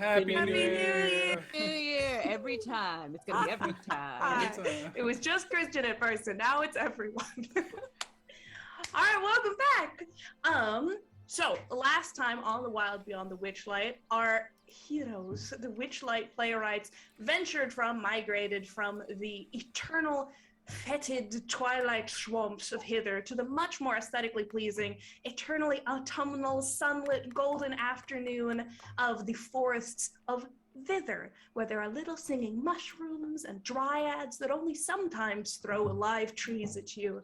Happy New Year. New Year. Every time. It's going to be every time. It was just Christian at first, and now it's everyone. All right, welcome back. So last time on The Wild Beyond the Witchlight, our heroes, the Witchlight playwrights, migrated from the eternal fetid twilight swamps of hither to the much more aesthetically pleasing, eternally autumnal, sunlit, golden afternoon of the forests of thither, where there are little singing mushrooms and dryads that only sometimes throw live trees at you.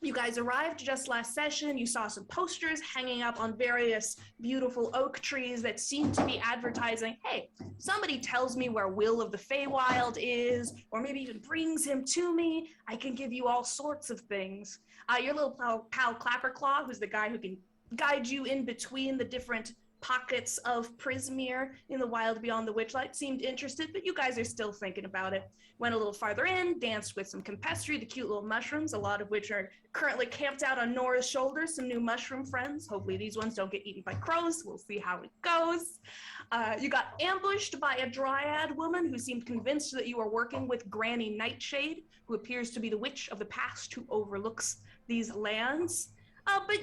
You guys arrived just last session. You saw some posters hanging up on various beautiful oak trees that seem to be advertising, hey, somebody tells me where Will of the Feywild is, or maybe even brings him to me. I can give you all sorts of things. Your little pal Clapperclaw, who's the guy who can guide you in between the different pockets of Prismere in the Wild Beyond the Witchlight, seemed interested, but you guys are still thinking about it. Went a little farther in, danced with some Campestri, the cute little mushrooms, a lot of which are currently camped out on Nora's shoulders, some new mushroom friends. Hopefully these ones don't get eaten by crows. We'll see how it goes. You got ambushed by a dryad woman who seemed convinced that you were working with Granny Nightshade, who appears to be the witch of the past who overlooks these lands. But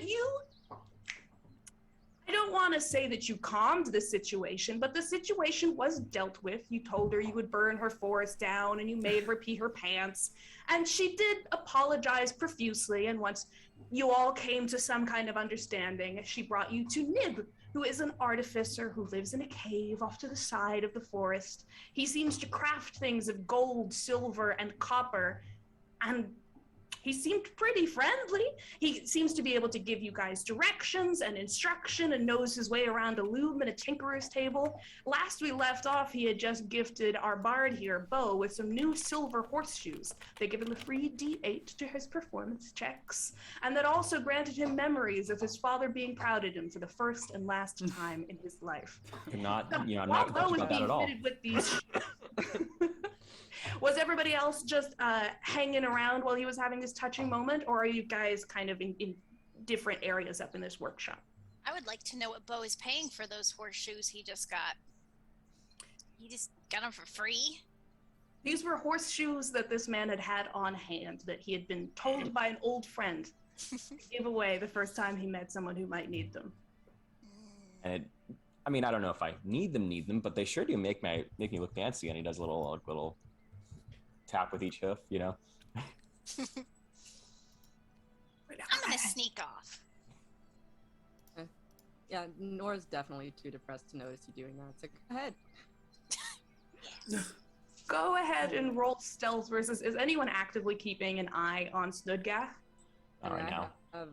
I don't want to say that you calmed the situation, but the situation was dealt with. You told her you would burn her forest down, and you made her pee her pants. And she did apologize profusely, and once you all came to some kind of understanding, she brought you to Nib, who is an artificer who lives in a cave off to the side of the forest. He seems to craft things of gold, silver, and copper, and he seemed pretty friendly. He seems to be able to give you guys directions and instruction and knows his way around a loom and a tinkerer's table. Last we left off, he had just gifted our bard here, Bo, with some new silver horseshoes. They give him a free D8 to his performance checks, and that also granted him memories of his father being proud of him for the first and last time in his life. I'm not While Bo was being fitted with these was everybody else just hanging around while he was having this touching moment, or are you guys kind of in different areas up in this workshop? I would like to know what Bo is paying for those horseshoes he just got. He just got them for free? These were horseshoes that this man had on hand, that he had been told by an old friend to give away the first time he met someone who might need them. And I don't know if I need them, but they sure do make me look fancy. And he does a little tap with each hoof, you know. I'm gonna sneak off. Yeah, Nora's definitely too depressed to notice you doing that, so go ahead. Go ahead and roll stealth versus, is anyone actively keeping an eye on Snudgath? Not right now. I have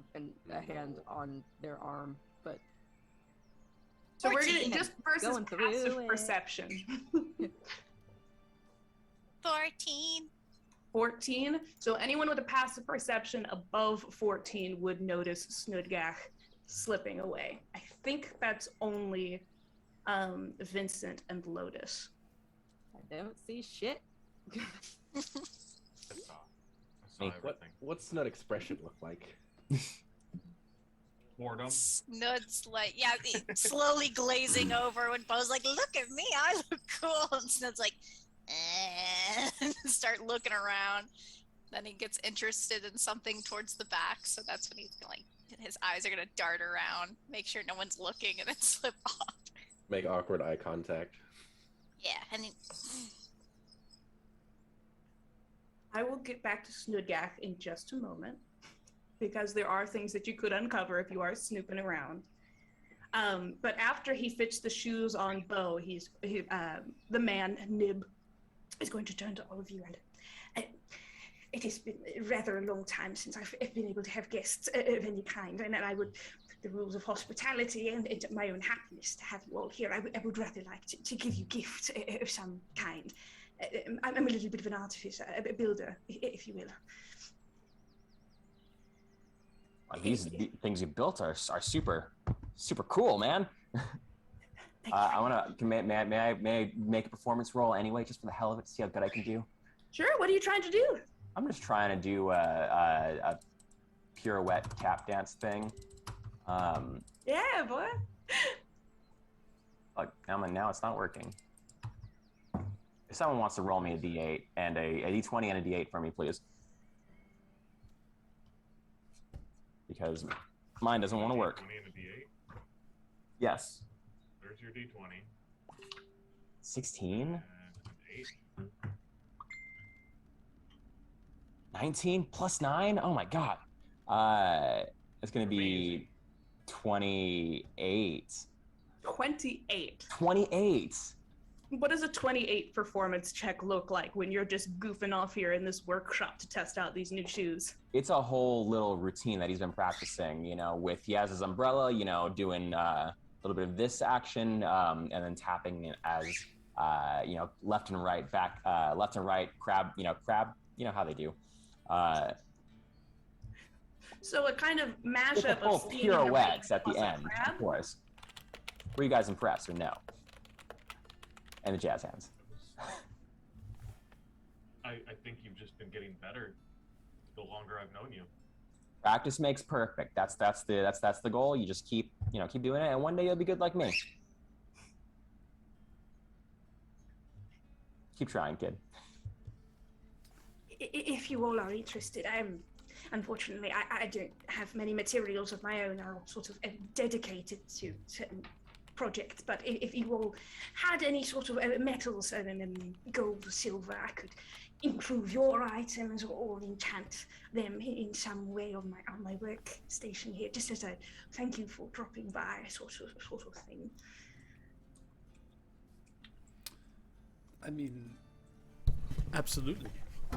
a hand on their arm, but... So we're gonna, just versus passive perception. 14. So anyone with a passive perception above 14 would notice Snudgath slipping away. I think that's only Vincent and Lotus. I don't see shit. I saw everything. What's Snud expression look like? Boredom. Snud's like, slowly glazing over when Bo's like, look at me, I look cool. And Snud's like, start looking around. Then he gets interested in something towards the back, so that's when he's like, his eyes are gonna dart around, make sure no one's looking, and then slip off. Make awkward eye contact. Yeah, and then... I will get back to Snudgath in just a moment, because there are things that you could uncover if you are snooping around. But after he fits the shoes on Bo, the man, Nib, is going to turn to all of you, and it has been rather a long time since I've been able to have guests of any kind, and I would, the rules of hospitality and my own happiness to have you all here, I would rather like to give you gifts of some kind. I'm a little bit of an artificer, a builder, if you will. Well, these things you built are super cool, man. May I make a performance roll anyway, just for the hell of it, to see how good I can do? Sure. What are you trying to do? I'm just trying to do a pirouette tap dance thing. Yeah, boy. Look, now it's not working. If someone wants to roll me a D8 and a D20 and a D8 for me, please. Because mine doesn't want to work. D20 and a D8. Yes. There's your D20. 16? And 8. 19 plus 9? Oh my god. It's going to be 28. 28. 28. What does a 28 performance check look like when you're just goofing off here in this workshop to test out these new shoes? It's a whole little routine that he's been practicing, he has his umbrella, doing a little bit of this action, and then tapping it as, left and right, left and right, crab, how they do. So a kind of With the mashup full of steaming the pirouettes ring at the plus a end, crab? of course. Were you guys impressed or no? And the jazz hands. I think you've just been getting better the longer I've known you. Practice makes perfect. That's the goal. You just keep doing it, and one day you'll be good like me. Keep trying, kid. If you all are interested, unfortunately, I don't have many materials of my own. I'm sort of dedicated to certain projects, but if you all had any sort of metals, gold or silver, I could improve your items or enchant them in some way on my workstation here, just as a thank you for dropping by, sort of thing. I mean, absolutely.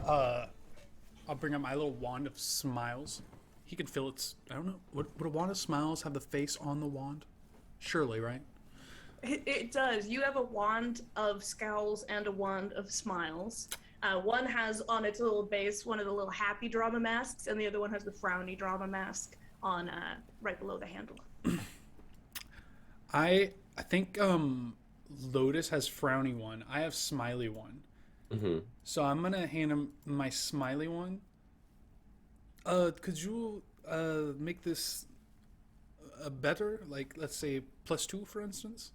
I'll bring up my little wand of smiles. He can feel its. I don't know. Would a wand of smiles have the face on the wand? Surely, right? It does. You have a wand of scowls and a wand of smiles. One has on its little base one of the little happy drama masks, and the other one has the frowny drama mask on right below the handle. I think Lotus has frowny one. I have smiley one. Mm-hmm. So I'm gonna hand him my smiley one. Could you make this better? Like, let's say +2, for instance.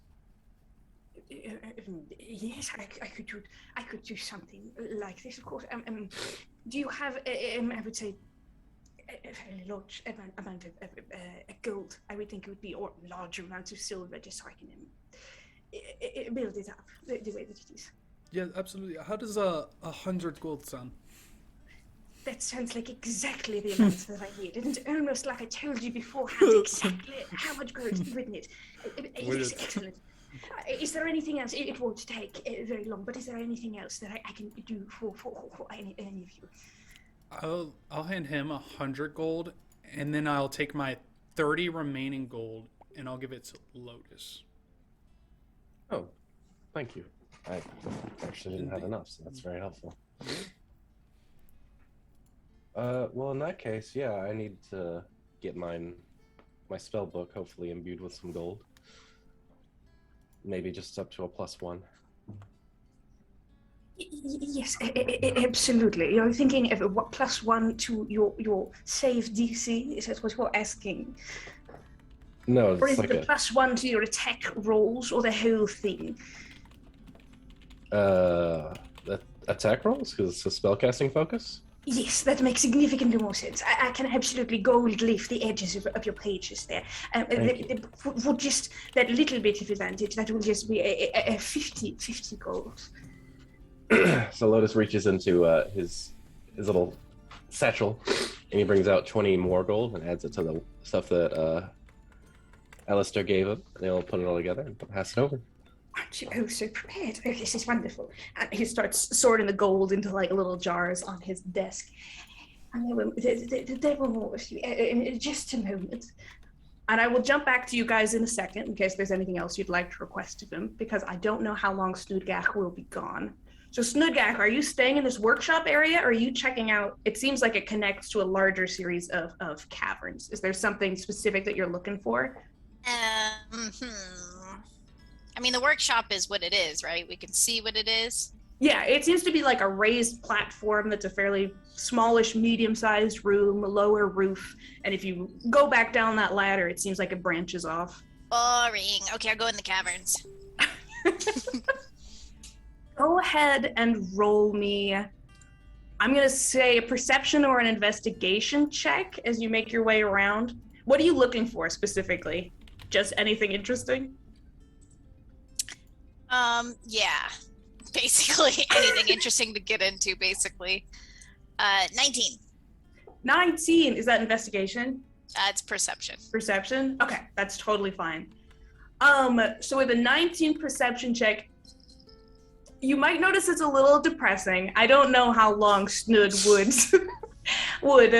Yes, I could do something like this, of course. Do you have, I would say, a fairly large amount of gold? I would think it would be, or larger amounts of silver, just so I can build it up the way that it is. Yeah, absolutely. How does 100 gold sound? That sounds like exactly the amount that I need. It's almost like I told you beforehand exactly how much gold is written it. It's excellent. Is there anything else? It won't take very long, but is there anything else that I can do for any of you? I'll hand him 100 gold, and then I'll take my 30 remaining gold, and I'll give it to Lotus. Oh, thank you. I actually didn't have enough, so that's very helpful. Well, in that case, yeah, I need to get my spell book hopefully imbued with some gold. Maybe just up to a +1. Yes, absolutely. You're thinking of what +1 to your save DC? Is that what you're asking? No, Or it's is like it a +1 to your attack rolls, or the whole thing? attack rolls because it's a spellcasting focus. Yes, that makes significantly more sense. I can absolutely gold leaf the edges of your pages there. For just that little bit of advantage, that will just be a 50 gold. So Lotus reaches into his little satchel, and he brings out 20 more gold and adds it to the stuff that Alistair gave him. They'll put it all together and pass it over. Aren't you so prepared? Oh, this is wonderful. And he starts sorting the gold into like little jars on his desk. And they will more with you in just a moment. And I will jump back to you guys in a second in case there's anything else you'd like to request of him, because I don't know how long Snoodgach will be gone. So Snoodgach, are you staying in this workshop area, or are you checking out? It seems like it connects to a larger series of caverns. Is there something specific that you're looking for? I mean, the workshop is what it is, right? We can see what it is. Yeah, it seems to be like a raised platform that's a fairly smallish, medium-sized room, a lower roof. And if you go back down that ladder, it seems like it branches off. Boring. Okay, I'll go in the caverns. Go ahead and roll me. I'm gonna say a perception or an investigation check as you make your way around. What are you looking for specifically? Just anything interesting? Yeah. Basically anything interesting to get into, basically. 19. 19. Is that investigation? It's perception. Perception? Okay, that's totally fine. So with a 19 perception check, you might notice it's a little depressing. I don't know how long Snood would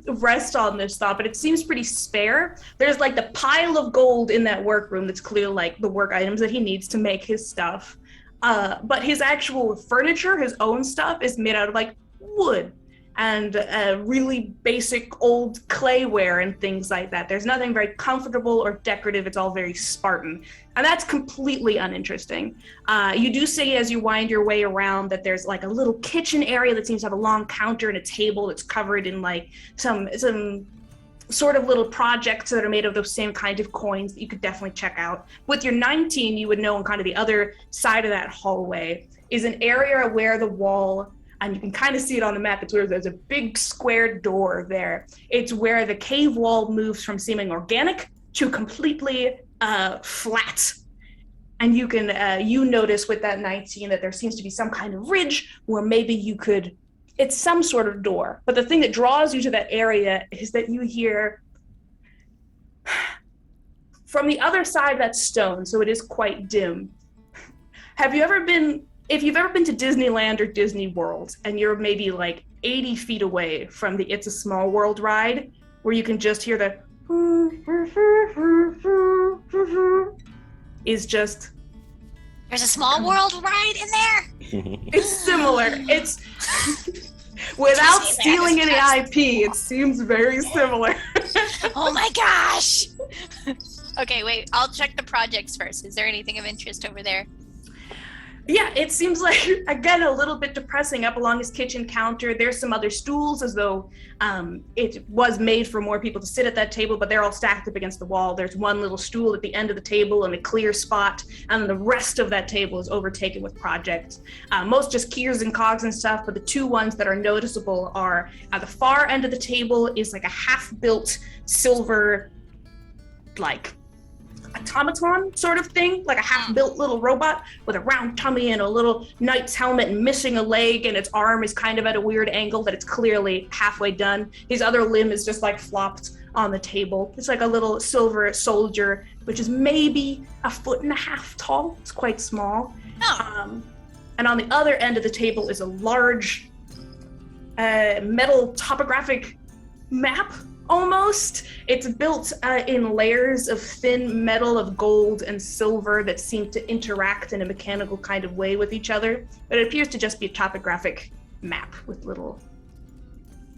rest on this thought, but it seems pretty spare. There's like the pile of gold in that workroom that's clearly like the work items that he needs to make his stuff. But his actual furniture, his own stuff, is made out of like wood and really basic old clayware and things like that. There's nothing very comfortable or decorative. It's all very Spartan. And that's completely uninteresting. You do see as you wind your way around that there's like a little kitchen area that seems to have a long counter and a table that's covered in like some sort of little projects that are made of those same kind of coins that you could definitely check out. With your 19, you would know on kind of the other side of that hallway is an area where the wall, and you can kind of see it on the map, it's where there's a big square door there. It's where the cave wall moves from seeming organic to completely flat. And you can, you notice with that 19 that there seems to be some kind of ridge where maybe you could, it's some sort of door. But the thing that draws you to that area is that you hear from the other side that's stone, so it is quite dim. If you've ever been to Disneyland or Disney World and you're maybe like 80 feet away from the It's a Small World ride, where you can just hear the is just... There's a Small World ride in there? It's similar. It's... Without stealing any IP, it seems very similar. Oh my gosh! Okay, wait, I'll check the projects first. Is there anything of interest over there? Yeah, it seems like, again, a little bit depressing. Up along his kitchen counter, there's some other stools, as though it was made for more people to sit at that table, but they're all stacked up against the wall. There's one little stool at the end of the table and a clear spot, and then the rest of that table is overtaken with projects. Most just keys and cogs and stuff, but the two ones that are noticeable are at the far end of the table is like a half-built silver, like, automaton sort of thing, like a half-built little robot with a round tummy and a little knight's helmet and missing a leg, and its arm is kind of at a weird angle that it's clearly halfway done. His other limb is just like flopped on the table. It's like a little silver soldier, which is maybe 1.5 feet tall. It's quite small. And on the other end of the table is a large metal topographic map. Almost. It's built in layers of thin metal of gold and silver that seem to interact in a mechanical kind of way with each other, but it appears to just be a topographic map with little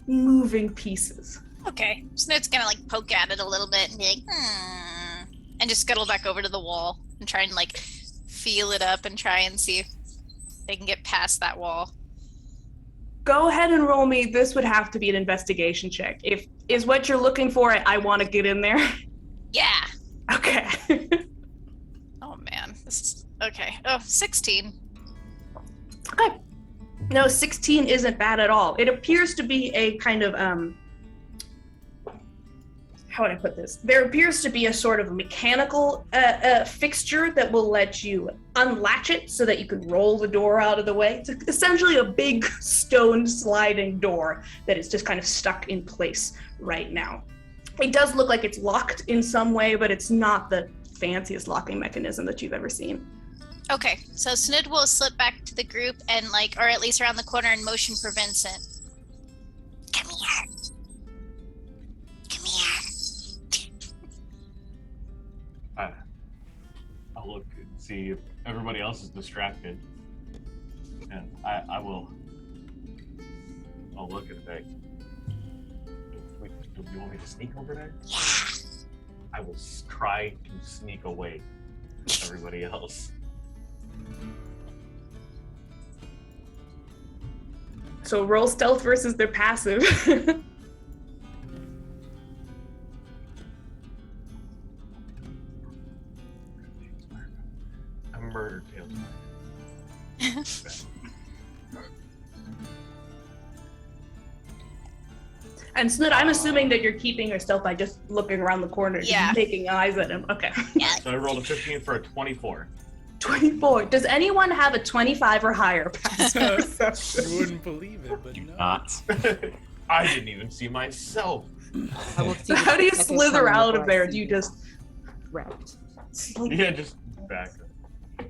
moving pieces. Okay, Snood's gonna like poke at it a little bit and be like, and just scuttle back over to the wall and try and like feel it up and try and see if they can get past that wall. Go ahead and roll me. This would have to be an investigation check. If is what you're looking for, I want to get in there. Yeah. Okay. Oh man, this is okay. Oh, 16. Okay. No, 16 isn't bad at all. It appears to be a kind of how would I put this? There appears to be a sort of mechanical fixture that will let you unlatch it so that you can roll the door out of the way. It's essentially a big stone sliding door that is just kind of stuck in place right now. It does look like it's locked in some way, but it's not the fanciest locking mechanism that you've ever seen. Okay, so Snood will slip back to the group and like, or at least around the corner and motion for Vincent. Come here. Come here. I'll look and see if everybody else is distracted, and I'll look and say, "Wait, do you want me to sneak over there?" Yeah. I will try to sneak away from everybody else. So roll stealth versus their passive. I remember And Snood, I'm assuming that you're keeping yourself by just looking around the corner, Yeah. just making eyes at him. Okay. Yeah. So I rolled a 15 for a 24. 24. Does anyone have a 25 or higher passive perception? You wouldn't believe it, but no. Not. I didn't even see myself. I will see How do you the second slither coming out before of I there? see Do you the just wrecked? Yeah, just back up.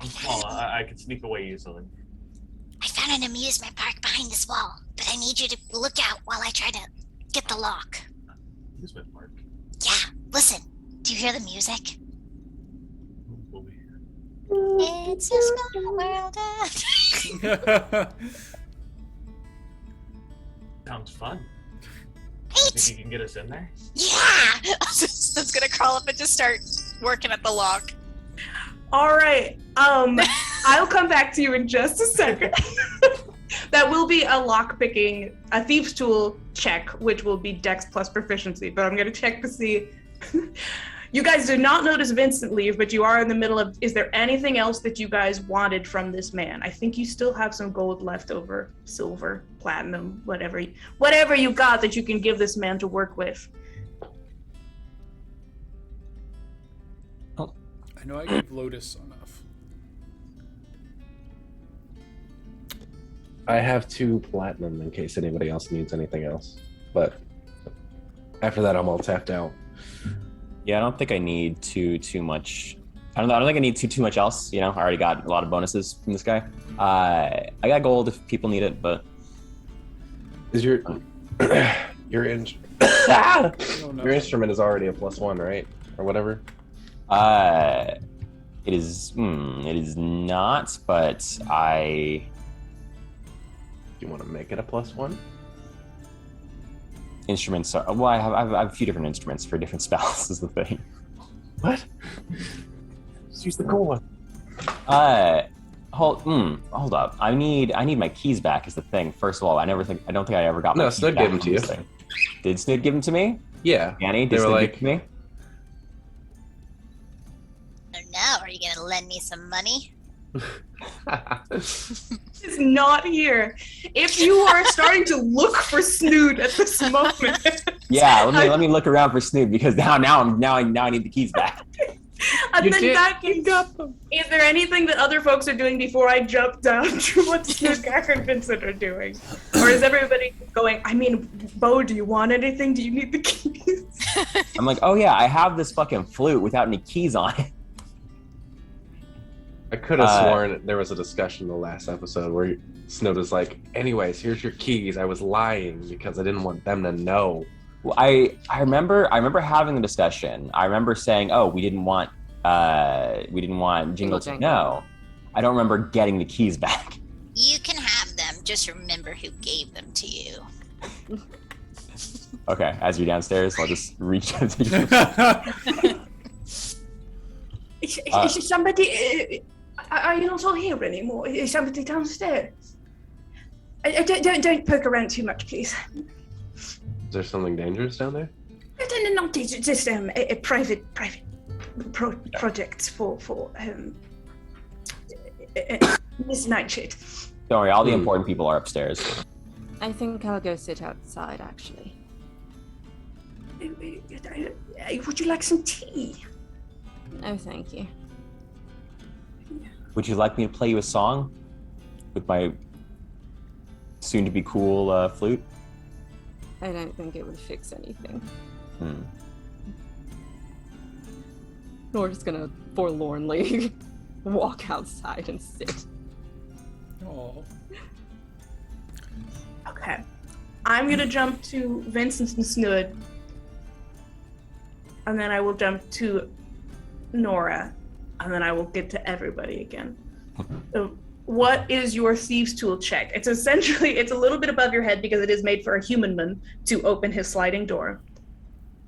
I'm small. I can sneak away easily. I found an amusement park behind this wall, but I need you to look out while I try to get the lock. Amusement park. Yeah, listen. Do you hear the music? Over here. It's a small world. Sounds fun. Hey, Think you can get us in there? yeah! That's gonna crawl up and just start working at the lock. All right. I'll come back to you in just a second. That will be a lock-picking, a thieves' tool check, which will be Dex plus proficiency. But I'm going to check to see. You guys did not notice Vincent leave, but you are in the middle of. Is there anything else that you guys wanted from this man? I think you still have some gold left over, silver, platinum, whatever you got that you can give this man to work with. I know I gave Lotus enough. I have 2 platinum in case anybody else needs anything else. But after that, I'm all tapped out. Yeah, I don't think I need too much. I don't think I need too much else. You know, I already got a lot of bonuses from this guy. I got gold if people need it, but Is your your in- Oh, no. your instrument is already a +1, right, or whatever? it is not. But I Do you want to make it a +1? instruments are well. I have a few different instruments for different spells. Is the thing. What? Just use the cool one. Hold up. I need my keys back. Is the thing. First of all, I don't think I ever got my No, keys Snood back gave them from to you. this thing. Did Snood give them to me? Yeah. Annie, They did were Snood like- give them to me? Oh no, are you gonna lend me some money? Is not here. If you are starting to look for Snood at this moment, Yeah, let me look around for Snood because now I need the keys back. and You then did- that can Is there anything that other folks are doing before I jump down to what Snood and Vincent are doing? Or is everybody going, I mean, Bo, do you want anything? Do you need the keys? I'm like, oh yeah, I have this fucking flute without any keys on it. I could have sworn there was a discussion in the last episode where Snood was like, anyways, here's your keys. I was lying because I didn't want them to know. Well, I remember having the discussion. I remember saying, oh, we didn't want Jingle to Jangle. know. I don't remember getting the keys back. You can have them, just remember who gave them to you. Okay, as you're downstairs, I'll just reach out to you. Is somebody? Are you not all here anymore? Is somebody downstairs? Don't poke around too much, please. Is there something dangerous down there? No, not just a private project for Miss Nightshade. Don't worry, all the important people are upstairs. I think I'll go sit outside, actually. Would you like some tea? No, thank you. Would you like me to play you a song with my soon-to-be cool flute? I don't think it would fix anything. We're just gonna forlornly walk outside and sit. Aw. Okay. I'm gonna jump to Vincent and Snood. And then I will jump to Nora. And then I will get to everybody again. So what is your thieves tool check? It's a little bit above your head because it is made for a human man to open his sliding door.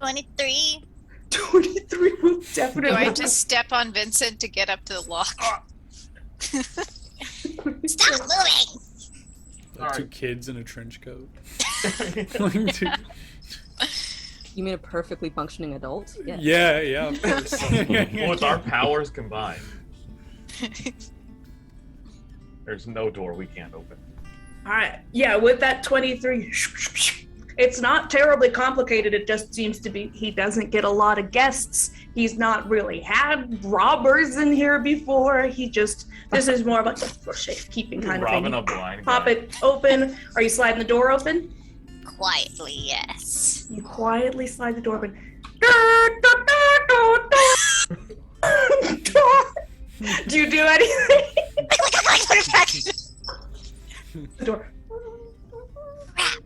23. 23 will Do definitely. I just step on Vincent to get up to the lock? Stop moving! Like 2 kids in a trench coat. Like 2 You mean a perfectly functioning adult? Yeah, of course. With our powers combined, there's no door we can't open. All right. Yeah, with that 23, it's not terribly complicated. It just seems to be he doesn't get a lot of guests. He's not really had robbers in here before. This is more of a safekeeping kind of Robbing thing. a blind Pop guy. it open. Are you sliding the door open? Quietly, yes. You quietly slide the door open. Do you do anything? The door. Crap.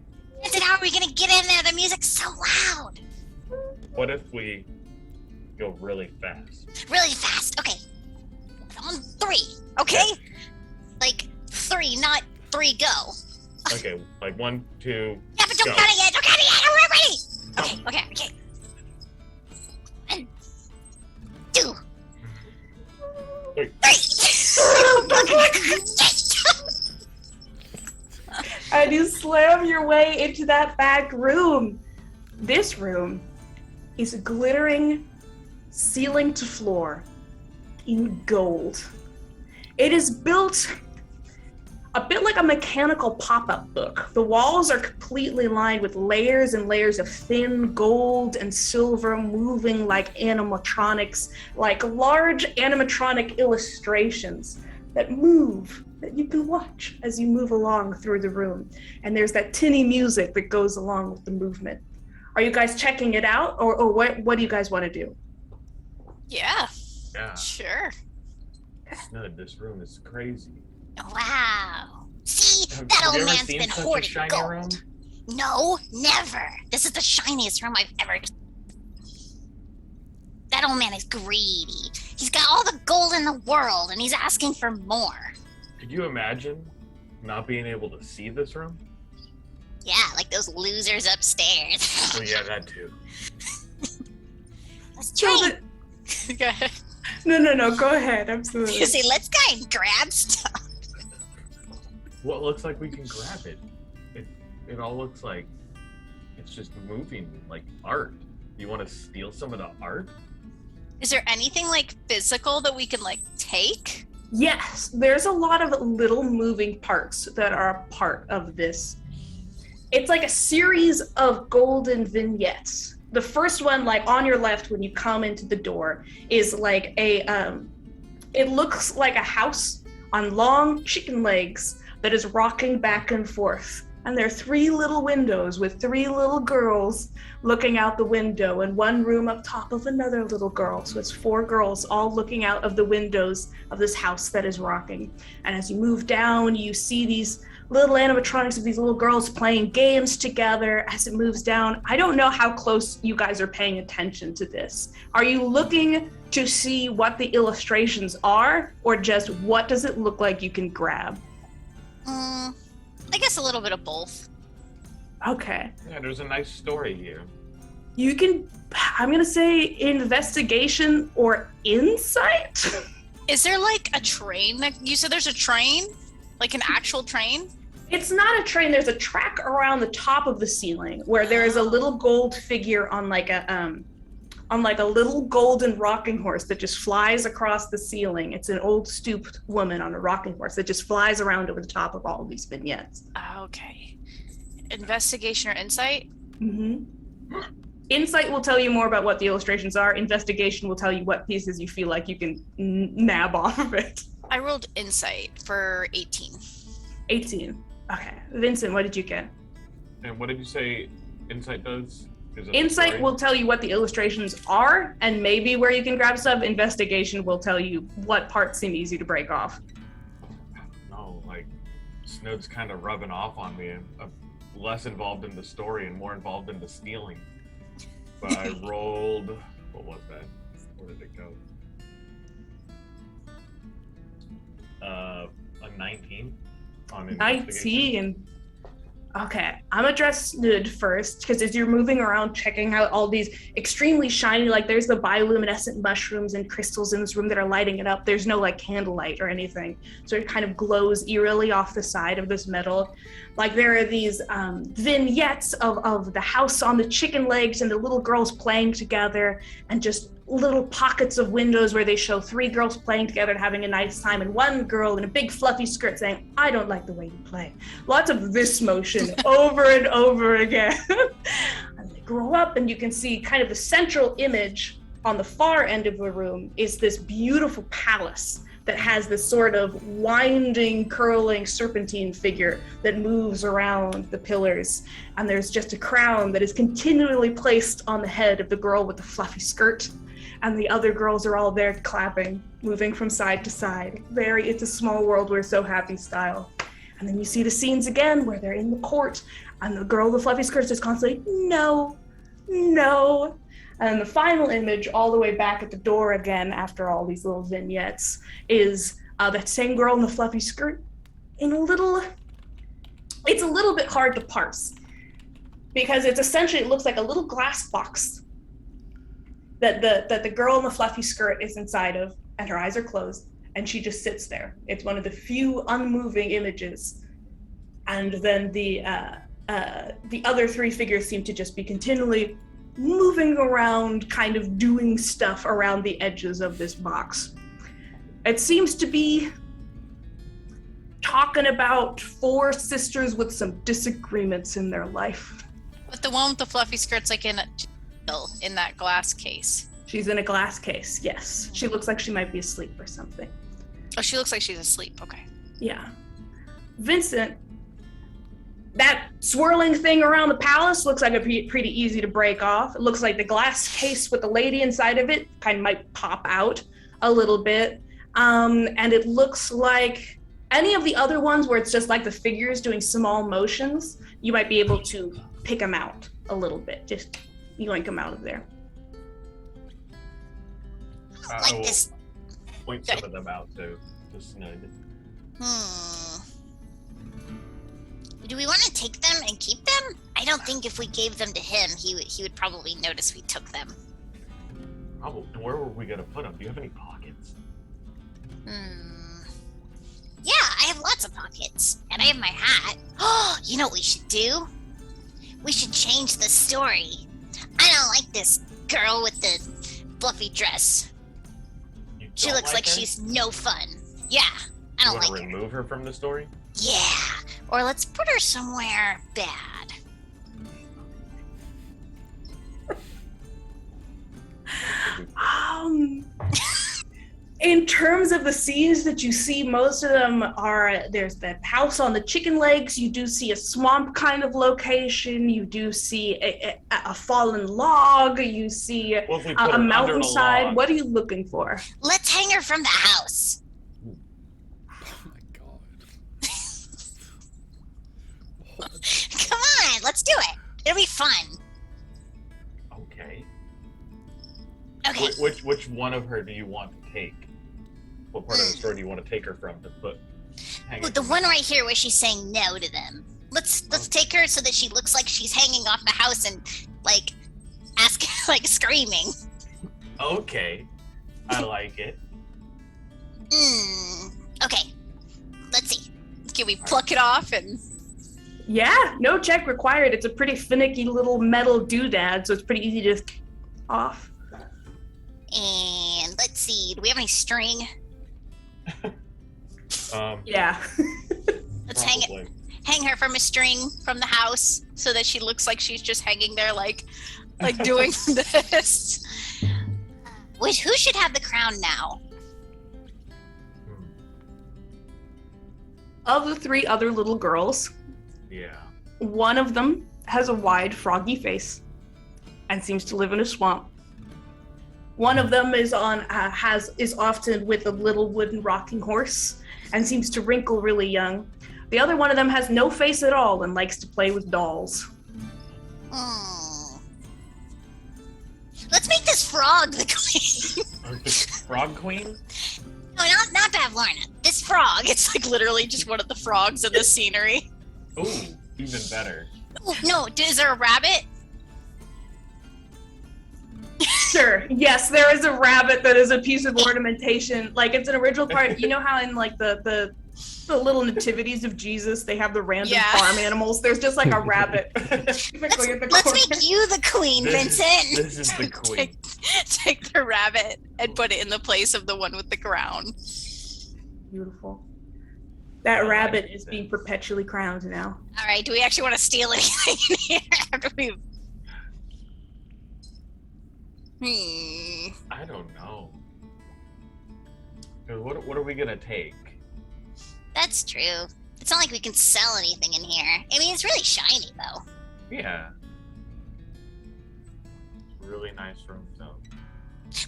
Vincent, how are we gonna get in there? The music's so loud. What if we go really fast? Really fast. Okay. On 3. Okay? Like 3, not 3 go. Okay, like 1, 2. Yeah, but don't Go. count it yet. Don't count it yet. We're ready. Okay. 1, 2, 3. 3. And you slam your way into that back room. This room is glittering ceiling to floor in gold. It is built a bit like a mechanical pop-up book. The walls are completely lined with layers and layers of thin gold and silver moving like animatronics, like large animatronic illustrations that move, that you can watch as you move along through the room. And there's that tinny music that goes along with the movement. Are you guys checking it out, or what do you guys want to do? Yeah, Yeah. sure. Snud, this room is crazy. Wow. See, Have that you old ever man's seen been such a hoarding shiny gold. room? No, never. This is the shiniest room I've ever. That old man is greedy. He's got all the gold in the world, and he's asking for more. Could you imagine not being able to see this room? Yeah, like those losers upstairs. Oh yeah, that too. Let's So try. the- Go ahead. No, go ahead, absolutely. You say, let's go and grab stuff. What looks like we can grab it? It all looks like it's just moving like art. You want to steal some of the art? Is there anything like physical that we can like take? Yes, there's a lot of little moving parts that are a part of this. It's like a series of golden vignettes. The first one, like on your left when you come into the door, is like it looks like a house on long chicken legs that is rocking back and forth. And there are 3 little windows with 3 little girls looking out the window, and one room up top of another little girl. So it's 4 girls all looking out of the windows of this house that is rocking. And as you move down, you see these little animatronics of these little girls playing games together as it moves down. I don't know how close you guys are paying attention to this. Are you looking to see what the illustrations are, or just what does it look like you can grab? I guess a little bit of both. Okay. Yeah, there's a nice story here. You can, I'm gonna say investigation or insight? Is there like a train that you said there's a train? Like an actual train? It's not a train, there's a track around the top of the ceiling where there is a little gold figure on like a little golden rocking horse that just flies across the ceiling. It's an old stooped woman on a rocking horse that just flies around over the top of all of these vignettes. Okay. Investigation or insight? Mm-hmm. Insight will tell you more about what the illustrations are. Investigation will tell you what pieces you feel like you can nab off of it. I rolled insight for 18. 18. Okay. Vincent, what did you get? And what did you say insight does? Is it the Insight story? will tell you what the illustrations are and maybe where you can grab stuff. Investigation will tell you what parts seem easy to break off. No, like Snow's kind of rubbing off on me. I'm less involved in the story and more involved in the stealing. But I rolled. What was that? Where did it go? A 19 on investigation. 19. Okay, I'm gonna address Snood first, because as you're moving around checking out all these extremely shiny, like there's the bioluminescent mushrooms and crystals in this room that are lighting it up. There's no like candlelight or anything. So it kind of glows eerily off the side of this metal. Like there are these vignettes of the house on the chicken legs and the little girls playing together, and just little pockets of windows where they show 3 girls playing together and having a nice time, and 1 girl in a big fluffy skirt saying, "I don't like the way you play." Lots of this motion over and over again. And they grow up, and you can see kind of the central image on the far end of the room is this beautiful palace that has this sort of winding, curling serpentine figure that moves around the pillars. And there's just a crown that is continually placed on the head of the girl with the fluffy skirt. And the other girls are all there clapping, moving from side to side. Very It's a Small World, We're So Happy style. And then you see the scenes again where they're in the court, and the girl with the fluffy skirt is constantly, "No, no." And the final image, all the way back at the door again, after all these little vignettes, is that same girl in the fluffy skirt it's a little bit hard to parse, because it's essentially, it looks like a little glass box that the girl in the fluffy skirt is inside of, and her eyes are closed, and she just sits there. It's one of the few unmoving images. And then the other 3 figures seem to just be continually moving around, kind of doing stuff around the edges of this box. It seems to be talking about 4 sisters with some disagreements in their life. But the one with the fluffy skirt's like in that glass case. She's in a glass case, yes. She looks like she might be asleep or something. Oh, she looks like she's asleep. Okay. Yeah. Vincent, that swirling thing around the palace looks like it'd pretty easy to break off. It looks like the glass case with the lady inside of it kind of might pop out a little bit. And it looks like any of the other ones where it's just like the figures doing small motions, you might be able to pick them out a little bit. Just yoink them out of there. I will point some of them out to Snud. Do we want to take them and keep them? I don't think if we gave them to him, he would probably notice we took them. Probably. Where were we gonna put them? Do you have any pockets? Yeah, I have lots of pockets, and I have my hat. Oh, you know what we should do? We should change the story. I don't like this girl with the fluffy dress. She looks like she's no fun. Yeah, I don't like her. You want to remove her from the story? Yeah, or let's put her somewhere bad. In terms of the scenes that you see, most of them are, there's the house on the chicken legs, you do see a swamp kind of location, you do see a fallen log, you see a mountainside. What are you looking for? Let's hang her from the house. Come on, let's do it. It'll be fun. Okay. Okay. Which one of her do you want to take? What part of the story do you want to take her from to put? The one right here where she's saying no to them. Let's take her so that she looks like she's hanging off the house and like screaming. Okay, I like it. Okay. Let's see. Can we pluck it off and? Yeah, no check required. It's a pretty finicky little metal doodad, so it's pretty easy to off. And let's see. Do we have any string? Yeah. Let's hang her from a string from the house so that she looks like she's just hanging there like doing this. Who should have the crown now? Of the 3 other little girls, Yeah. one of them has a wide froggy face and seems to live in a swamp. One of them is often with a little wooden rocking horse and seems to wrinkle really young. The other one of them has no face at all and likes to play with dolls. Let's make this frog the queen. Frog queen? No, not Bavlarna. This frog. It's like literally just one of the frogs in the scenery. Ooh, even better. Ooh, no, is there a rabbit? Sure. Yes, there is a rabbit that is a piece of ornamentation. Like, it's an original part. You know how in like the The little nativities of Jesus. They have the random Yeah. farm animals. There's just like a rabbit. typically in the Let's corner. make you the queen, This Vincent. is the queen. Take the rabbit and put it in the place of the one with the crown. Beautiful. That I like rabbit is that. being perpetually crowned now. All right, do we actually want to steal anything in here after we've... I don't know. 'Cause what are we gonna take? That's true. It's not like we can sell anything in here. I mean, it's really shiny, though. Yeah. Really nice room, though.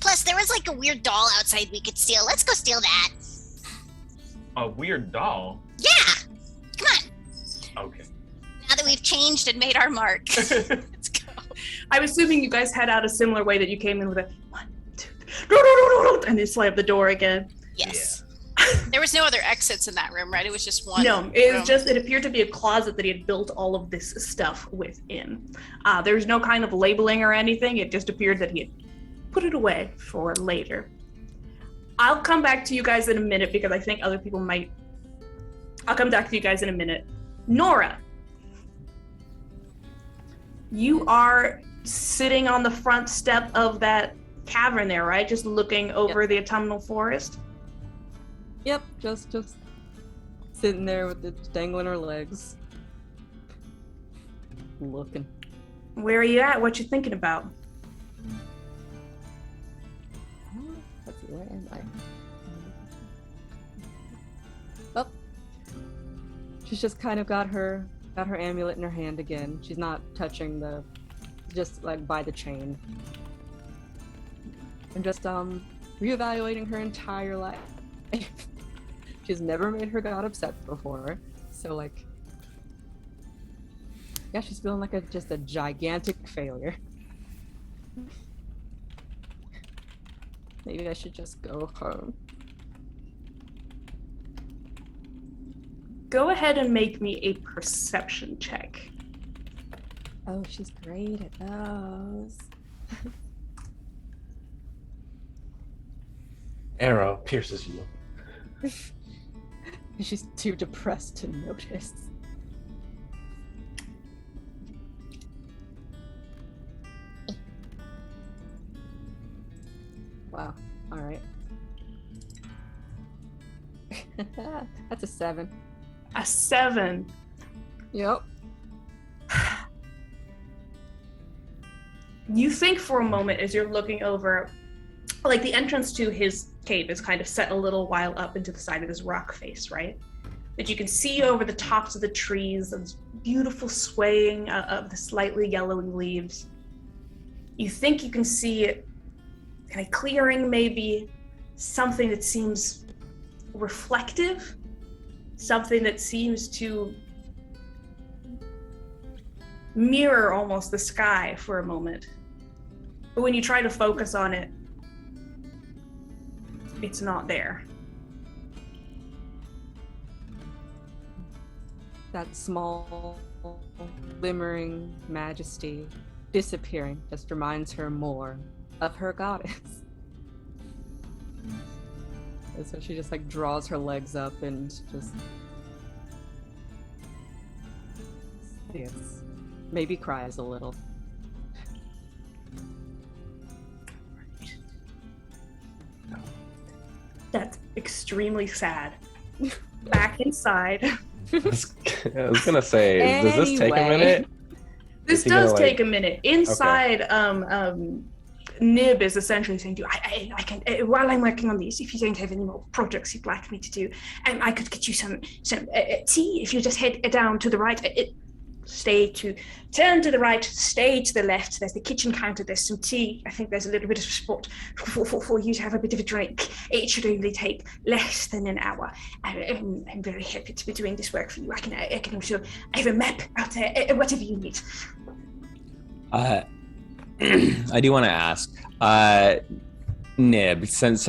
Plus, there was like a weird doll outside we could steal. Let's go steal that. A weird doll. Yeah! Come on. Okay. Now that we've changed and made our mark. Let's go. I'm assuming you guys head out a similar way that you came in with a 1, 2, 3, and then slam the door again. Yes. There was no other exits in that room, right? It was just one. No, it room. was just, it appeared to be a closet that he had built all of this stuff within. There's no kind of labeling or anything. It just appeared that he had put it away for later. I'll come back to you guys in a minute because I think other people might. I'll come back to you guys in a minute. Nora, you are sitting on the front step of that cavern there, right? Just looking over the autumnal forest. Yep, just sitting there with it dangling her legs. Looking. Where are you at? What you thinking about? Let's see, where am I? Oh. She's just kind of got her amulet in her hand again. She's not touching just like by the chain. And just reevaluating her entire life. She's never made her god upset before, so like, yeah, she's feeling like just a gigantic failure. Maybe I should just go home. Go ahead and make me a perception check. Oh, she's great at those. Arrow pierces you. She's too depressed to notice. Wow. All right. That's a 7. A 7. Yep. You think for a moment as you're looking over, like the entrance to his cave is kind of set a little while up into the side of this rock face, right? That you can see over the tops of the trees, those beautiful swaying of the slightly yellowing leaves. You think you can see it kind of clearing, maybe something that seems reflective, something that seems to mirror almost the sky for a moment. But when you try to focus on it, it's not there. That small, glimmering majesty disappearing just reminds her more of her goddess. And so she just like draws her legs up and just yes, maybe cries a little. That's extremely sad. Back inside. I was gonna say, does this take a Anyway. minute? This Is he gonna, does like- take a minute. Inside, Nib is essentially saying to you, I can, while I'm working on these, if you don't have any more projects you'd like me to do, I could get you some tea if you just head down to the right. Turn to the right, stay to the left. There's the kitchen counter, there's some tea. I think there's a little bit of a spot for you to have a bit of a drink. It should only take less than an hour. I'm very happy to be doing this work for you. I can also, I have a map out there, whatever you need. I do want to ask, Nib, since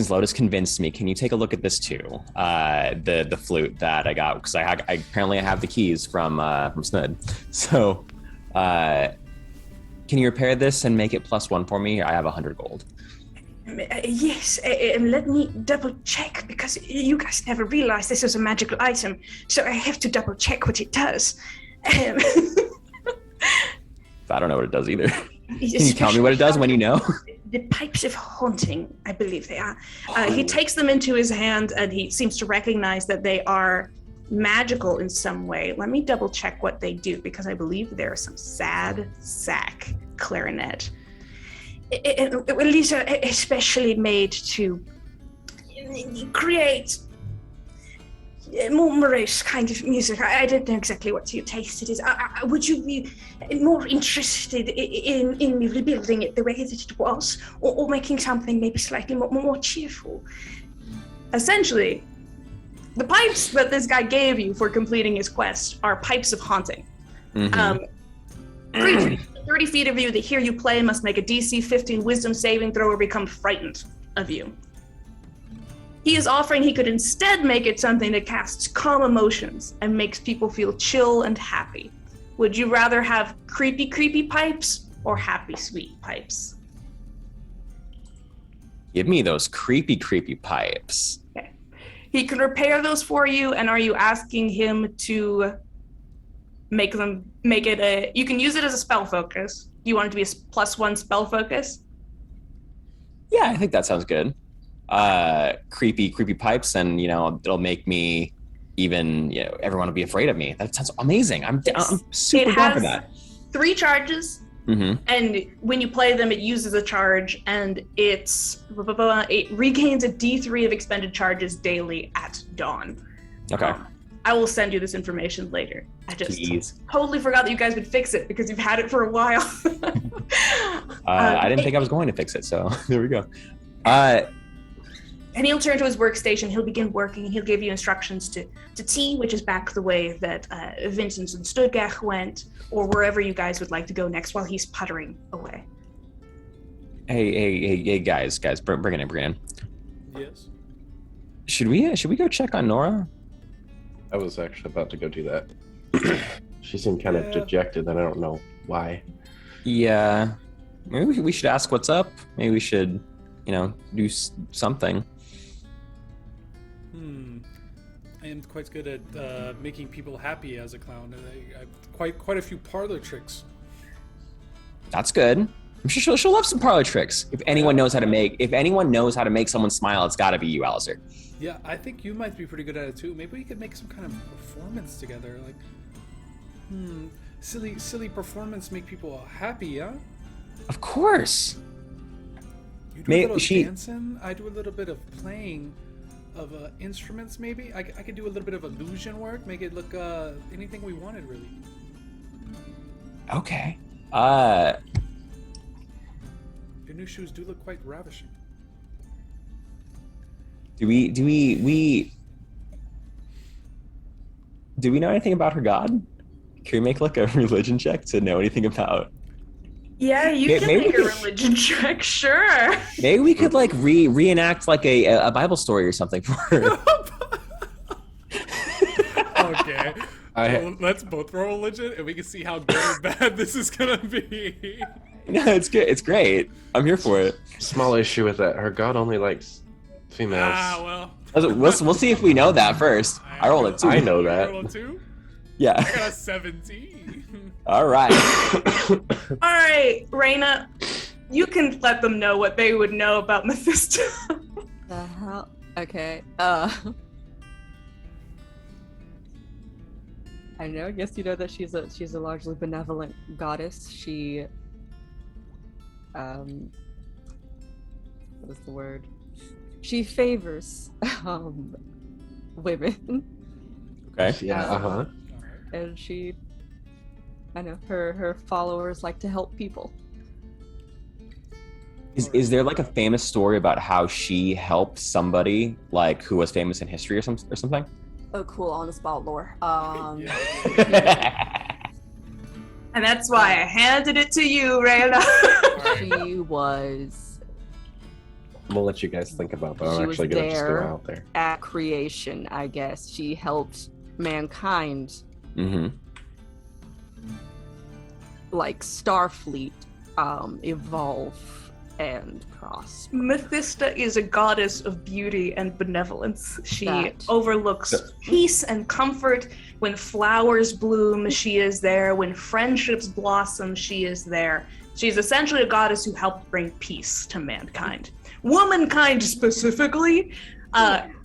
Lotus convinced me, can you take a look at this too? The flute that I got, because I apparently have the keys from Snud. So, can you repair this and make it +1 for me? I have 100 gold. Yes, let me double check because you guys never realized this is a magical item, so I have to double check what it does. I don't know what it does either. Can you tell me what it does when you know? The pipes of haunting, I believe they are. He takes them into his hand and he seems to recognize that they are magical in some way. Let me double check what they do because I believe they're some sad sack clarinet. These are especially made to create more morose kind of music. I don't know exactly what your taste it is. Would you be more interested in rebuilding it the way that it was, or making something maybe slightly more cheerful? Essentially, the pipes that this guy gave you for completing his quest are pipes of haunting. Creatures 30 feet of you that hear you play must make a DC 15 wisdom saving throw or become frightened of you. He is offering he could instead make it something that casts calm emotions and makes people feel chill and happy. Would you rather have creepy pipes or happy sweet pipes? Give me those creepy pipes. Okay. He can repair those for you, and are you asking him to make it a, you can use it as a spell focus. Do you want it to be a +1 spell focus? Yeah, I think that sounds good. Creepy pipes, and it'll make me even, everyone will be afraid of me. That sounds amazing. I'm super down for that. 3 charges, and when you play them, it uses a charge, and it regains a D3 of expended charges daily at dawn. Okay. I will send you this information later. I just Jeez. totally forgot that you guys would fix it because you've had it for a while. I didn't think I was going to fix it, so there we go. And he'll turn to his workstation, he'll begin working, and he'll give you instructions to T, which is back the way that Vincent and Studgach went, or wherever you guys would like to go next while he's puttering away. Hey, guys, bring it in. Yes. Should we go check on Nora? I was actually about to go do that. She seemed kind of dejected, and I don't know why. Yeah, maybe we should ask what's up. Maybe we should, do something. I am quite good at making people happy as a clown, and I have quite a few parlor tricks. That's good. I'm sure she'll love some parlor tricks. If anyone knows how to make someone smile, it's got to be you, Alistair. Yeah, I think you might be pretty good at it too. Maybe we could make some kind of performance together. Like, silly performance make people happy, yeah? Of course. You do a little dancing. I do a little bit of playing of instruments. Maybe I could do a little bit of illusion work. Make it look anything we wanted, really. Okay. Your new shoes do look quite ravishing. Do we know anything about her god? Can we make like a religion check to know anything about? Yeah, you can make a religion check, sure. Maybe we could like reenact like a Bible story or something for her. Okay. Well, let's both roll religion, and we can see how good or bad this is gonna be. No, it's good. It's great. I'm here for it. Small issue with that. Her god only likes females. Well. We'll see if we know that first. I rolled a 2. I know that. You rolled a 2? Yeah. I got a 17. All right. All right, Raina, you can let them know what they would know about Mephisto. The hell? Okay. I know. I guess you know that she's a largely benevolent goddess. She, what is the word? She favors women. Okay. Yeah. And she, I know her followers like to help people. Is there like a famous story about how she helped somebody like who was famous in history or something? Oh, cool! On the spot lore. And that's why I handed it to you, Raina. She was. We'll let you guys think about that. I'm She actually was gonna just there. go out there. At creation, I guess she helped mankind, like Starfleet, evolve and prosper. Mephisto is a goddess of beauty and benevolence. She That. overlooks peace and comfort. When flowers bloom, she is there. When friendships blossom, she is there. She's essentially a goddess who helped bring peace to mankind. Womankind specifically.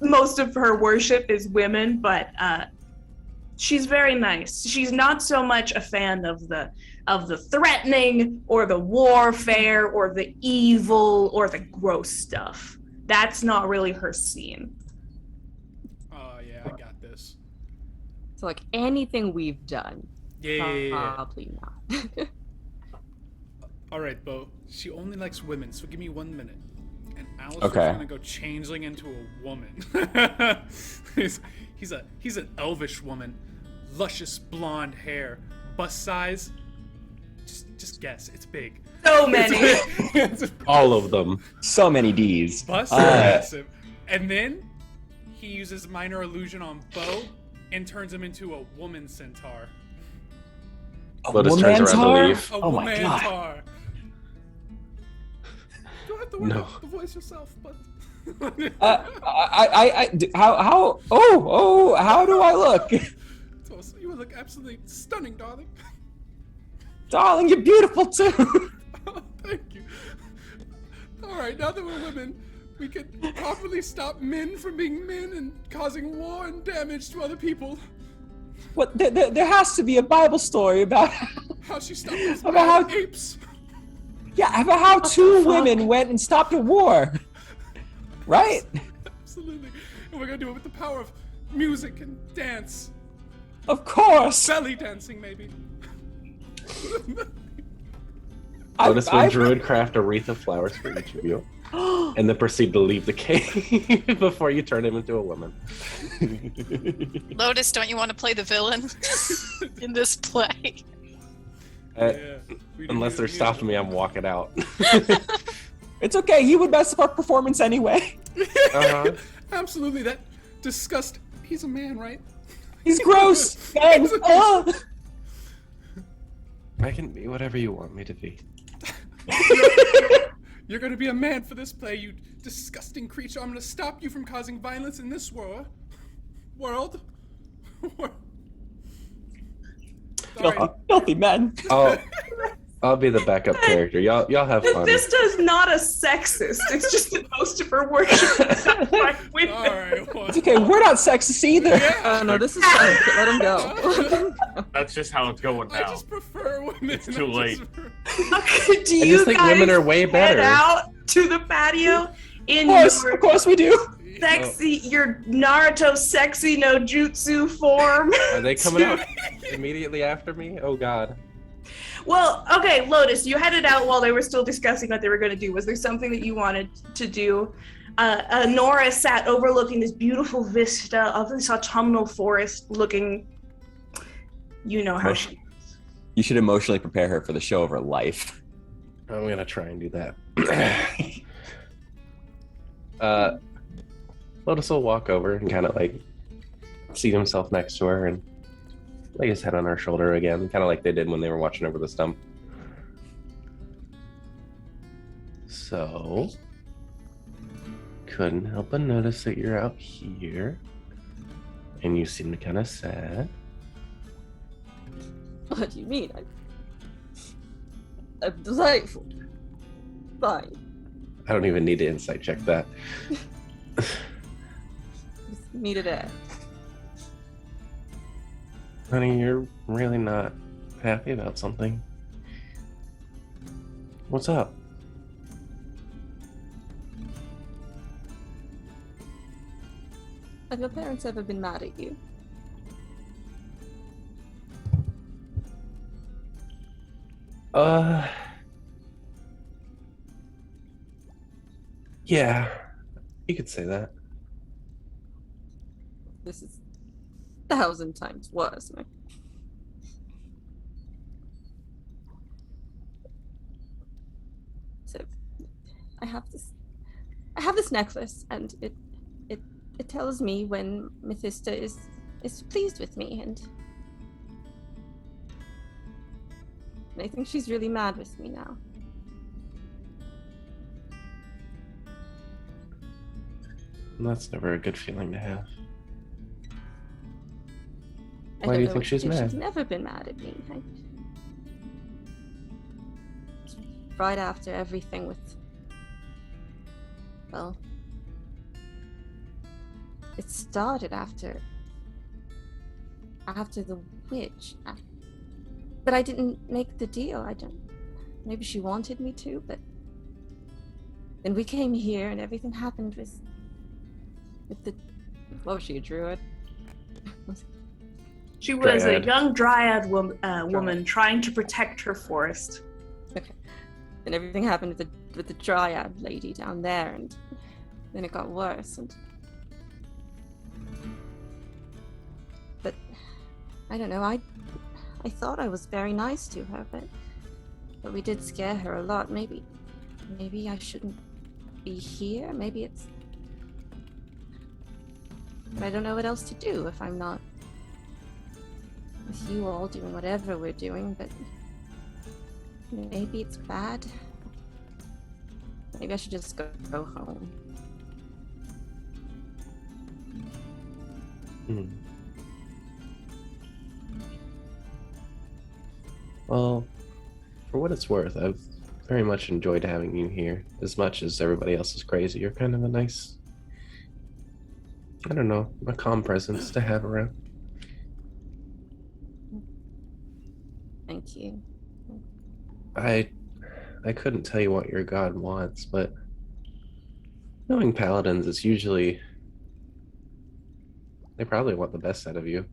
Most of her worship is women, but she's very nice. She's not so much a fan of the threatening or the warfare or the evil or the gross stuff. That's not really her scene. Oh yeah, I got this. So like anything we've done, Yeah. probably not. All right, Bo. She only likes women, so give me 1 minute. And Alistair's Okay. gonna go changeling into a woman. he's an elvish woman, luscious blonde hair, bust size. Just guess. It's big. So many. It's All of them. So many D's. bust massive. And then he uses minor illusion on Bo and turns him into a woman centaur. Lotus turns around to Womantar? leave. A Oh my god. womantar. You don't have to worry No. about the voice yourself, but. How do I look? So you would look absolutely stunning, darling. Darling, you're beautiful too. Oh, thank you. All right, now that we're women, we can properly stop men from being men and causing war and damage to other people. What? There has to be a Bible story about How she stopped those About mad apes. about how two women went and stopped a war. Right? Absolutely. And we're gonna do it with the power of music and dance. Of course. Belly dancing, maybe. Lotus will druid craft a wreath of flowers for each of you, and then proceed to leave the cave before you turn him into a woman. Lotus, don't you want to play the villain in this play? Yeah, we do Unless the they're music. stopping me, I'm walking out. It's okay. He would mess up our performance anyway. Uh-huh. Absolutely, that disgust. He's a man, right? He's gross. Man. I can be whatever you want me to be. You're gonna be a man for this play, you disgusting creature. I'm gonna stop you from causing violence in this world. Sorry. Filthy men. I'll be the backup character. Y'all have fun. Mephisto is not a sexist. It's just that most of her worship is done by women. All right. Well, It's okay. We're not sexist either. yeah. Oh no, this is fine. Let him go. Let him go. That's just how it's going I now. just prefer women. It's too late. Do I you just think guys women are way head better. out to the patio in Of course we do. sexy, your Naruto sexy no jutsu form? Are they coming out immediately after me? Oh god. Well, okay, Lotus, you headed out while they were still discussing what they were going to do. Was there something that you wanted to do? Nora sat overlooking this beautiful vista of this autumnal forest looking, you know how she... You should emotionally prepare her for the show of her life. I'm gonna try and do that. Lotus will walk over and kind of like seat himself next to her and lay his head on her shoulder again, kind of like they did when they were watching over the stump. So, couldn't help but notice that you're out here, and you seem kind of sad. What do you mean? I'm delightful. Fine. I don't even need to insight check that. Just needed it. Honey, you're really not happy about something. What's up? Have your parents ever been mad at you? Yeah, you could say that. This is 1,000 times worse. So, I have this necklace, and it tells me when Mephisto is pleased with me, and I think she's really mad with me now. That's never a good feeling to have. I Why don't do you know think what to she's do. mad? She's never been mad at me. Right after everything with, well, it started after the witch. But I didn't make the deal. I don't. Maybe she wanted me to, but then we came here and everything happened with the. What was she, a druid? She was a Dryad. young dryad woman trying to protect her forest. Okay. And everything happened with the dryad lady down there, and then it got worse. But I don't know. I thought I was very nice to her, but we did scare her a lot. Maybe I shouldn't be here. Maybe it's. But I don't know what else to do if I'm not with you all doing whatever we're doing. But maybe it's bad. Maybe I should just go home. Well, for what it's worth, I've very much enjoyed having you here. As much as everybody else is crazy, you're kind of a nice, I don't know, a calm presence to have around. Thank you. I couldn't tell you what your god wants, but knowing paladins, it's usually they probably want the best out of you.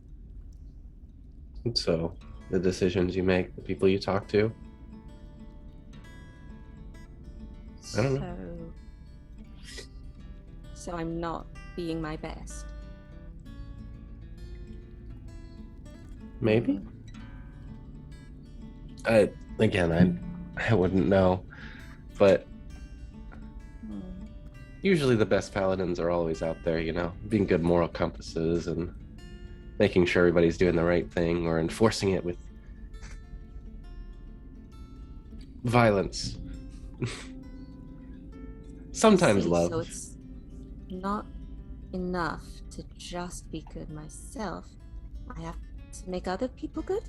And so the decisions you make, the people you talk to, I don't know. So I'm not being my best. Maybe. I wouldn't know, but usually the best paladins are always out there, you know, being good moral compasses and making sure everybody's doing the right thing or enforcing it with violence. Sometimes See, love. So it's not enough to just be good myself. I have to make other people good?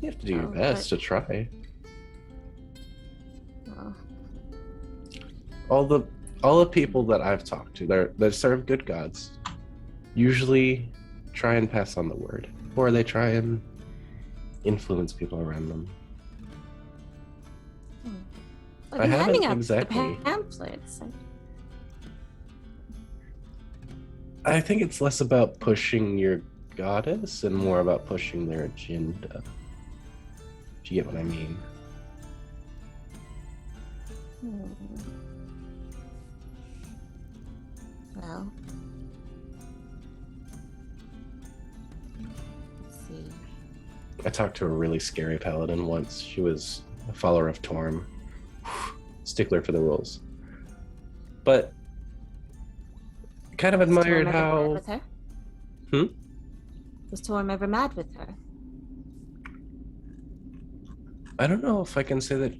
You have to do your Oh, best but- to try. Oh, All the people that I've talked to, they serve good gods. Usually try and pass on the word, or they try and influence people around them. I've I been haven't handing out exactly. the pamphlets. I think it's less about pushing your goddess and more about pushing their agenda. If you get what I mean. Well, let's see. I talked to a really scary paladin once. She was a follower of Torm. Stickler for the rules. But kind of admired Was Torm ever mad how... with her? Hmm? Was Torm ever mad with her? I don't know if I can say that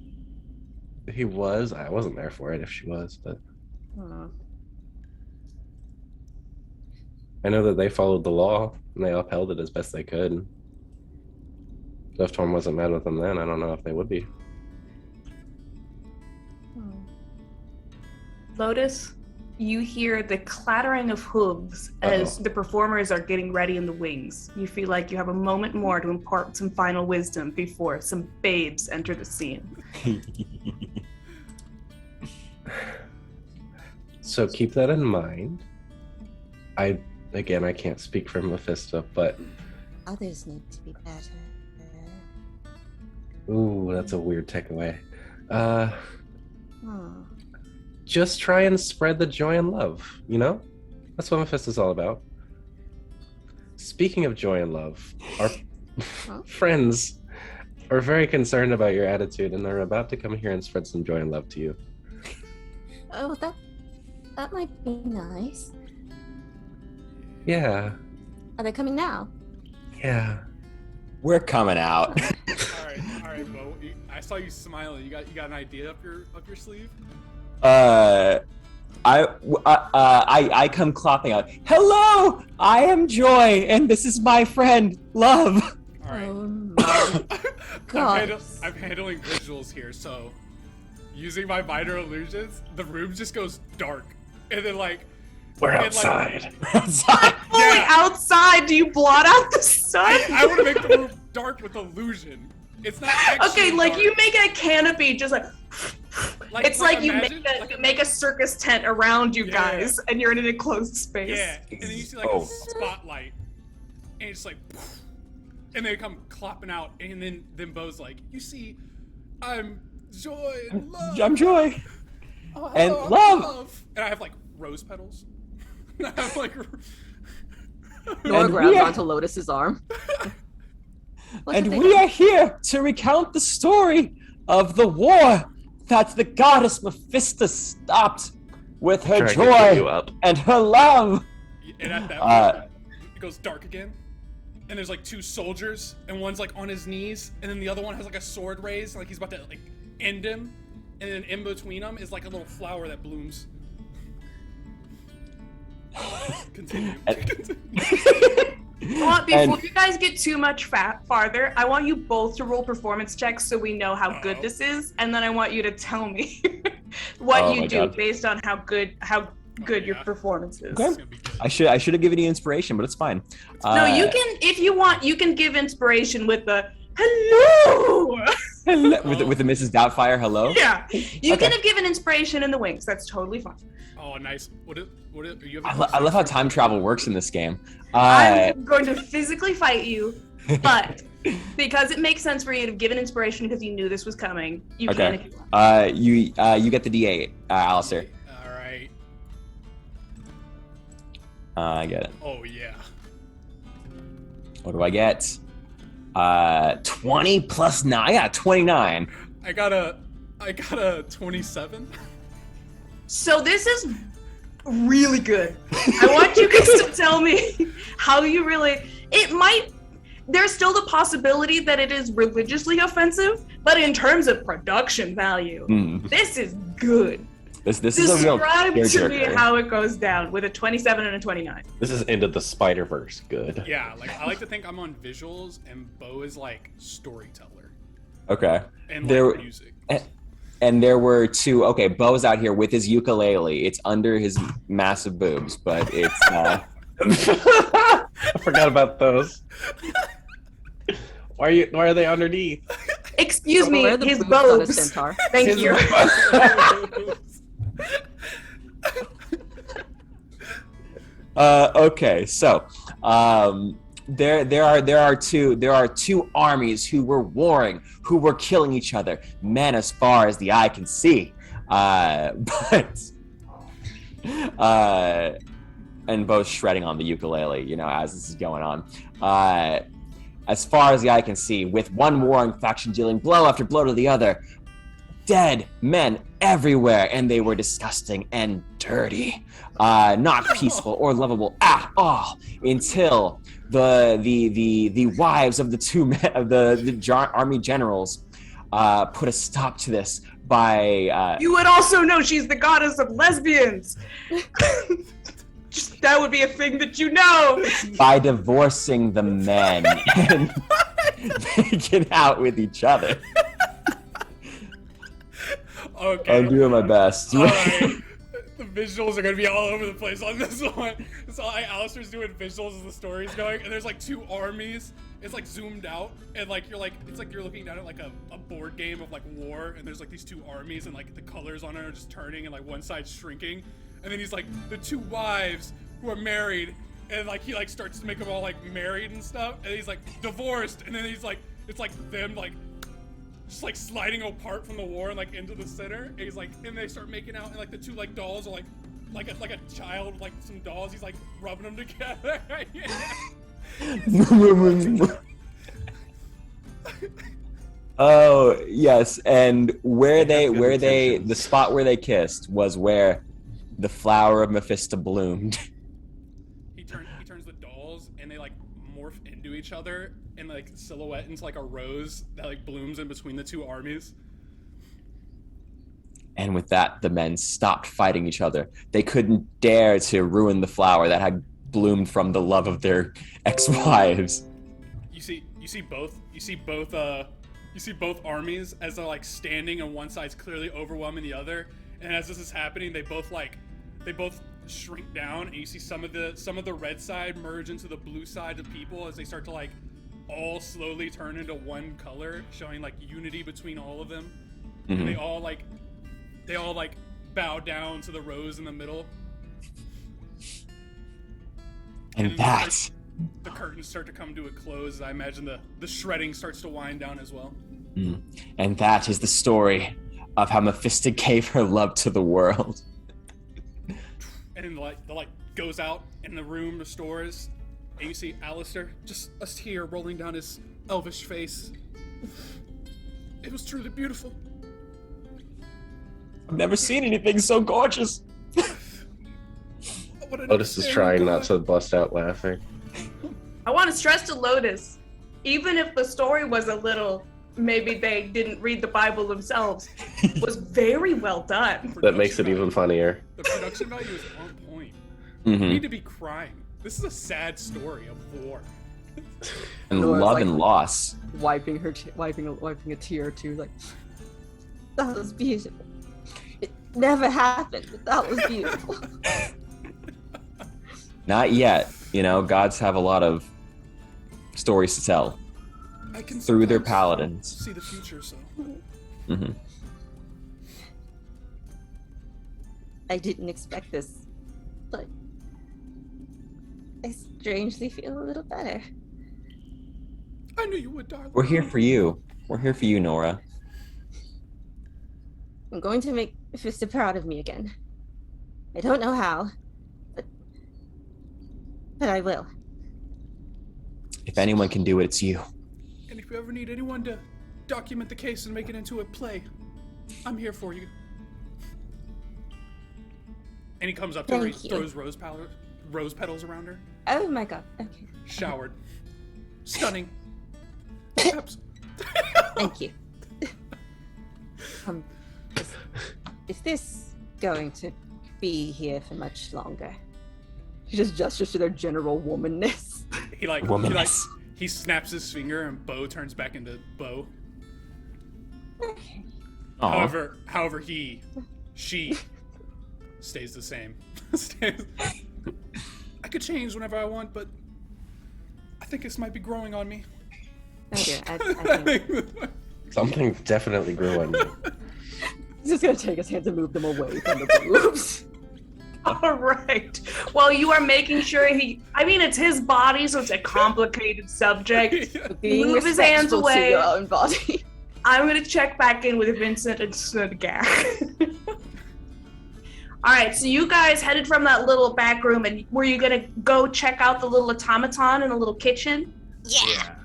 he was. I wasn't there for it if she was, but Hmm. I know that they followed the law and they upheld it as best they could. So if Torm wasn't mad with them then, I don't know if they would be. Lotus, you hear the clattering of hooves as the performers are getting ready in the wings. You feel like you have a moment more to impart some final wisdom before some babes enter the scene. So keep that in mind. I can't speak for Mephisto, but Others need to be better. ooh, that's a weird takeaway. Hmm. Just try and spread the joy and love, you know? That's what Mephisto's all about. Speaking of joy and love, our friends are very concerned about your attitude and they're about to come here and spread some joy and love to you. Oh, that might be nice. Yeah, Are they coming now? yeah. We're coming out. All right, Bo. I saw you smiling. You got an idea up your sleeve? I come clapping out. Hello, I am Joy, and this is my friend Love. All right. Oh my god. I'm handling visuals here, so using my minor illusions, the room just goes dark, and then like We're and, outside. Outside. Fully Yeah. outside. Do you blot out the sun? I want to make the room dark with illusion. It's not actually Okay, like dark. you make a canopy, just like. It's like you imagine, make a circus tent around you Yeah. guys, and you're in an enclosed space. Yeah, and then you see like Oh. a spotlight, and it's like, and they come clopping out, and then Bo's like, you see, I'm Joy and Love. I'm Joy. Oh, and hello, I'm Love. And I have like rose petals. I have like. Nora And grabs we are- onto Lotus's arm. What did And they we do? are here to recount the story of the war that the goddess Mephisto stopped with her Trying to get you joy up. and her love. And at that Uh, point, it goes dark again. And there's like two soldiers, and one's like on his knees, and then the other one has like a sword raised, like he's about to like end him. And then in between them is like a little flower that blooms. Continue. Before And- you guys get too much farther, I want you both to roll performance checks so we know how good Uh-oh. this is, and then I want you to tell me what Oh you my do God. based on how good your yeah. performance is. Okay. It's gonna be good. I should have given you inspiration, but it's fine. No, you can, if you want, you can give inspiration with the hello. Hello. With the Mrs. Doubtfire. Hello. Yeah, you Okay. can have given inspiration in the wings. That's totally fine. Oh, nice. What are you I love how time travel works in this game. I'm going to physically fight you, but because it makes sense for you to give an inspiration because you knew this was coming, you can Okay. if you want. You get the D8, Alistair. All right. I get it. Oh yeah. What do I get? 20 plus 9. I got 29. I got a 27. So this is really good. I want you guys to tell me how you really. It might. There's still the possibility that it is religiously offensive, but in terms of production value, this is good. This is a real Describe to me tearjerker. how it goes down with a 27 and a 29. This is into the Spider-Verse. Good. Yeah, like I like to think I'm on visuals, and Bo is like storyteller Okay. and There- like music. And there were two. Okay, Bo's out here with his ukulele. It's under his massive boobs, but it's. I forgot about those. Why are they underneath? Excuse me, Where are the his boobs on a boobs. centaur? Thank His you. Okay, so there are two armies who were warring, who were killing each other, men as far as the eye can see. But and both shredding on the ukulele, you know, as this is going on. As far as the eye can see, with one warring faction dealing blow after blow to the other, dead men everywhere, and they were disgusting and dirty, not peaceful or lovable at all, until the wives of the two men, of the army generals put a stop to this by You would also know she's the goddess of lesbians. Just, that would be a thing that you know. by divorcing the men and making out with each other. Okay. I'm doing my best. All right. The visuals are gonna be all over the place on this one. So Alistair's doing visuals as the story's going, and there's like two armies. It's like zoomed out, and like it's like you're looking down at like a board game of like war, and there's like these two armies, and like the colors on it are just turning, and like one side's shrinking, and then he's like the two wives who are married, and like he like starts to make them all like married and stuff, and he's like divorced, and then he's like it's like them like just like sliding apart from the war and like into the center. And he's like, and they start making out, and like the two like dolls are like a child, like some dolls. He's like rubbing them together. Oh yes, and the spot where they kissed was where the flower of Mephisto bloomed. He turns the dolls, and they like morph into each other and like silhouette into like a rose that like blooms in between the two armies. And with that, the men stopped fighting each other. They couldn't dare to ruin the flower that had bloomed from the love of their ex-wives. You see both armies as they're like standing, and one side's clearly overwhelming the other. And as this is happening, they both shrink down, and you see some of the red side merge into the blue side of people as they start to like all slowly turn into one color, showing like unity between all of them. Mm-hmm. And they all like bow down to the rose in the middle. And that, the curtains start to come to a close. I imagine the shredding starts to wind down as well. and that is the story of how Mephisto gave her love to the world. And then the light goes out, and the room restores, and you see Alistair, just a tear rolling down his elvish face. It was truly beautiful. I've never seen anything so gorgeous. Lotus is trying not to bust out laughing. I want to stress to Lotus, even if the story was a little, maybe they didn't read the Bible themselves, was very well done. That makes it even funnier. The production value is on point. Mm-hmm. You need to be crying. This is a sad story of war. And Nora's love like- and loss. Wiping a tear or two, like, that was beautiful. It never happened, but that was beautiful. Not yet. You know, gods have a lot of stories to tell I can through their sometimes paladins. see the future, so Mm-hmm. I didn't expect this, but I strangely feel a little better. I knew you would, darling. We're here for you. We're here for you, Nora. I'm going to make Mephisto proud of me again. I don't know how, but I will. If anyone can do it, it's you. And if you ever need anyone to document the case and make it into a play, I'm here for you. And he comes up to her, Thank he you. throws rose petals around her. Oh my god, okay. Showered. Stunning. Perhaps. Thank you. Is this going to be here for much longer? She just gestures to their general womanness. He snaps his finger and Bo turns back into Bo. Okay. Aw. However, she stays the same. I could change whenever I want, but I think this might be growing on me. Oh dear, I think Something definitely grew on you. he's just gonna take his hands and move them away from the boobs. All right. Well, you are making sure it's his body, so it's a complicated subject. Being Move his hands respectful to away. your own body. I'm going to check back in with Vincent and Snudgar. All right, so you guys headed from that little back room, and were you going to go check out the little automaton in the little kitchen? Yeah.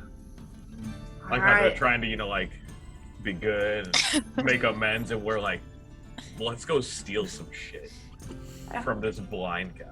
Like All how they're right. trying to, be good and make amends, and we're like, let's go steal some shit from this blind guy.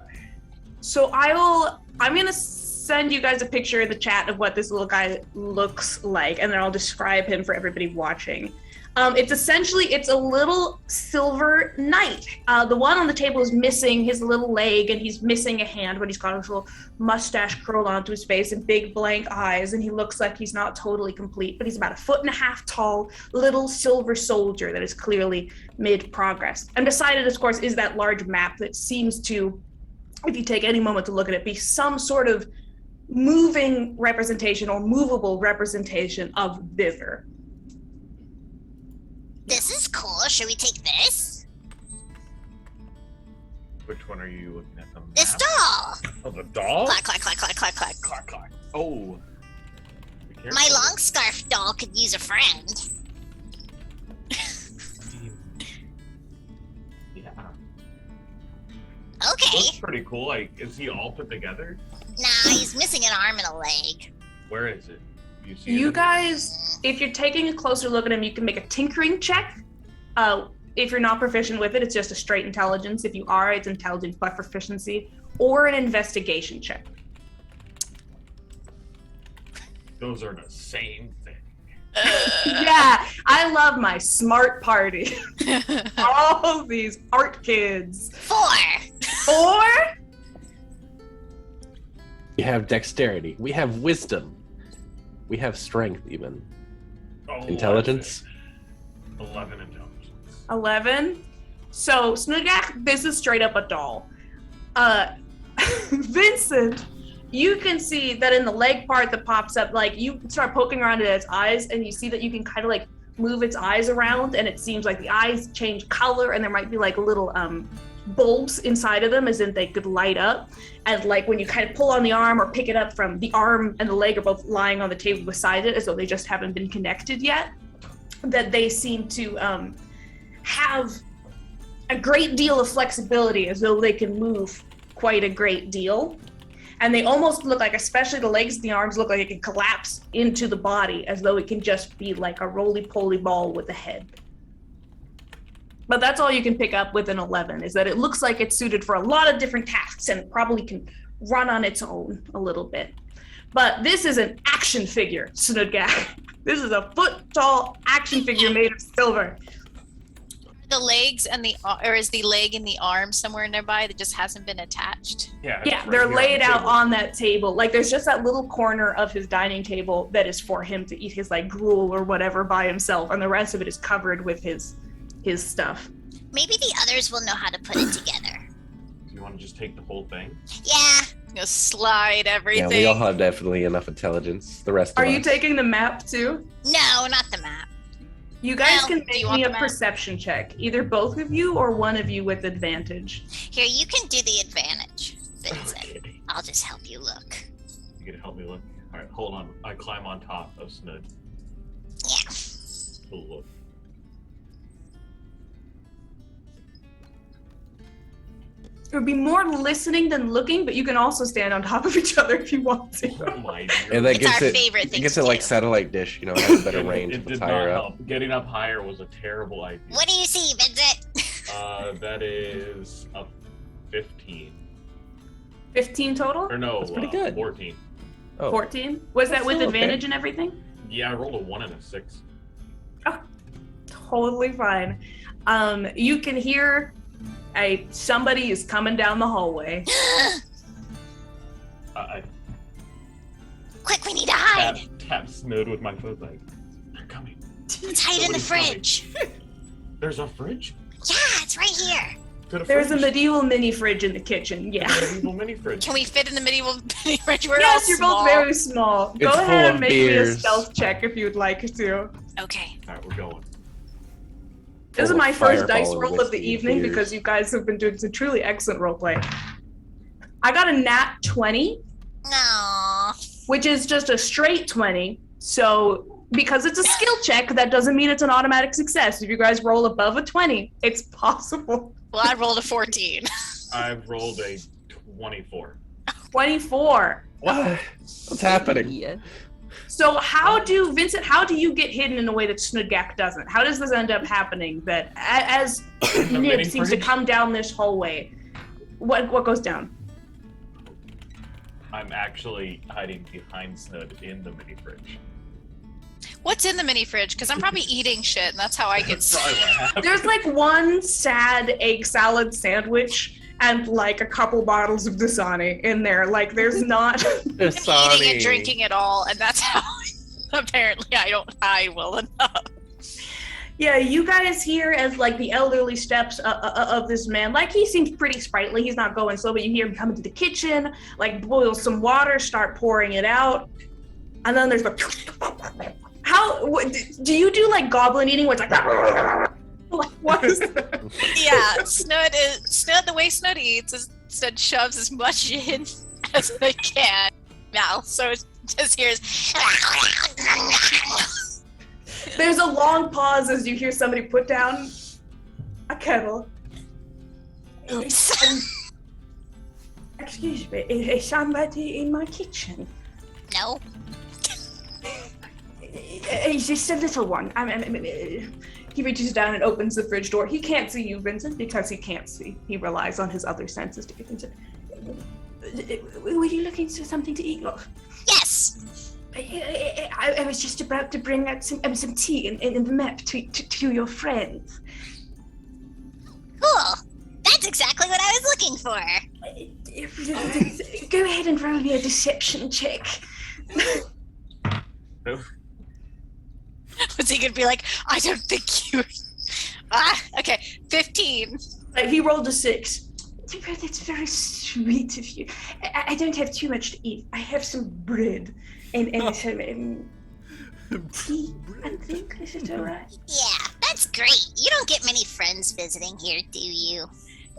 So I'm going to send you guys a picture in the chat of what this little guy looks like, and then I'll describe him for everybody watching. It's a little silver knight. The one on the table is missing his little leg, and he's missing a hand, but he's got his little mustache curled onto his face and big blank eyes, and he looks like he's not totally complete, but he's about 1.5 feet tall, little silver soldier that is clearly mid-progress. And beside it, of course, is that large map that seems to, if you take any moment to look at it, be some sort of moving representation or movable representation of Vither. This is cool. Should we take this? Which one are you looking at? The map? This doll. Oh, the doll? Clack, clack, clack, clack, clack, clack. Clack, clack. Oh. Be careful. My long scarf doll could use a friend. Yeah. Okay. Looks pretty cool. Is he all put together? Nah, he's missing an arm and a leg. Where is it? See You it? guys, if you're taking a closer look at him, you can make a tinkering check. If you're not proficient with it, it's just a straight intelligence. If you are, it's intelligence by proficiency, or an investigation check. Those are the same thing. Yeah, I love my smart party. All these art kids. 4. 4? We have dexterity. We have wisdom. We have strength, even. Intelligence? 11 intelligence. 11. So, Snugak, this is straight up a doll. Vincent, you can see that in the leg part that pops up, like, you start poking around at its eyes, and you see that you can kind of, like, move its eyes around, and it seems like the eyes change color, and there might be, like, little, bulbs inside of them, as in they could light up. And, like, when you kind of pull on the arm or pick it up from the arm and the leg are both lying on the table beside it, as though they just haven't been connected yet, that they seem to, have a great deal of flexibility, as though they can move quite a great deal. And they almost look like, especially the legs and the arms, look like it can collapse into the body, as though it can just be like a roly-poly ball with a head. But that's all you can pick up with an 11, is that it looks like it's suited for a lot of different tasks and it probably can run on its own a little bit. But this is an action figure, Snugak. This is a foot-tall action figure made of silver. The legs and or is the leg and the arm somewhere nearby that just hasn't been attached? Yeah, Yeah, right they're here laid the out table. on that table. Like, there's just that little corner of his dining table that is for him to eat his, like, gruel or whatever by himself, and the rest of it is covered with his stuff. Maybe the others will know how to put it together. Do you want to just take the whole thing? Yeah. Just slide everything. Yeah, we all have definitely enough intelligence. The rest of Are us. you taking the map too? No, not the map. You guys Well, can do make you want me a the map? perception check, either both of you or one of you with advantage. Here, you can do the advantage, Vincent. Okay. I'll just help you look. You gonna help me look? All right, hold on. I climb on top of Snud. Yeah. Look. It would be more listening than looking, but you can also stand on top of each other if you want to. Oh my And dear. that It's gets our it. favorite It thing gets to it like do. satellite dish. You know, it has better range It if did it's not higher up. help. Getting up higher was a terrible idea. What do you see, Vincent? That is a 15. 15 total? Or no, That's pretty good. 14. Oh, 14? Was that That's with still okay. advantage and everything? Yeah, I rolled a 1 and a 6. Totally fine. You can hear somebody is coming down the hallway. I Quick, we need to hide. tap Snud with my foot like, they're coming. Let's hide in the Somebody's coming. fridge. There's a fridge? Yeah, it's right here. To the There's a fridge. medieval mini fridge in the kitchen. Yeah. Medieval mini fridge. Can we fit in the medieval mini fridge? We're Yes, all you're small. both very small. Go It's full ahead of and make me a beers. stealth check if you'd like to. Okay. All right, we're going. This is Full of my first Fireball dice and roll of the whiskey and evening beers. because you guys have been doing some truly excellent roleplay. I got a nat 20, No. which is just a straight 20. So because it's a skill check, that doesn't mean it's an automatic success. If you guys roll above a 20, it's possible. Well, I rolled a 14. I've rolled a 24. 24. what? What's happening? Yeah. So Vincent, how do you get hidden in a way that Snugak doesn't? How does this end up happening that as mini Nib seems to fridge? come down this hallway, what goes down? I'm actually hiding behind Snud in the mini fridge. What's in the mini fridge? Because I'm probably eating shit, and that's how I get That's probably what happened. There's like one sad egg salad sandwich and like a couple bottles of Dasani in there. Like there's not. I'm eating and drinking it all, and that's how apparently I don't hide well enough. Yeah, you guys hear as like the elderly steps of this man. Like he seems pretty sprightly. He's not going slow, but you hear him come into the kitchen, like boil some water, start pouring it out, and then there's the. Do you do like goblin eating where it's like. Like, what is that? Yeah, Snud, the way Snud eats is Snud shoves as much in as they can mouth, so it just hears. There's a long pause as you hear somebody put down a kettle. Oops. Excuse me, is somebody in my kitchen? No. Is this a little one? He reaches down and opens the fridge door. He can't see you, Vincent, because he can't see. He relies on his other senses to get Vincent. Were you looking for something to eat? Yes. I was just about to bring out some tea and the map to your friends. Cool. That's exactly what I was looking for. Go ahead and roll me a deception check. No. Was he gonna be like, I don't think you? Okay, 15. He rolled a 6. That's very sweet of you. I don't have too much to eat. I have some bread and some tea, I think. Is it alright? Yeah, that's great. You don't get many friends visiting here, do you?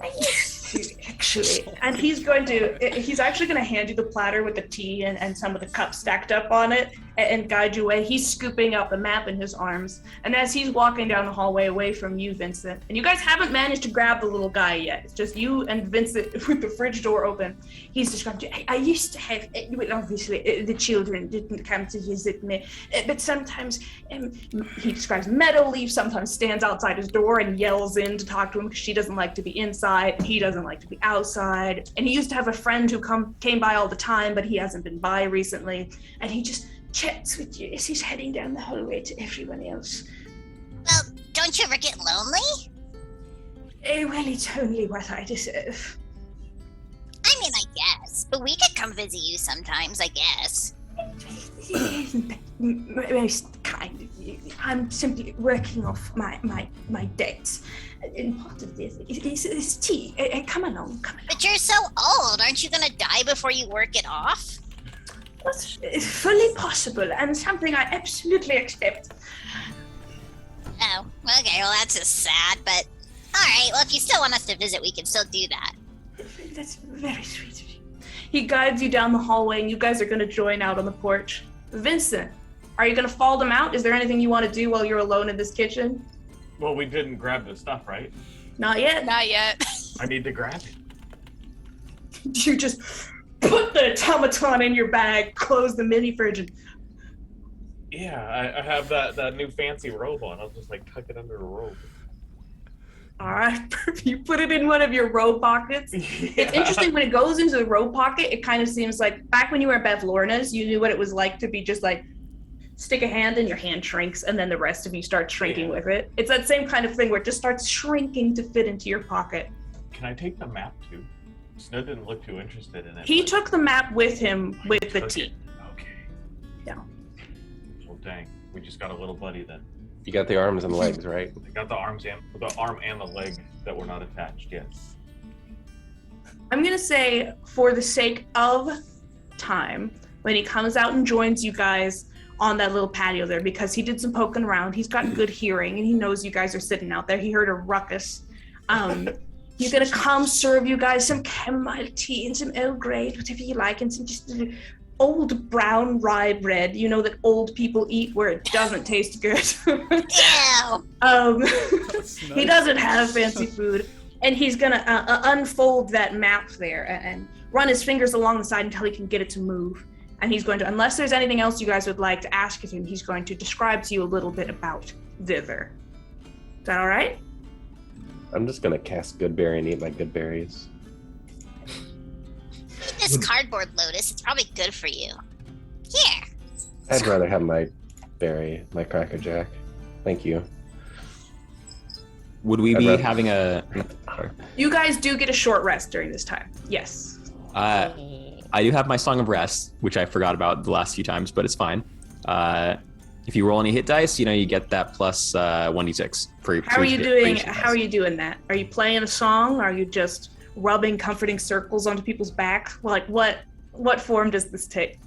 I used to, actually. And he's actually going to hand you the platter with the tea and some of the cups stacked up on it and guide you away. He's scooping out the map in his arms. And as he's walking down the hallway away from you, Vincent, and you guys haven't managed to grab the little guy yet. It's just you and Vincent with the fridge door open. He's described you. I used to have, well, obviously, the children didn't come to visit me, but sometimes he describes Meadowleaf sometimes stands outside his door and yells in to talk to him because she doesn't like to be inside. He doesn't like to be outside. And he used to have a friend who came by all the time, but he hasn't been by recently. And he just chats with you as he's heading down the hallway to everyone else. Well, don't you ever get lonely? Well, it's only what I deserve. I mean, I guess. But we could come visit you sometimes, I guess. Most kind of you. I'm simply working off my debts. And part of this is tea. Come along. But you're so old. Aren't you gonna die before you work it off? That's fully possible and something I absolutely accept. Oh, okay. Well, that's just sad, but all right. Well, if you still want us to visit, we can still do that. That's very sweet of you. He guides you down the hallway, and you guys are going to join out on the porch. Vincent, are you going to follow them out? Is there anything you want to do while you're alone in this kitchen? Well, we didn't grab the stuff, right? Not yet. Not yet. I need to grab it. You just put the automaton in your bag, close the mini fridge, and Yeah, I have that new fancy robe on. I'll just like tuck it under the robe. all right. You put it in one of your robe pockets. It's interesting when it goes into the robe pocket. It kind of seems like back when you were at Bavlorna's, you knew what it was like to be just like stick a hand in, your hand shrinks, and then the rest of you start shrinking with it. It's that same kind of thing where it just starts shrinking to fit into your pocket. Can I take the map too? Snow didn't look too interested in it. He took the map with him with the tea. Okay. Yeah. Well, dang. We just got a little buddy then. You got the arms and legs, right? I got the arm and the leg that were not attached. Yes. I'm gonna say, for the sake of time, when he comes out and joins you guys on that little patio there, because he did some poking around, he's got good hearing, and he knows you guys are sitting out there. He heard a ruckus. He's gonna come serve you guys some chamomile tea and some Earl Grey, whatever you like, and some just old brown rye bread, you know, that old people eat where it doesn't taste good. Ew. He doesn't have fancy food, and he's gonna unfold that map there and run his fingers along the side until he can get it to move. And he's going to, unless there's anything else you guys would like to ask of him, he's going to describe to you a little bit about thither. Is that all right? I'm just gonna cast Goodberry and eat my good berries. Eat this cardboard, Lotus. It's probably good for you. Here. I'd rather have my berry, my Cracker Jack. Thank you. Would we be having a? You guys do get a short rest during this time. Yes. I do have my Song of Rest, which I forgot about the last few times, but it's fine. If you roll any hit dice, you get that plus 1d6 for. How are you doing? How are you doing that? Are you playing a song? Are you just rubbing comforting circles onto people's backs? Like what form does this take?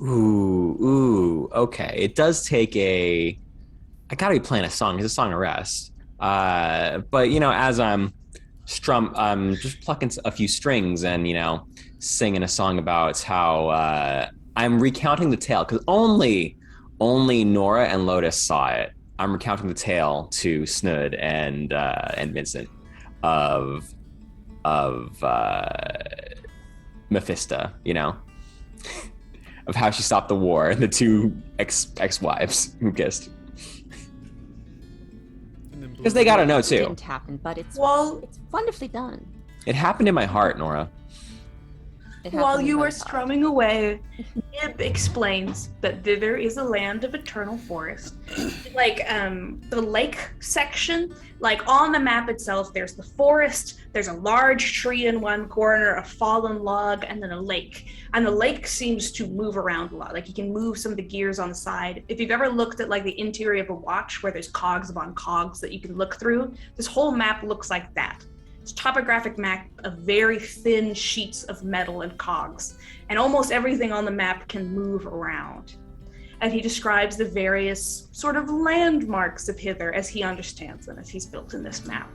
Ooh, okay. It does take I gotta be playing a song. It's a Song of Rest. But as I'm just plucking a few strings and singing a song about how I'm recounting the tale, because only Nora and Lotus saw it. I'm recounting the tale to Snood and Vincent of Mephisto, of how she stopped the war and the two ex-wives who kissed. Because they gotta know It too. didn't happen, but it's wonderfully done. It happened in my heart, Nora. While happened you very are fast. strumming away, Nib explains that there is a land of eternal forest. Like the lake section, like on the map itself, there's the forest, there's a large tree in one corner, a fallen log, and then a lake. And the lake seems to move around a lot. Like you can move some of the gears on the side. If you've ever looked at like the interior of a watch where there's cogs upon cogs that you can look through, this whole map looks like that. It's a topographic map of very thin sheets of metal and cogs, and almost everything on the map can move around. And he describes the various sort of landmarks of Hither as he understands them, as he's built in this map.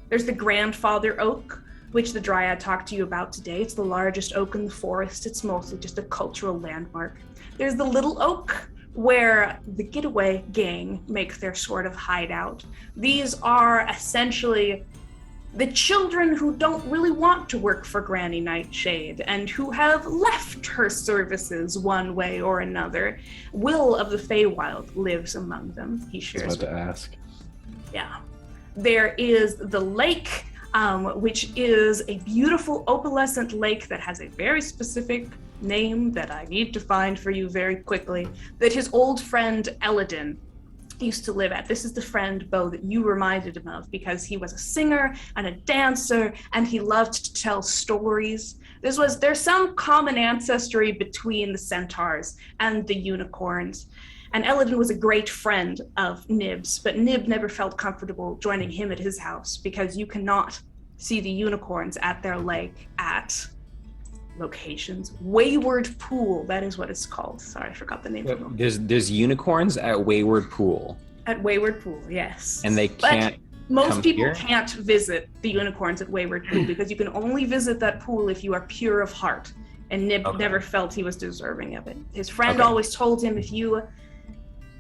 There's the grandfather oak, which the Dryad talked to you about today. It's the largest oak in the forest. It's mostly just a cultural landmark. There's the little oak, where the getaway gang make their sort of hideout. These are essentially the children who don't really want to work for Granny Nightshade and who have left her services one way or another. Will of the Feywild lives among them, he I shares. was about to ask. Yeah. There is the lake, which is a beautiful opalescent lake that has a very specific name that I need to find for you very quickly, that his old friend Eladin used to live at. This is the friend, Bo, that you reminded him of because he was a singer and a dancer and he loved to tell stories. There's some common ancestry between the centaurs and the unicorns. And Eladin was a great friend of Nib's, but Nib never felt comfortable joining him at his house because you cannot see the unicorns at their lake at locations. Wayward Pool, that is what it's called. Sorry, I forgot the name of them. There's unicorns at Wayward Pool. At Wayward Pool, yes. And they can't most come people here? can't visit the unicorns at Wayward Pool because you can only visit that pool if you are pure of heart. And Nib never felt he was deserving of it. His friend always told him, if you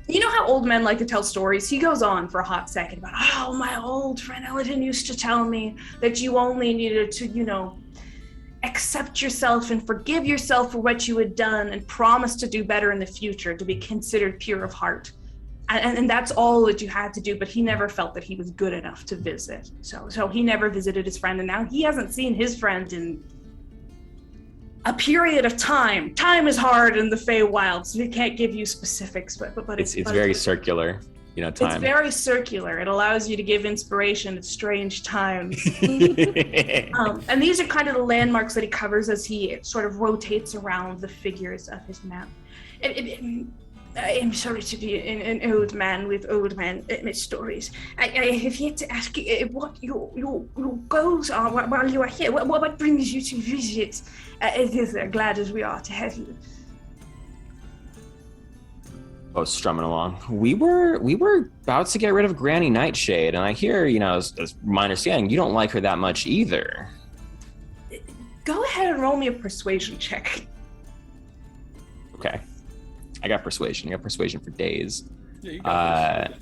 know how old men like to tell stories? He goes on for a hot second about, oh, my old friend Eladin used to tell me that you only needed to, accept yourself and forgive yourself for what you had done and promise to do better in the future, to be considered pure of heart. And that's all that you had to do, but he never felt that he was good enough to visit. So he never visited his friend, and now he hasn't seen his friend in a period of time. Time is hard in the Feywild, so we can't give you specifics, but It's very circular, time. It's very circular. It allows you to give inspiration at strange times. And these are kind of the landmarks that he covers as he sort of rotates around the figures of his map. I'm sorry to be an old man with old man stories. I have yet to ask you what your goals are while you are here. What brings you to visit? As glad as we are to have you. Oh, strumming along. We were about to get rid of Granny Nightshade, and I hear, as my understanding, you don't like her that much either. Go ahead and roll me a persuasion check. Okay. I got persuasion. I got persuasion for days. Yeah, you got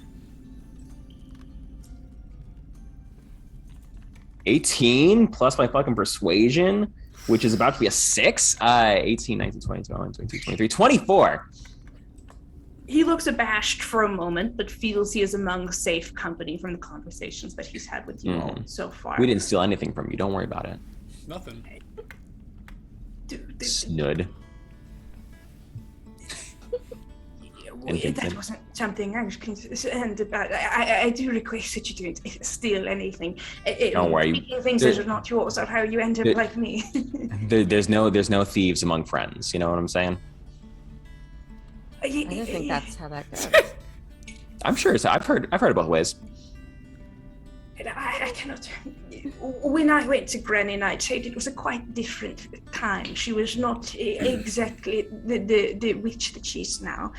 18 plus my fucking persuasion, which is about to be a 6. 18, 19, 20, 21, 22, 23, 24. He looks abashed for a moment, but feels he is among safe company from the conversations that he's had with you all so far. We didn't steal anything from you. Don't worry about it. Nothing. Snud. That wasn't something I was concerned about. I do request that you don't steal anything. Don't worry. Speaking things that are not yours are how you end up like me. There's no thieves among friends. You know what I'm saying? I don't think that's how that goes. I'm sure. I've heard it both ways. I cannot. When I went to Granny Nightshade, it was a quite different time. She was not exactly the witch that she is now.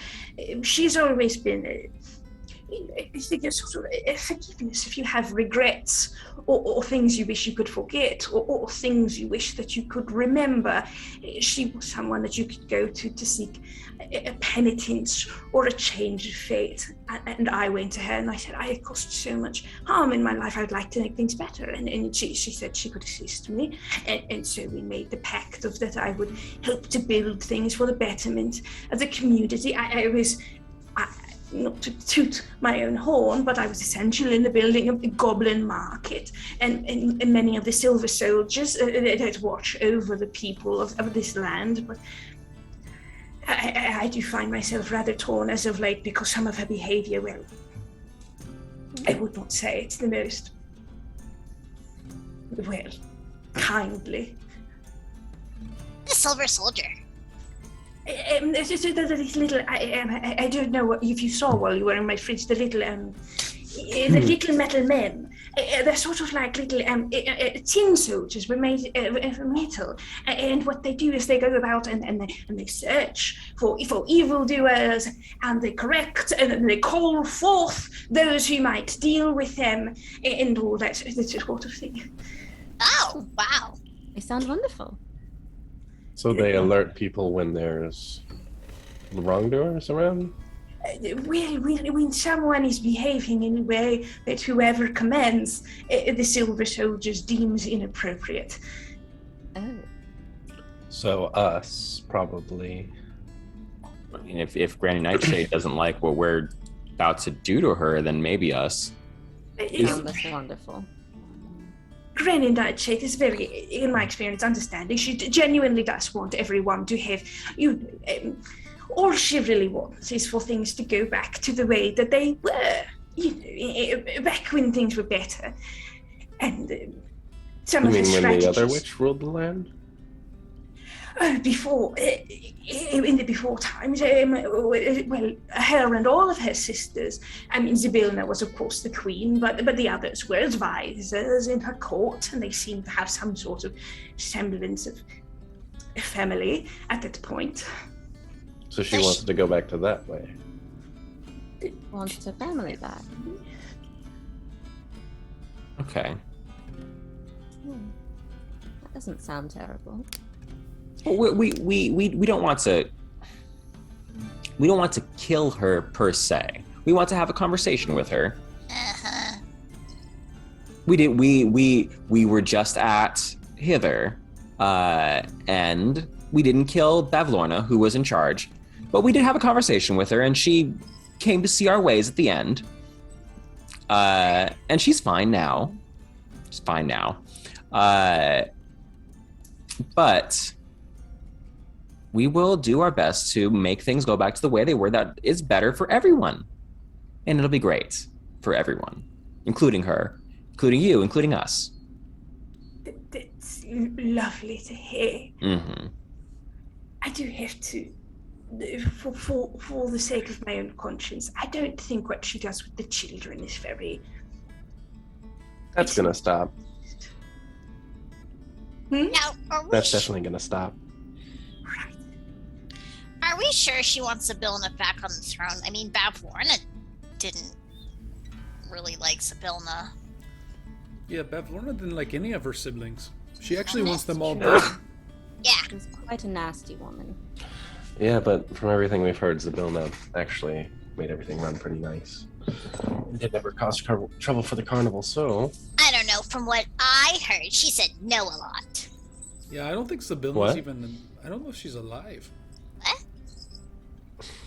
She's always been a sort of a forgiveness if you have regrets or things you wish you could forget or things you wish that you could remember. She was someone that you could go to seek a penitence or a change of fate. And I went to her and I said, I have caused so much harm in my life, I'd like to make things better. And she said she could assist me. And so we made the pact of that I would help to build things for the betterment of the community. not to toot my own horn, but I was essential in the building of the Goblin Market, and many of the Silver Soldiers that watch over the people of this land. But I do find myself rather torn as of late because some of her behavior, well, I would not say it's the most, well, kindly. The Silver Soldier. This little, I don't know if you saw while you were in my fridge, the little metal men. They're sort of like little tin soldiers, but made of metal. And what they do is they go about and they search for evildoers, and they correct, and they call forth those who might deal with them, and all that sort of thing. Oh, wow. They sound wonderful. So they alert people when there's wrongdoers around? When someone is behaving in a way that whoever commands the Silver Soldiers deems inappropriate. Oh. So us, probably. I mean, if Granny Nightshade doesn't like what we're about to do to her, then maybe us. That's wonderful. Granny Nightshade is very, in my experience, understanding. She genuinely does want everyone to have, all she really wants is for things to go back to the way that they were, back when things were better. And some You of mean the when strategies... the other witch ruled the land? Before, in the before times, well, her and all of her sisters, I mean, Zybilna was of course the queen, but the others were advisors in her court, and they seemed to have some sort of semblance of a family at that point. So she wants to go back to that way. Wants her family back. Okay. That doesn't sound terrible. Well, we don't want to. We don't want to kill her per se. We want to have a conversation with her. Uh-huh. We were just at Hither, and we didn't kill Bavlorna, who was in charge, but we did have a conversation with her, and she came to see our ways at the end. And she's fine now. She's fine now. But we will do our best to make things go back to the way they were. That is better for everyone. And it'll be great for everyone, including her, including you, including us. That's lovely to hear. Mm-hmm. I do have to, for the sake of my own conscience, I don't think what she does with the children is very... That's gonna stop. Hmm? Now, That's definitely gonna stop. are we sure she wants Zybilna back on the throne? I mean, Bavlorna didn't really like Zybilna. Yeah, Bavlorna didn't like any of her siblings. She actually wants them all True. dead. Yeah. She's quite a nasty woman. Yeah, but from everything we've heard, Zybilna actually made everything run pretty nice. It never caused trouble for the carnival, so... I don't know. From what I heard, she said no a lot. Yeah, I don't think Zybilna's What? even... I don't know if she's alive.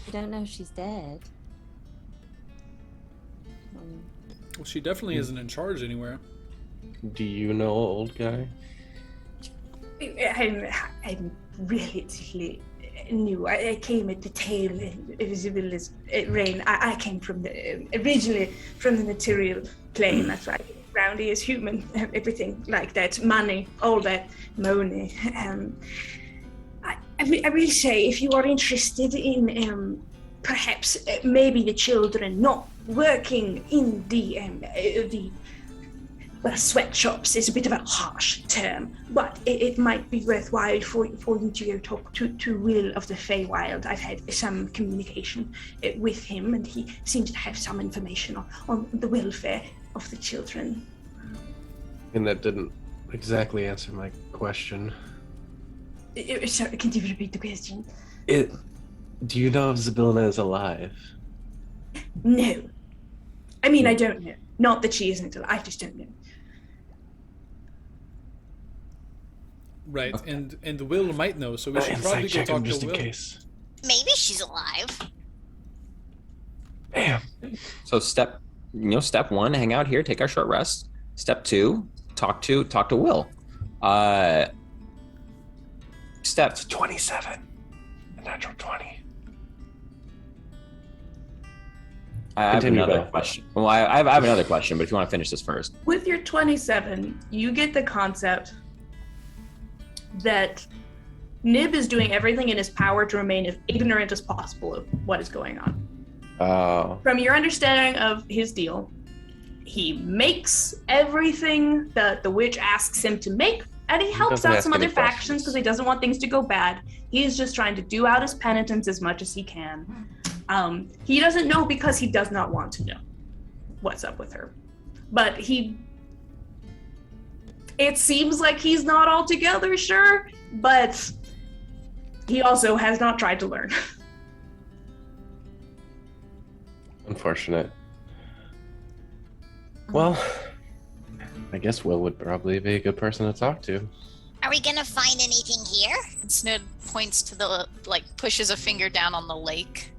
You don't know she's dead. Well, she definitely isn't in charge anywhere. Do you know, old guy? I'm relatively new. I came at the tail end of Zybilna's reign. I came from originally from the material plane. That's why Roundy is human, everything like that, money, all that, money. I will say, if you are interested in perhaps maybe the children not working in the sweatshops is a bit of a harsh term, but it might be worthwhile for you to go talk to Will of the Feywild. I've had some communication with him, and he seems to have some information on the welfare of the children. And that didn't exactly answer my question. Sorry, can you repeat the question? Do you know if Zybilna is alive? No. I mean, I don't know. Not that she isn't alive, I just don't know. Right, and Will might know, so we should probably go check him talk just to in Will. case. Maybe she's alive. Damn. So step 1, hang out here, take our short rest. Step 2, talk to Will. Step 27. A natural 20. I have Continue, another Bill. question. Well, I have another question, but if you want to finish this first. With your 27, you get the concept that Nib is doing everything in his power to remain as ignorant as possible of what is going on. Oh. From your understanding of his deal, he makes everything that the witch asks him to make, and he helps doesn't out ask some any other factions questions. because he doesn't want things to go bad. He's just trying to do out his penitence as much as he can. He doesn't know because he does not want to know what's up with her. But it seems like he's not altogether sure, but he also has not tried to learn. Unfortunate. Well, I guess Will would probably be a good person to talk to. Are we gonna find anything here? And Snood points to the, like, pushes a finger down on the lake.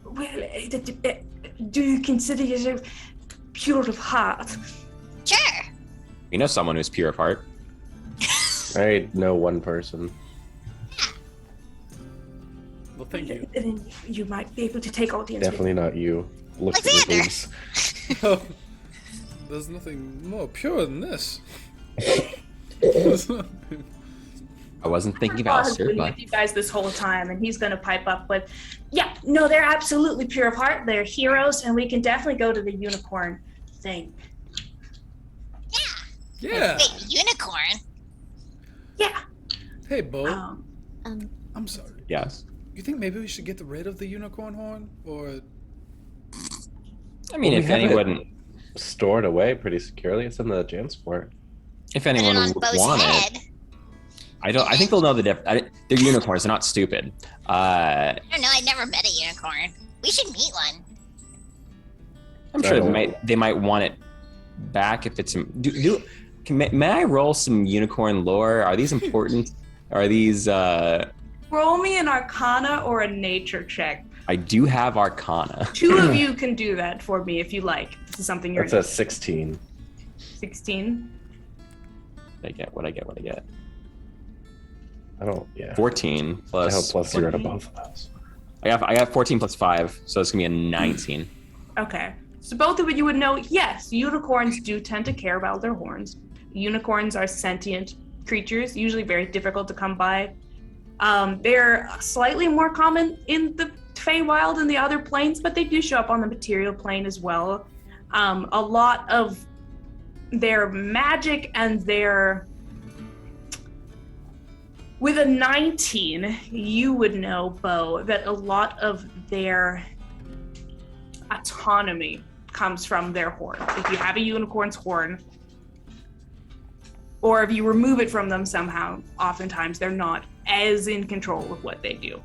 Well, do you consider yourself pure of heart? Sure. We know someone who's pure of heart. I know one person. Well, thank you. Then you might be able to take audience with Definitely not you. Look at your Alexander. boobs. Oh, there's nothing more pure than this. There's nothing- I wasn't thinking of Paul has Alistair, been but with you guys this whole time, and he's going to pipe up with, yeah, no, they're absolutely pure of heart. They're heroes, and we can definitely go to the unicorn thing. Yeah. Wait, unicorn? Yeah. Hey, Bo. Um, I'm sorry. yes. You think maybe we should get rid of the unicorn horn, or I mean, Well, we if have it anyone, Stored away pretty securely. It's in the Jansport. if Put it anyone on would Bo's want head? it, I think they'll know the difference. They're unicorns. They're not stupid. I don't know. I never met a unicorn. We should meet one. I'm sure Oh. they might want it back if it's may I roll some unicorn lore? Are these important? Are these roll me an Arcana or a Nature check. I do have Arcana. 2 of you can do that for me if you like. This is something you're That's a 16. 16. What I get. I don't. Yeah. 14 I have plus. plus 0 to both of those. I got 14 plus 5, so it's gonna be a 19. Okay. So both of you would know, yes, unicorns do tend to care about their horns. Unicorns are sentient creatures, usually very difficult to come by. They're slightly more common in the Feywild and the other planes, but they do show up on the material plane as well. A lot of their magic and their... With a 19, you would know, Bo, that a lot of their autonomy comes from their horn. If you have a unicorn's horn, or if you remove it from them somehow, oftentimes they're not as in control of what they do.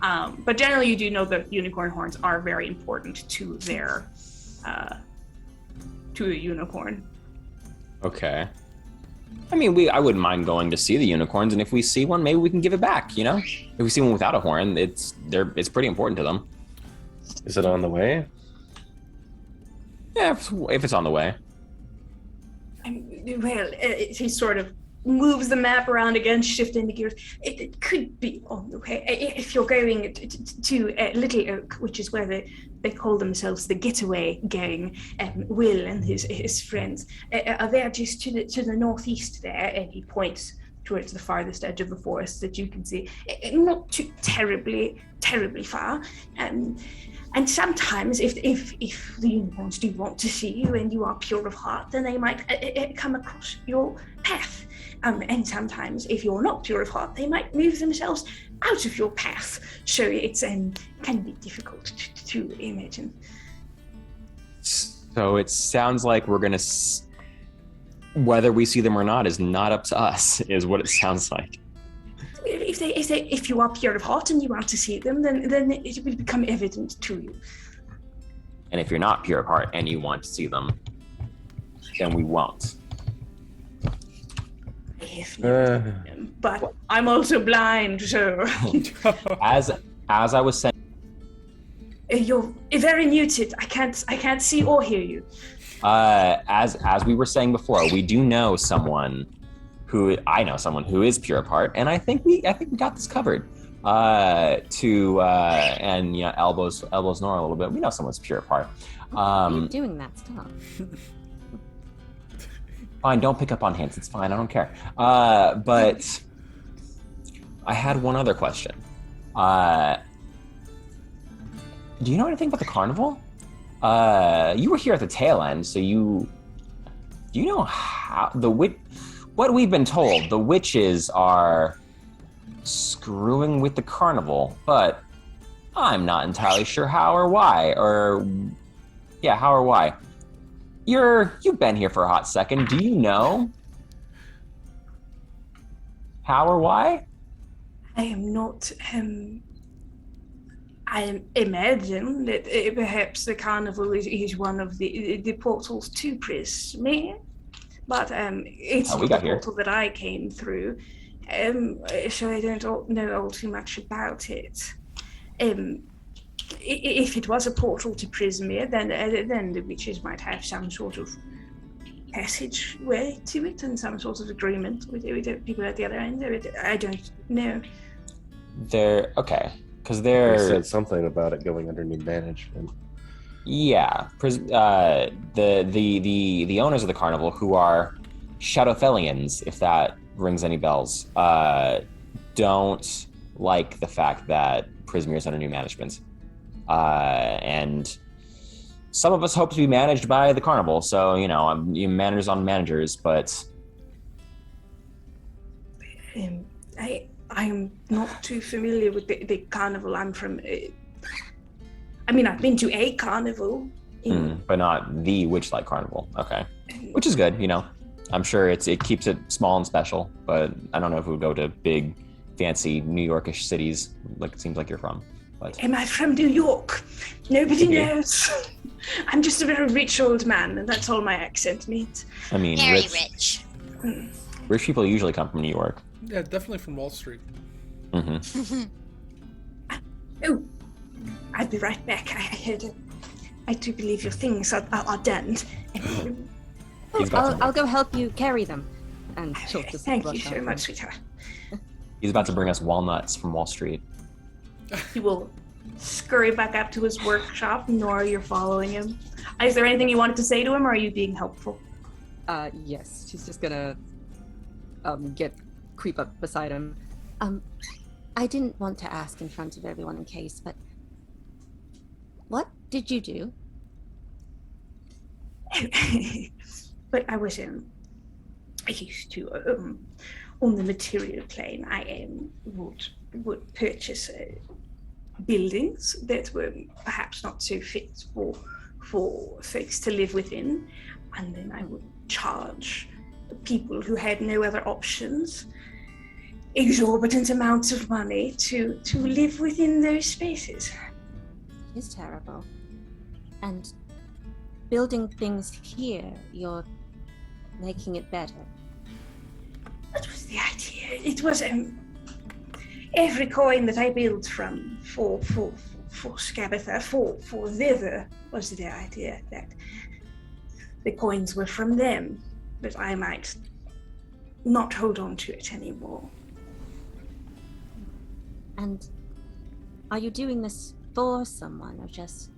But generally, you do know that unicorn horns are very important to their to the unicorn. Okay. I mean, I wouldn't mind going to see the unicorns, and if we see one, maybe we can give it back. You know, if we see one without a horn, it's pretty important to them. Is it on the way? Yeah, if it's on the way. Well, he sort of moves the map around again, shifting the gears. It could be on the way. If you're going to Little Oak, which is where they call themselves the Getaway Gang, Will and his friends are there just to the northeast there, and he points towards the farthest edge of the forest that you can see. Not too terribly far. And sometimes, if the unicorns do want to see you and you are pure of heart, then they might come across your path. And sometimes, if you're not pure of heart, they might move themselves out of your path. So it's can be difficult to imagine. So it sounds like we're gonna, whether we see them or not, is not up to us. Is what it sounds like. If you are pure of heart and you want to see them, then it will become evident to you. And if you're not pure of heart and you want to see them, then we won't. But I'm also blind, so As I was saying, You're very muted. I can't see or hear you. As we were saying before, we do know someone I know someone who is pure of heart, and I think we got this covered. And elbows Nora a little bit. We know someone's pure of heart. Why are you doing that? Stop. Fine, don't pick up on hints. It's fine. I don't care. But I had one other question. Do you know anything about the carnival? You were here at the tail end, so do you know how what we've been told, the witches are screwing with the carnival, but I'm not entirely sure how or why. How or why. You've been here for a hot second. Do you know how or why? I am not. I imagine that perhaps the carnival is one of the portals to Prisme, but it's not the portal that I came through, so I don't know all too much about it. If it was a portal to Prisme, then the witches might have some sort of passageway to it and some sort of agreement with the people at the other end of it. I don't know. Okay. Because They said something about it going under new management. Yeah, the owners of the carnival, who are Shadowfellians, if that rings any bells, don't like the fact that Prismere is under new management, and some of us hope to be managed by the carnival. So managers on managers, but I'm not too familiar with the carnival. I'm from. I've been to a carnival, but not the Witchlight carnival. Okay, which is good. I'm sure it keeps it small and special. But I don't know if it would go to big, fancy New Yorkish cities like it seems like you're from. But am I from New York? Nobody knows. I'm just a very rich old man, and that's all my accent means. Very rich. Rich people usually come from New York. Yeah, definitely from Wall Street. Mm-hmm. Oh, I'll be right back. I do believe your things are done. I'll go help you carry them. And she'll just thank you so much, sweetheart. He's about to bring us walnuts from Wall Street. He will scurry back up to his workshop. Nora, you're following him. Is there anything you wanted to say to him, or are you being helpful? Yes. She's just gonna creep up beside him. I didn't want to ask in front of everyone in case, but what did you do? But I used to, on the material plane, I would purchase buildings that were perhaps not so fit for folks to live within, and then I would charge people who had no other options exorbitant amounts of money to live within those spaces. It is terrible. And building things here, you're making it better. That was the idea. It was every coin that I built from for Scabatha, for Thither, was the idea that the coins were from them, but I might not hold on to it anymore. And are you doing this for someone, or just,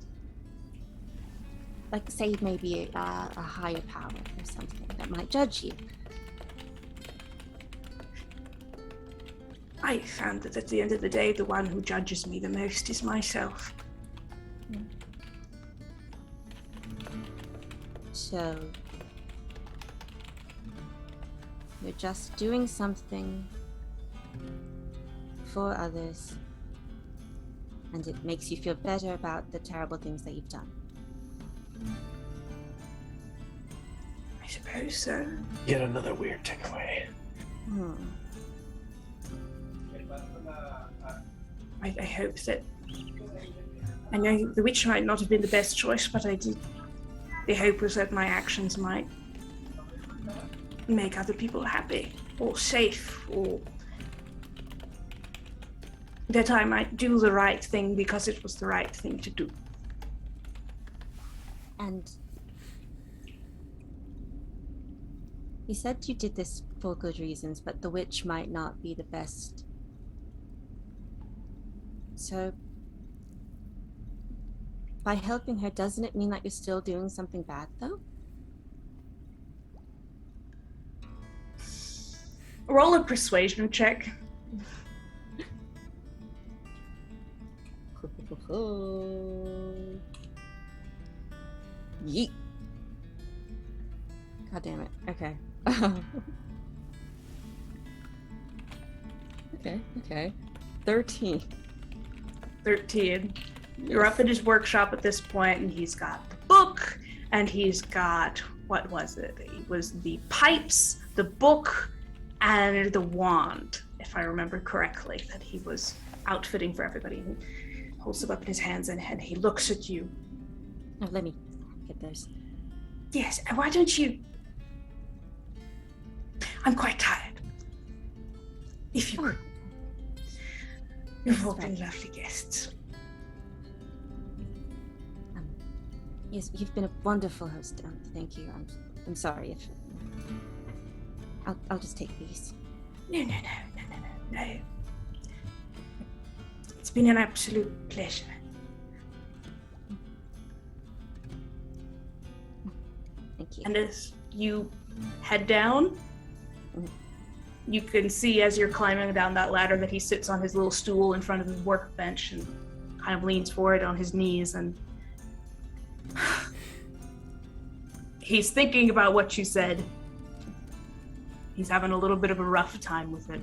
like, say maybe a higher power or something that might judge you? I found that at the end of the day, the one who judges me the most is myself. So, you're just doing something for others, and it makes you feel better about the terrible things that you've done. I suppose so. Yet another weird takeaway. I hope that. I know the witch might not have been the best choice, but the hope was that my actions might make other people happy, or safe, or that I might do the right thing because it was the right thing to do. And you said you did this for good reasons, but the witch might not be the best. So, by helping her, doesn't it mean that you're still doing something bad, though? Roll a persuasion check. Yeet. God damn it. Okay. Okay. 13. 13. You're up at his workshop at this point, and he's got the book, and he's got, what was it? It was the pipes, the book, and the wand, if I remember correctly, that he was outfitting for everybody. He holds them up in his hands, and he looks at you. Oh, let me get those. Yes, and why don't you... I'm quite tired. If you could. You've all been lovely guests. Yes, you've been a wonderful host. Thank you. I'm sorry if... I'll just take these. No. It's been an absolute pleasure. Thank you. And as you head down, you can see as you're climbing down that ladder that he sits on his little stool in front of his workbench and kind of leans forward on his knees, and he's thinking about what you said. He's having a little bit of a rough time with it.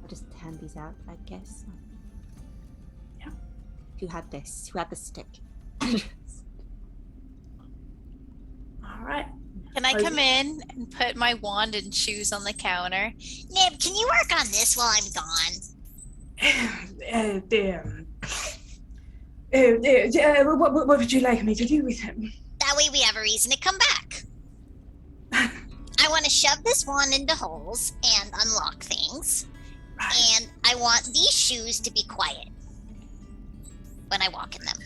I'll just hand these out, I guess. Yeah. Who had this? Who had the stick? All right. Can I come in and put my wand and shoes on the counter? Nib, can you work on this while I'm gone? What would you like me to do with him? That way we have a reason to come back. I want to shove this wand into holes and unlock things. Right. And I want these shoes to be quiet when I walk in them.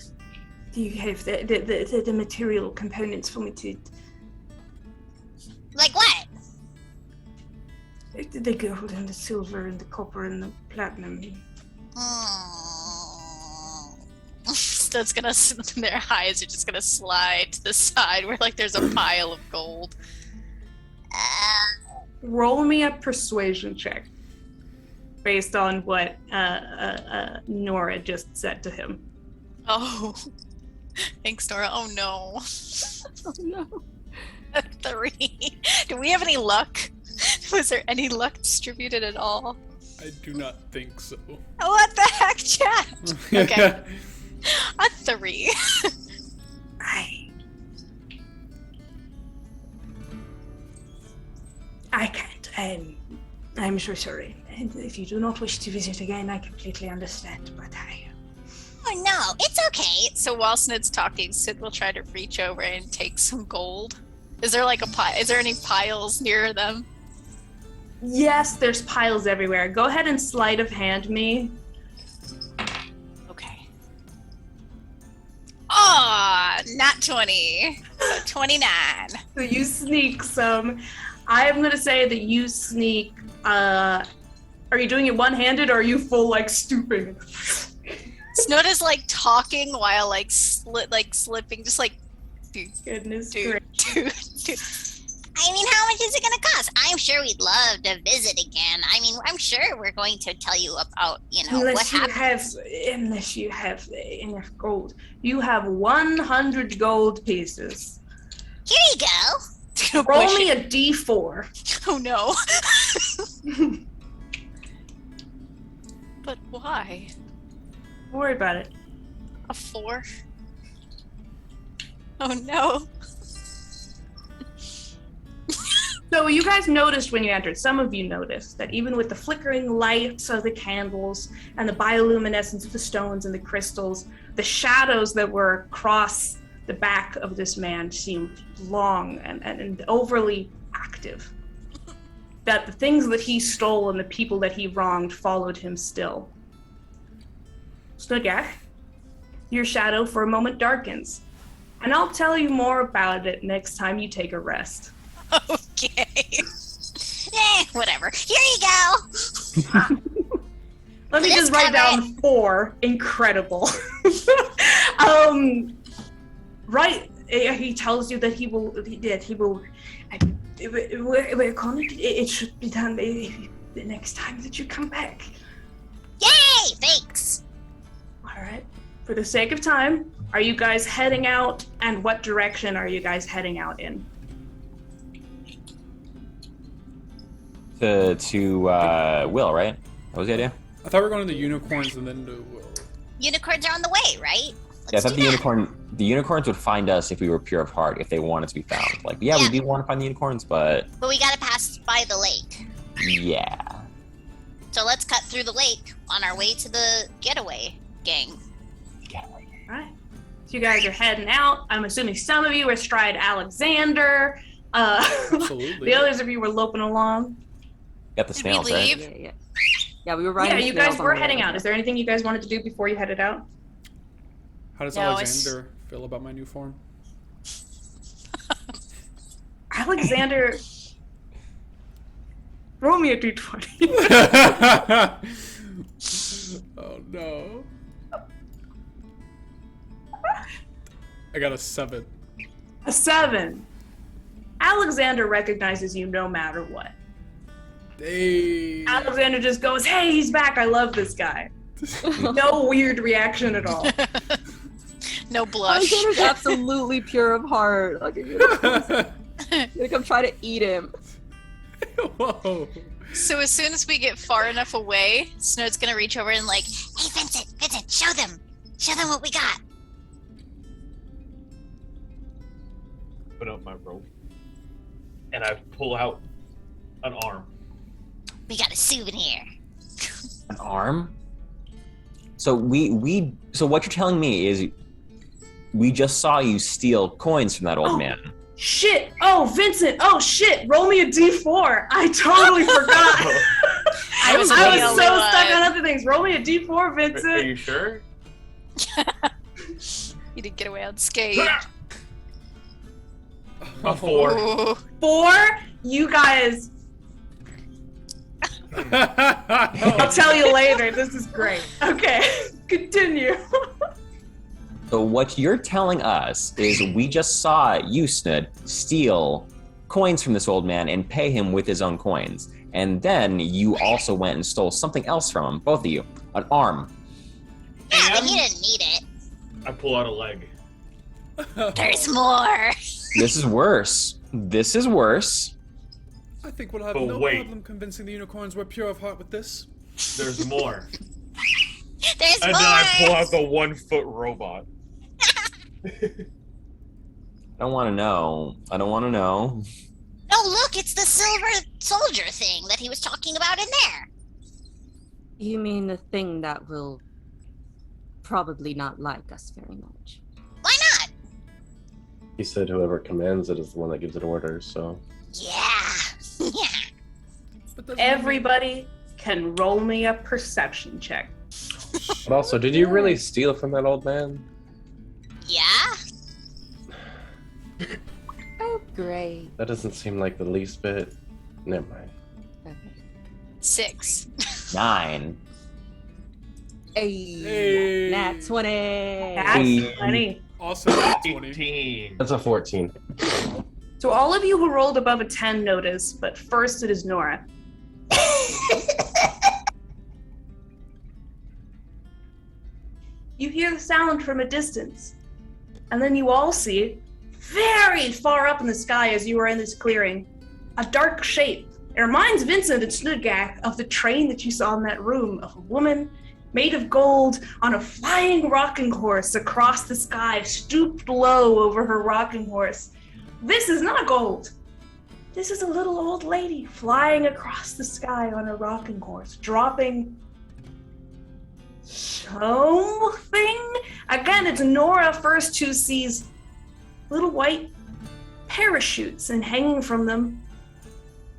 Do you have the material components for me to... Like what? The gold and the silver and the copper and the platinum. That's gonna, their eyes are just gonna slide to the side where like there's a pile of gold. Roll me a persuasion check based on what Nora just said to him. Oh, thanks, Nora. Oh no. Oh no. 3. Do we have any luck? Was there any luck distributed at all? I do not think so. What the heck, chat? Okay. A 3. I can't. I'm so sorry. And if you do not wish to visit again, I completely understand, but Oh no, it's okay. So while Snid's talking, Sid will try to reach over and take some gold. Is there like a pile? Is there any piles near them? Yes, there's piles everywhere. Go ahead and sleight of hand me. Okay. Ah, not 20. So 29. So you sneak some. I'm gonna say that you sneak. Are you doing it one-handed, or are you full like stooping? Snood is like talking while like slipping, just like. Goodness Dude. I mean, how much is it gonna cost? I'm sure we'd love to visit again. I mean, I'm sure we're going to tell you about, what happened. Unless you have enough gold. You have 100 gold pieces. Here you go. Roll me a d4. Oh no. But why? Don't worry about it. A 4? Oh no. So you guys noticed when you entered, some of you noticed that even with the flickering lights of the candles and the bioluminescence of the stones and the crystals, the shadows that were across the back of this man seemed long and overly active. that the things that he stole and the people that he wronged followed him still. Snugak, your shadow for a moment darkens, and I'll tell you more about it next time you take a rest. Okay. Whatever. Here you go. Let me just write down 4. Incredible. Right. He tells you that he will. It should be done the next time that you come back. Yay! Thanks. All right. For the sake of time, are you guys heading out? And what direction are you guys heading out in? To Will, right? That was the idea? I thought we were going to the unicorns and then to. Unicorns are on the way, right? Yeah, I thought do that. the unicorns would find us if we were pure of heart, if they wanted to be found. Like, yeah, we do want to find the unicorns, but But we gotta pass by the lake. yeah. So let's cut through the lake on our way to the getaway gang. All right. So you guys are heading out. I'm assuming some of you are Stride Alexander. Absolutely. The others of you were loping along. Got the Did we snails, right? leave? Yeah, yeah. Yeah, we were riding. Yeah, you snails guys on were the heading way. out. Is there anything you guys wanted to do before you headed out? How does No, Alexander feel about my new form? Alexander, roll me a d20. Oh no. I got a 7. A 7. Alexander recognizes you no matter what. Hey. Alexander just goes, "Hey, he's back. I love this guy." No weird reaction at all. No blush. Alexander's absolutely pure of heart. Like, you're gonna come try to eat him. Whoa. So as soon as we get far enough away, Snow's gonna reach over and like, Hey, Vincent, show them what we got. Put up my rope, and I pull out an arm. We got a souvenir. An arm? So so what you're telling me is we just saw you steal coins from that old Oh. man. Shit! Oh, Vincent! Oh, shit! Roll me a d4. I totally forgot. I was I the was only so one. stuck on other things. Roll me a d4, Are Vincent. you sure? you didn't get away unscathed. A 4. Ooh. 4. You guys. I'll tell you later. This is great. Okay, continue. So what you're telling us is we just saw you, Snud, steal coins from this old man and pay him with his own coins. And then you also went and stole something else from him, both of you, an arm. Yeah, but And he didn't need it. I pull out a leg. There's more. This is worse. This is worse. I think we'll have But no wait. problem convincing the unicorns we're pure of heart with this. There's more. There's And more. then I pull out the 1-foot robot. I don't want to know. I don't want to know. No, look, it's the silver soldier thing that he was talking about in there. You mean the thing that will probably not like us very much? Why not? He said whoever commands it is the one that gives it orders, so. Yeah. Yeah. But doesn't that mean- Everybody can roll me a perception check. But also, did you really steal from that old man? Yeah? Oh, great. That doesn't seem like the least bit. Never mind. Okay. 6. 9. Hey, Hey. nat 20. That's funny. Also, nat 20. 18. That's a 14. So all of you who rolled above a 10 notice, but first it is Nora. You hear the sound from a distance, and then you all see, very far up in the sky as you are in this clearing, a dark shape. It reminds Vincent and Snudgak of the train that you saw in that room, of a woman made of gold on a flying rocking horse across the sky, stooped low over her rocking horse. This is not gold. This is a little old lady flying across the sky on a rocking horse, dropping something. Again, it's Nora first who sees little white parachutes, and hanging from them,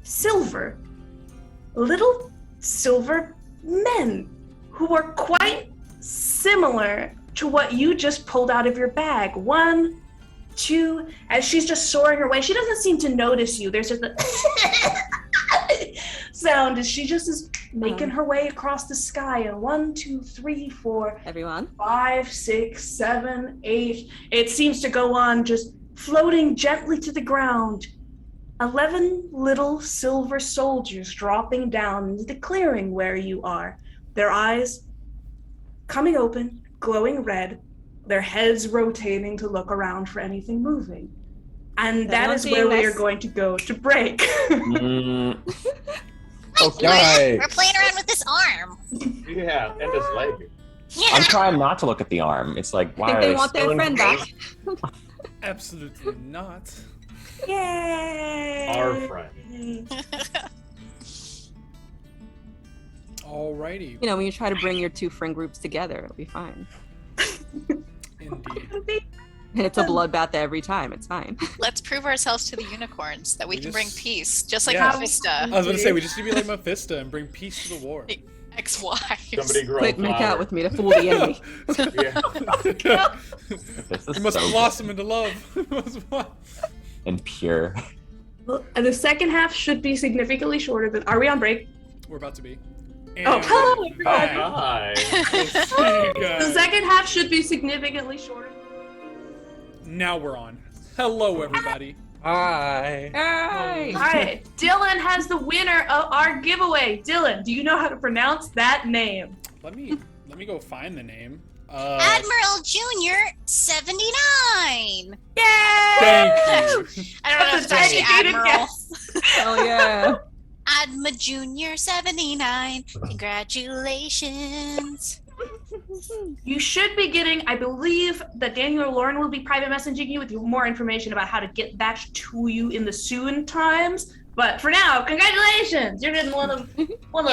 silver little silver men who are quite similar to what you just pulled out of your bag. 1, 2, as she's just soaring her way. She doesn't seem to notice you. There's just a sound as she just is making her way across the sky. And 1, 2, 3, 4, Everyone. 5, 6, 7, 8. It seems to go on, just floating gently to the ground. 11 little silver soldiers dropping down into the clearing where you are. Their eyes coming open, glowing red, their heads rotating to look around for anything moving. And that is where we are going to go to break. Okay. We're playing around with this arm. Yeah, and his leg. Yeah. I'm trying not to look at the arm. It's like, I why think are they they want their still friend back. Absolutely not. Yay! Our friend. Alrighty. You know, when you try to bring your two friend groups together, it'll be fine. Indeed. And it's a bloodbath every time. It's fine. Let's prove ourselves to the unicorns that we We can bring just- peace, just like Yeah. Mephisto. I was gonna say we just need to be like Mephisto and bring peace to the war. Ex-wives. Somebody grow a Quick, make out flower. with me to fool the enemy. Yeah. This is We must so blossom into love. and pure. And the second half should be significantly shorter than. Are we on break? We're about to be. Oh, hello, we're everybody. back. Hi. We'll see you The guys. second half should be significantly shorter. Now we're on. Hello, everybody. Hi. Hey! All right, Dylan has the winner of our giveaway. Dylan, do you know how to pronounce that name? Let me go find the name. Admiral Junior 79. Yay! Thank you. I don't know That's if a it's actually educated Admiral. guess. Oh yeah. Adma Junior 79. Congratulations. You should be getting, I believe that Daniel or Lauren will be private messaging you with more information about how to get that to you in the soon times. But for now, congratulations! You're getting one of Yeah,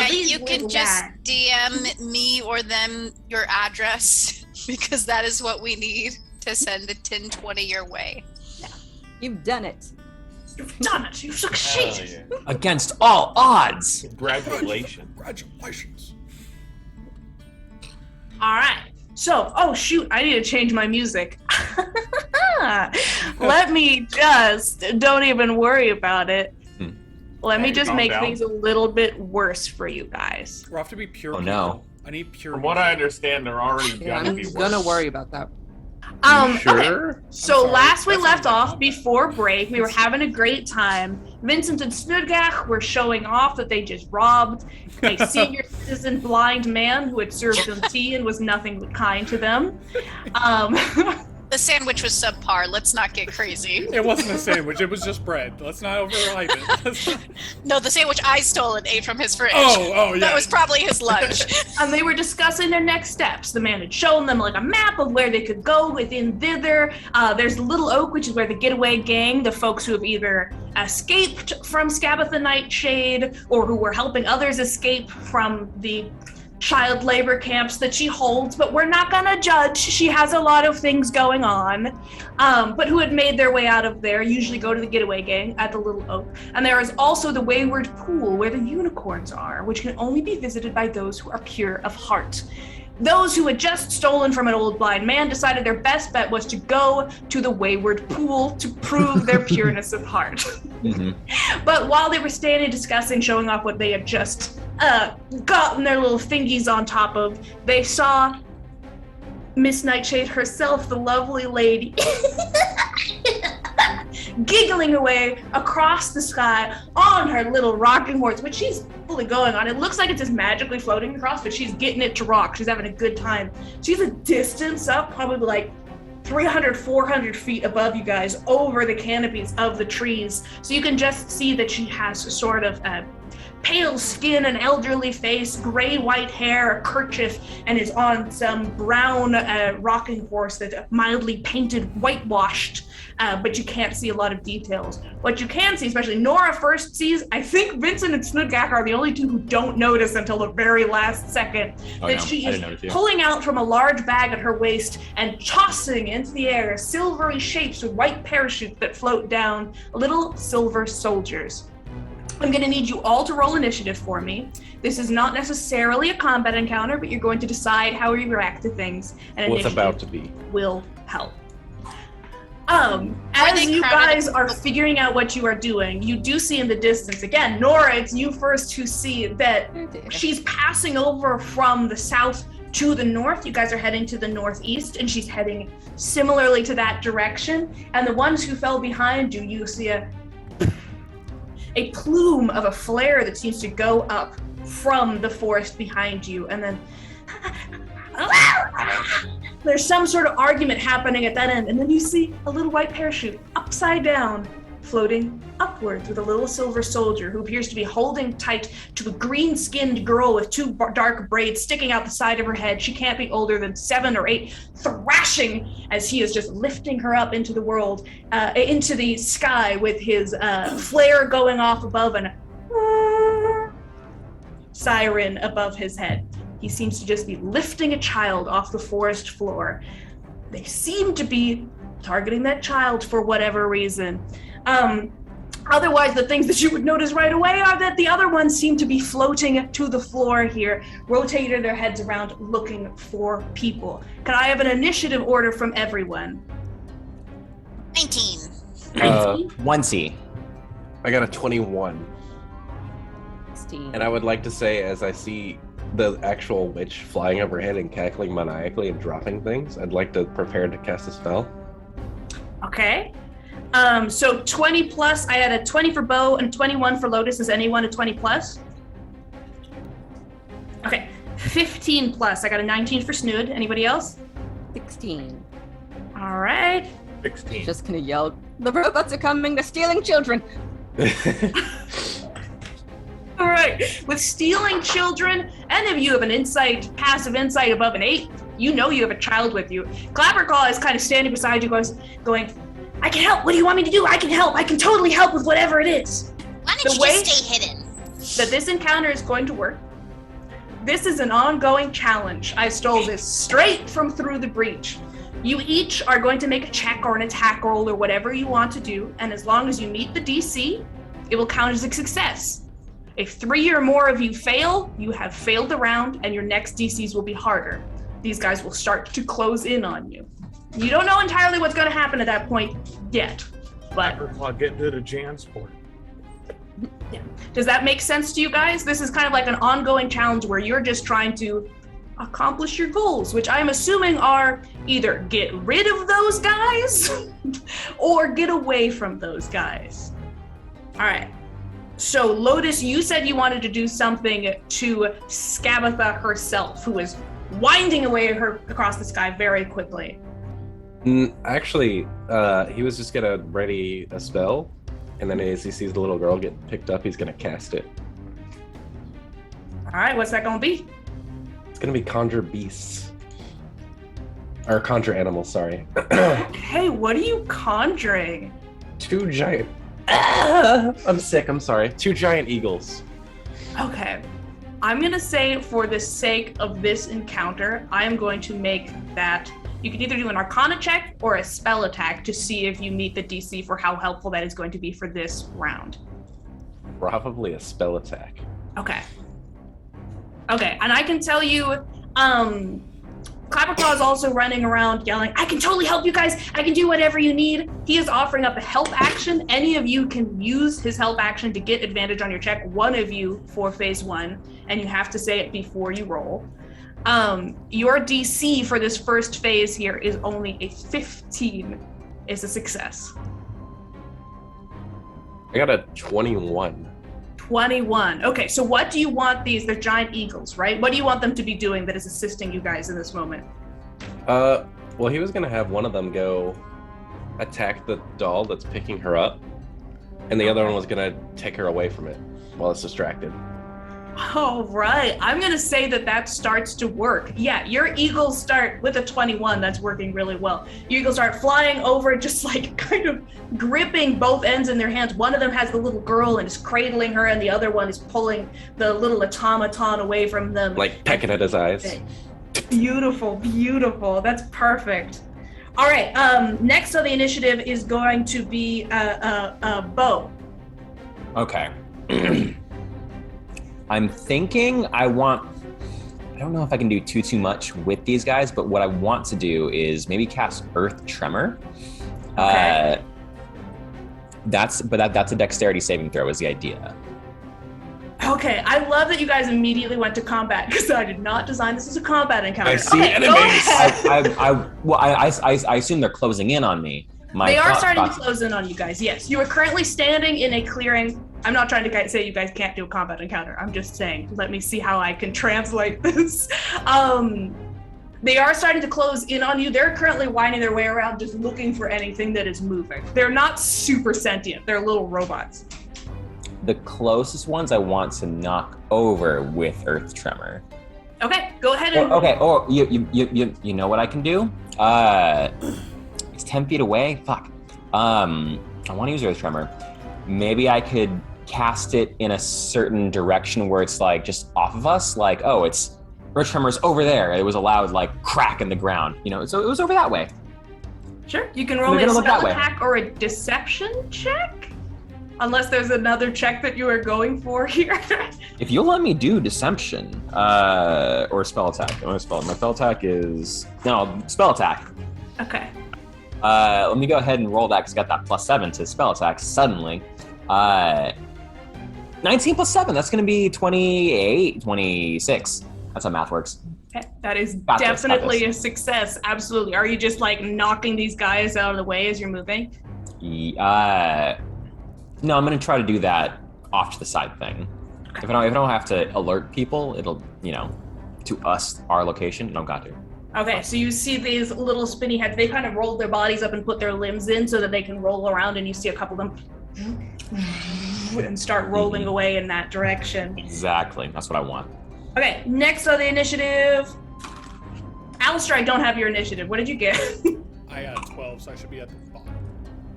these. you can little just guys. DM me or them your address because that is what we need to send the 1020 your way. You've done it. You've done it. You've Hell succeeded. yeah. Against all odds. Congratulations. Congratulations. All right. So, oh shoot, I need to change my music. Let me just, don't even worry about it. Let me Hey, just calm make down. things a little bit worse for you guys. We'll have to be pure. Oh, no. people. I need pure. From what I understand, they're already Yeah, gonna I'm be gonna worse. worry about that. You Okay. sure? So sorry, last we that's left not my off comment. before break, we were having a great time. Vincent and Snudgach were showing off that they just robbed a senior citizen blind man who had served them tea and was nothing but kind to them. The sandwich was subpar. Let's not get crazy. It wasn't a sandwich. It was just bread. Let's not overhype it. Let's not- No, the sandwich I stole and ate from his fridge. Oh, yeah. That was probably his lunch. And they were discussing their next steps. The man had shown them like a map of where they could go within thither. There's Little Oak, which is where the getaway gang, the folks who have either escaped from Scabatha Nightshade or who were helping others escape from the child labor camps that she holds, but we're not gonna judge. She has a lot of things going on. But who had made their way out of there usually go to the getaway gang at the Little Oak. And there is also the Wayward Pool where the unicorns are, which can only be visited by those who are pure of heart. Those who had just stolen from an old blind man decided their best bet was to go to the Wayward Pool to prove their pureness of heart. But while they were standing discussing, showing off what they had just gotten their little thingies on top of, they saw Miss Nightshade herself, the lovely lady, giggling away across the sky on her little rocking horse, which she's fully going on. It looks like it's just magically floating across, but she's getting it to rock. She's having a good time. She's a distance up, probably like 300, 400 feet above you guys over the canopies of the trees. So you can just see that she has sort of pale skin, an elderly face, gray-white hair, a kerchief, and is on some brown rocking horse that's mildly painted, whitewashed, but you can't see a lot of details. What you can see, especially Nora first sees, I think Vincent and Snudgach are the only two who don't notice until the very last second, that she is pulling out from a large bag at her waist and tossing into the air silvery shapes with white parachutes that float down, little silver soldiers. I'm going to need you all to roll initiative for me. This is not necessarily a combat encounter, but you're going to decide how you react to things, and Well, it's initiative about to be. will help. Are As they you crowded? guys are figuring out what you are doing, you do see in the distance, again, Nora, it's you first who see that Oh dear. she's passing over from the south to the north. You guys are heading to the northeast, and she's heading similarly to that direction. And the ones who fell behind you, you see a plume of a flare that seems to go up from the forest behind you, and then there's some sort of argument happening at that end, and then you see a little white parachute upside down floating upwards with a little silver soldier who appears to be holding tight to a green-skinned girl with two dark braids sticking out the side of her head. She can't be older than 7 or 8, thrashing as he is just lifting her up into the world, into the sky with his flare going off above and a siren above his head. He seems to just be lifting a child off the forest floor. They seem to be targeting that child for whatever reason. Otherwise, the things that you would notice right away are that the other ones seem to be floating to the floor here, rotating their heads around looking for people. Can I have an initiative order from everyone? 19. 1C. I got a 21. 16. And I would like to say, as I see the actual witch flying overhead and cackling maniacally and dropping things, I'd like to prepare to cast a spell. Okay. So 20 plus, I had a 20 for Bo and 21 for Lotus. Is anyone a 20 plus? Okay. 15 plus, I got a 19 for Snood. Anybody else? 16. All right. 16. Just gonna yell, the robots are coming, they're stealing children. All right. With stealing children, any of you have an insight, passive insight above an 8, you know you have a child with you. Clapperclaw is kind of standing beside you, going, I can help. What do you want me to do? I can help. I can totally help with whatever it is. Why don't The you way- just stay hidden? That this encounter is going to work. This is an ongoing challenge. I stole this straight from Through the Breach. You each are going to make a check or an attack roll or whatever you want to do, and as long as you meet the DC, it will count as a success. If 3 or more of you fail, you have failed the round, and your next DCs will be harder. These guys will start to close in on you. You don't know entirely what's going to happen at that point yet, but Clapperclaw getting to the Jansport. does that make sense to you guys? This is kind of like an ongoing challenge where you're just trying to accomplish your goals, which I'm assuming are either get rid of those guys or get away from those guys. All right. So Lotus, you said you wanted to do something to Scabatha herself, who is winding away across the sky very quickly. Actually, he was just gonna ready a spell, and then as he sees the little girl get picked up, he's gonna cast it. All right, what's that gonna be? It's gonna be Conjure Beasts. Or Conjure Animals, sorry. Hey, what are you conjuring? 2 giant... I'm sick, I'm sorry. 2 giant eagles. Okay. I'm gonna say, for the sake of this encounter, I am going to make that. You can either do an Arcana check or a spell attack to see if you meet the DC for how helpful that is going to be for this round. Probably a spell attack. Okay. Okay, and I can tell you, Clapperclaw is also running around yelling, I can totally help you guys. I can do whatever you need. He is offering up a help action. Any of you can use his help action to get advantage on your check. One of you for phase 1, and you have to say it before you roll. Your DC for this first phase here is only a 15. Is a success. I got a 21. 21. Okay, so what do you want these? They're giant eagles, right? What do you want them to be doing that is assisting you guys in this moment? Well, he was gonna have one of them go attack the doll that's picking her up, and the other one was gonna take her away from it while it's distracted. All right, I'm gonna say that starts to work. Yeah, your eagles start with a 21. That's working really well. Your eagles start flying over, just like kind of gripping both ends in their hands. One of them has the little girl and is cradling her, and the other one is pulling the little automaton away from them. Like pecking at his eyes. Beautiful, beautiful. That's perfect. All right, next on the initiative is going to be Bo. Okay. I'm thinking I don't know if I can do too much with these guys, but what I want to do is maybe cast Earth Tremor. Okay. That's a dexterity saving throw is the idea. Okay, I love that you guys immediately went to combat because I did not design this as a combat encounter. I see okay, enemies. Go ahead. I assume they're closing in on me. They are starting to close in on you guys, yes. You are currently standing in a clearing. I'm not trying to say you guys can't do a combat encounter. I'm just saying, let me see how I can translate this. They are starting to close in on you. They're currently winding their way around just looking for anything that is moving. They're not super sentient. They're little robots. The closest ones I want to knock over with Earth Tremor. Okay, go ahead and... You know what I can do? It's 10 feet away. Fuck. I want to use Earth Tremor. Maybe I could cast it in a certain direction where it's like just off of us. Like, oh, it's Earth Tremor's over there. It was a loud like crack in the ground. You know, so it was over that way. Sure, you can roll me a spell attack or a deception check. Unless there's another check that you are going for here. If you'll let me do deception or spell attack. My spell attack is spell attack. Okay. Let me go ahead and roll that because I got that +7 to spell attack suddenly. 19 + 7, that's going to be 28, 26. That's how math works. Okay. That is definitely a success. Absolutely. Are you just like knocking these guys out of the way as you're moving? No, I'm going to try to do that off to the side thing. Okay. If I don't have to alert people, it'll, to us, our location, I don't got to. Okay, so you see these little spinny heads. They kind of rolled their bodies up and put their limbs in so that they can roll around, and you see a couple of them and start rolling away in that direction. Exactly. That's what I want. Okay, next on the initiative. Alistair, I don't have your initiative. What did you get? I got 12, so I should be at the bottom.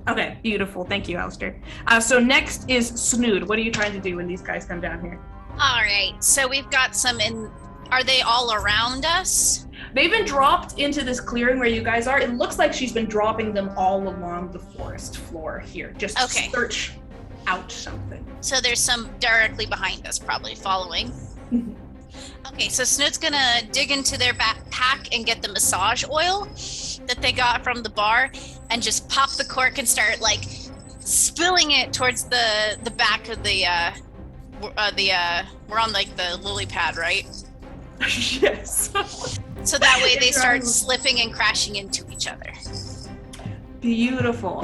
Okay, beautiful. Thank you, Alistair. So next is Snood. What are you trying to do when these guys come down here? All right, so we've got some in. Are they all around us? They've been dropped into this clearing where you guys are. It looks like she's been dropping them all along the forest floor here. Just okay. Search out something. So there's some directly behind us, probably following. Okay, so Snood's gonna dig into their backpack and get the massage oil that they got from the bar and just pop the cork and start like spilling it towards the back of the we're on like the lily pad, right? Yes. So that way they start slipping and crashing into each other. Beautiful.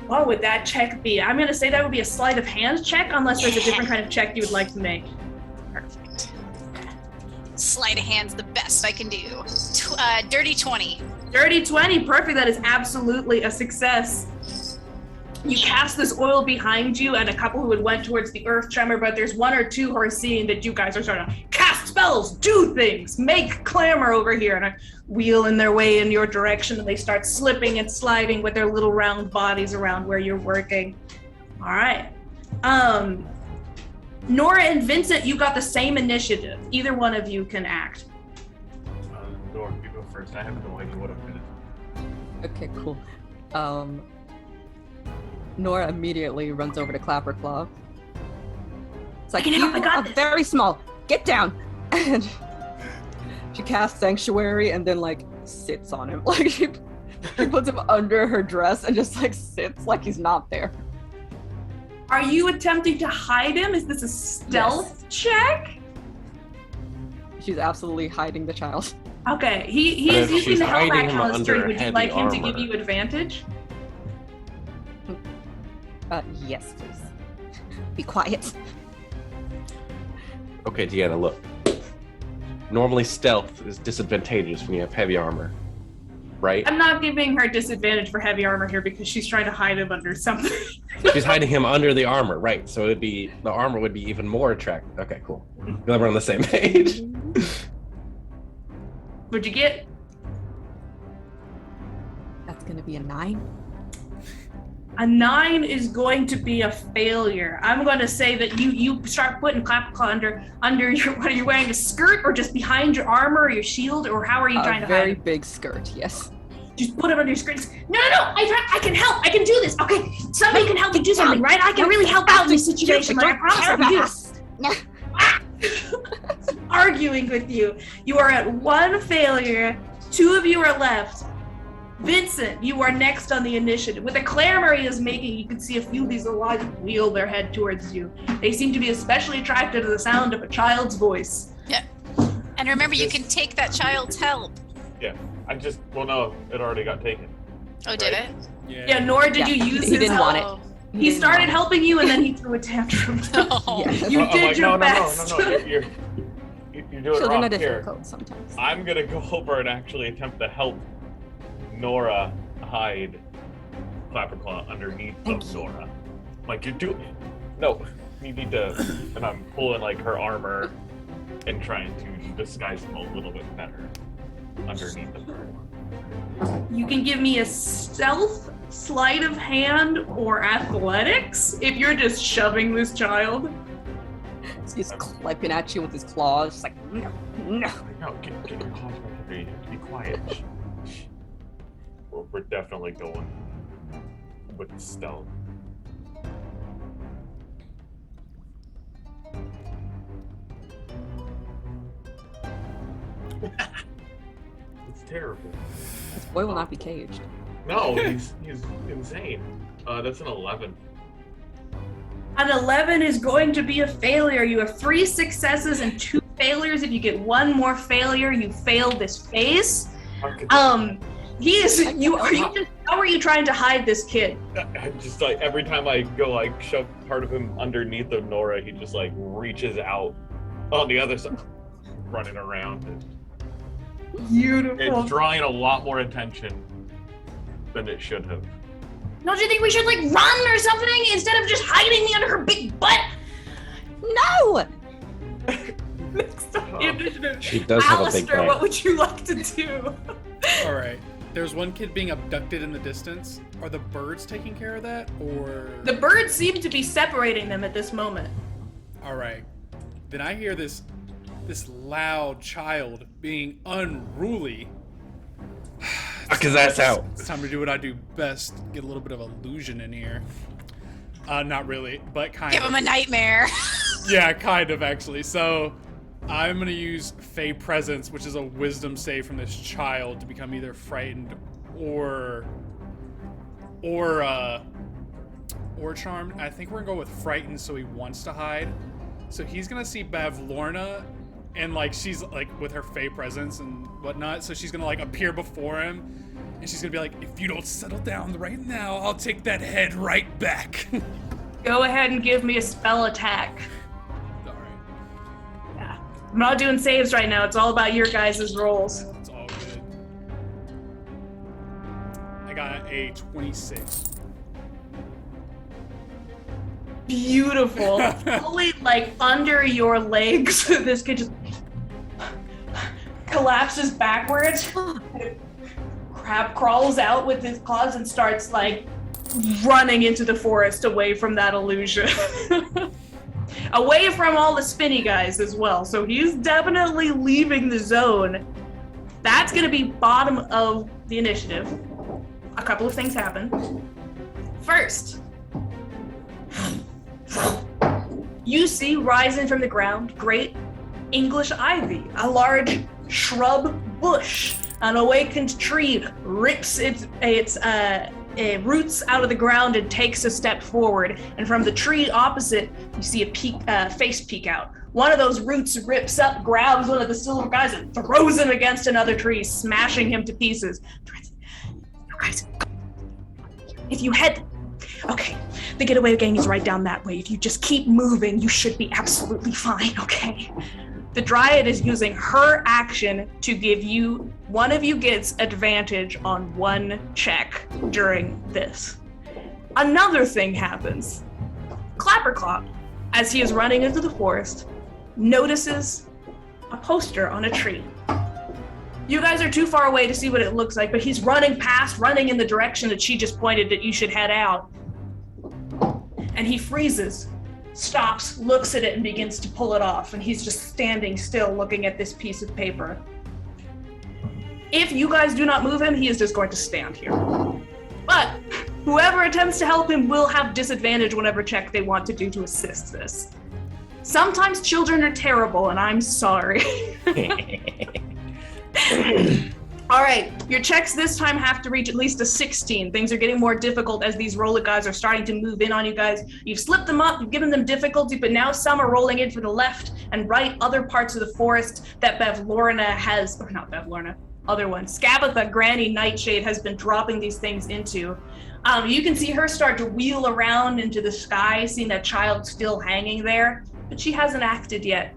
What would that check be? I'm gonna say that would be a sleight of hand check, unless there's a different kind of check you would like to make. Perfect. Sleight of hand's the best I can do. Dirty 20. Dirty 20, perfect. That is absolutely a success. You cast this oil behind you, and a couple who had went towards the earth tremor, but there's one or two who are seeing that you guys are starting to cast spells, do things, make clamor over here, and are wheeling their way in your direction, and they start slipping and sliding with their little round bodies around where you're working. All right. Nora and Vincent, you got the same initiative. Either one of you can act. Nora, you go first. I have no idea what I'm gonna do. Okay, cool. Nora immediately runs over to Clapperclaw. It's like, I got this. Very small. Get down. And she casts Sanctuary and then like sits on him. Like she puts him under her dress and just like sits like he's not there. Are you attempting to hide him? Is this a stealth check? She's absolutely hiding the child. Okay, he is using the held action on his turn. Would you like him to give you advantage? Yes, please. Be quiet. Okay, Deanna, look. Normally stealth is disadvantageous when you have heavy armor, right? I'm not giving her disadvantage for heavy armor here because she's trying to hide him under something. She's hiding him under the armor, right? So it'd be, the armor would be even more attractive. Okay, cool. Glad we're on the same page. What'd you get? That's gonna be a 9. A 9 is going to be a failure. I'm going to say that you start putting Clapperclaw under your, what are you wearing, a skirt or just behind your armor or your shield, or how are you trying to hide? A very big skirt, yes. Just put him under your screens. No, I can help. I can do this. Okay, somebody can help me do something, right? I can really help out in this situation. Like, I promise I can do this. No. Arguing with you. You are at 1 failure. 2 of you are left. Vincent, you are next on the initiative. With the clamor he is making, you can see a few of these alive wheel their head towards you. They seem to be especially attracted to the sound of a child's voice. Yeah. And remember, you can take that child's help. Yeah. Well, no, it already got taken. Oh, did it? Yeah, nor did you use he his didn't help. want it. Oh. He started helping you and then he threw a tantrum. No. You I'm did like, your no, best. No, you're doing it Children wrong are here. difficult sometimes. I'm gonna go over and actually attempt to help Nora hide Clapperclaw underneath of Nora. Like, you're doing. No, you need to. And I'm pulling like her armor and trying to disguise him a little bit better underneath of her. You can give me a stealth, sleight of hand, or athletics if you're just shoving this child. He's clipping at you with his claws. It's like, no. No, get your claws back here. You have to be quiet. Shh. We're definitely going with stealth. It's terrible. This boy will not be caged. No, he's insane. That's an 11. An 11 is going to be a failure. You have 3 successes and 2 failures. If you get 1 more failure, you fail this phase. He is. How are you trying to hide this kid? I'm just like, every time I go like shove part of him underneath of Nora, he just like reaches out on the other side, running around. Beautiful. It's drawing a lot more attention than it should have. Don't you think we should like run or something instead of just hiding me under her big butt? No! Next time, initiative. She does have a big Alistair, butt. what would you like to do? All right. There's one kid being abducted in the distance. Are the birds taking care of that, or? The birds seem to be separating them at this moment. All right. Then I hear this loud child being unruly. Knock his ass out. It's time to do what I do best. Get a little bit of illusion in here. Not really, but kind Give of. him a nightmare. Yeah, kind of actually. So I'm gonna use Fey Presence, which is a wisdom save from this child, to become either frightened or charmed. I think we're gonna go with frightened, so he wants to hide. So he's gonna see Bavlorna, and like she's like with her Fey Presence and whatnot. So she's gonna like appear before him, and she's gonna be like, "If you don't settle down right now, I'll take that head right back." Go ahead and give me a spell attack. All right. Yeah. I'm not doing saves right now. It's all about your guys' rolls. It's all good. I got a 26. Beautiful. Fully like under your legs, this kid just collapses backwards. Crab crawls out with his claws and starts like running into the forest away from that illusion. Away from all the spinny guys as well. So he's definitely leaving the zone. That's gonna be bottom of the initiative. A couple of things happen. First, you see rising from the ground great English ivy, a large shrub bush. An awakened tree rips its roots out of the ground and takes a step forward. And from the tree opposite, you see a face peek out. One of those roots rips up, grabs one of the silver guys, and throws him against another tree, smashing him to pieces. You guys, if you head... Okay, the getaway gang is right down that way. If you just keep moving, you should be absolutely fine, okay? The Dryad is using her action to give you, one of you gets advantage on one check during this. Another thing happens. Clapperclop, as he is running into the forest, notices a poster on a tree. You guys are too far away to see what it looks like, but he's running in the direction that she just pointed that you should head out. And he freezes, stops, looks at it, and begins to pull it off. And he's just standing still looking at this piece of paper. If you guys do not move him, he is just going to stand here. But whoever attempts to help him will have disadvantage whenever check they want to do to assist this. Sometimes children are terrible, and I'm sorry. All right, your checks this time have to reach at least a 16. Things are getting more difficult as these roller guys are starting to move in on you guys. You've slipped them up, you've given them difficulty, but now some are rolling in for the left and right, other parts of the forest that Bevlorna has, or not Bevlorna, other one. Scabatha, Granny Nightshade, has been dropping these things into. You can see her start to wheel around into the sky, seeing that child still hanging there, but she hasn't acted yet.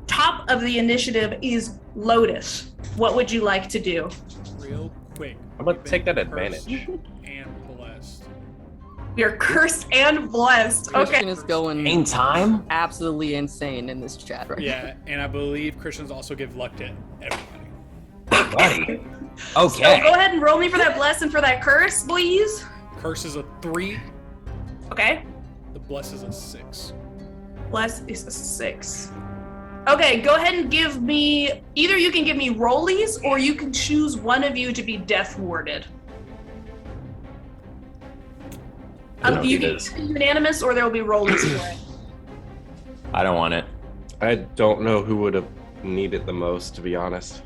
Top of the initiative is Lotus. What would you like to do? Real quick. I'm gonna take that Cursed advantage. And blessed. You're cursed and blessed. Christian Okay. is going In time? absolutely insane in this chat right Yeah, and I believe Christians also give luck to everybody. Buddy. So Okay. go ahead and roll me for that bless and for that curse, please. Curse is a 3. Okay. The bless is a 6. Bless is a 6. Okay, go ahead and give me, either you can give me rollies or you can choose one of you to be death warded. I don't You need can this. be unanimous or there will be rollies for it. I don't want it. I don't know who would have needed the most, to be honest.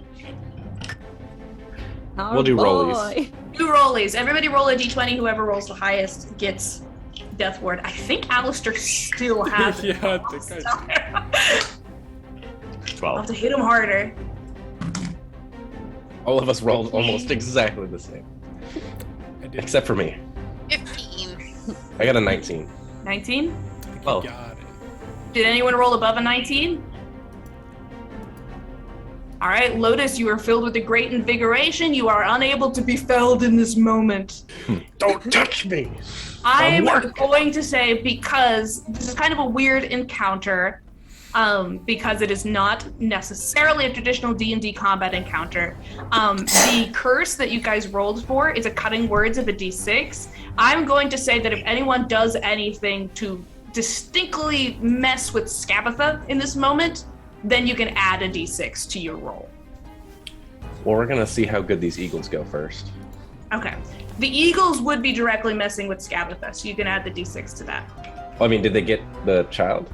now. We'll do boy. rollies. Do rollies. Everybody roll a d20. Whoever rolls the highest gets death ward. I think Alistair still has it. Yeah, I think I I'll 12. have to hit him harder. All of us rolled almost exactly the same, did. except for me. 15. I got a 19. 19? Oh. Got it. Did anyone roll above a 19? All right, Lotus, you are filled with a great invigoration. You are unable to be felled in this moment. Don't touch me! I'm work. going to say, because this is kind of a weird encounter, because it is not necessarily a traditional D&D combat encounter. The curse that you guys rolled for is a cutting words of a D6. I'm going to say that if anyone does anything to distinctly mess with Scabatha in this moment, then you can add a D6 to your roll. Well, we're gonna see how good these eagles go first. Okay. The eagles would be directly messing with Scabatha, so you can add the D6 to that. I mean, did they get the child?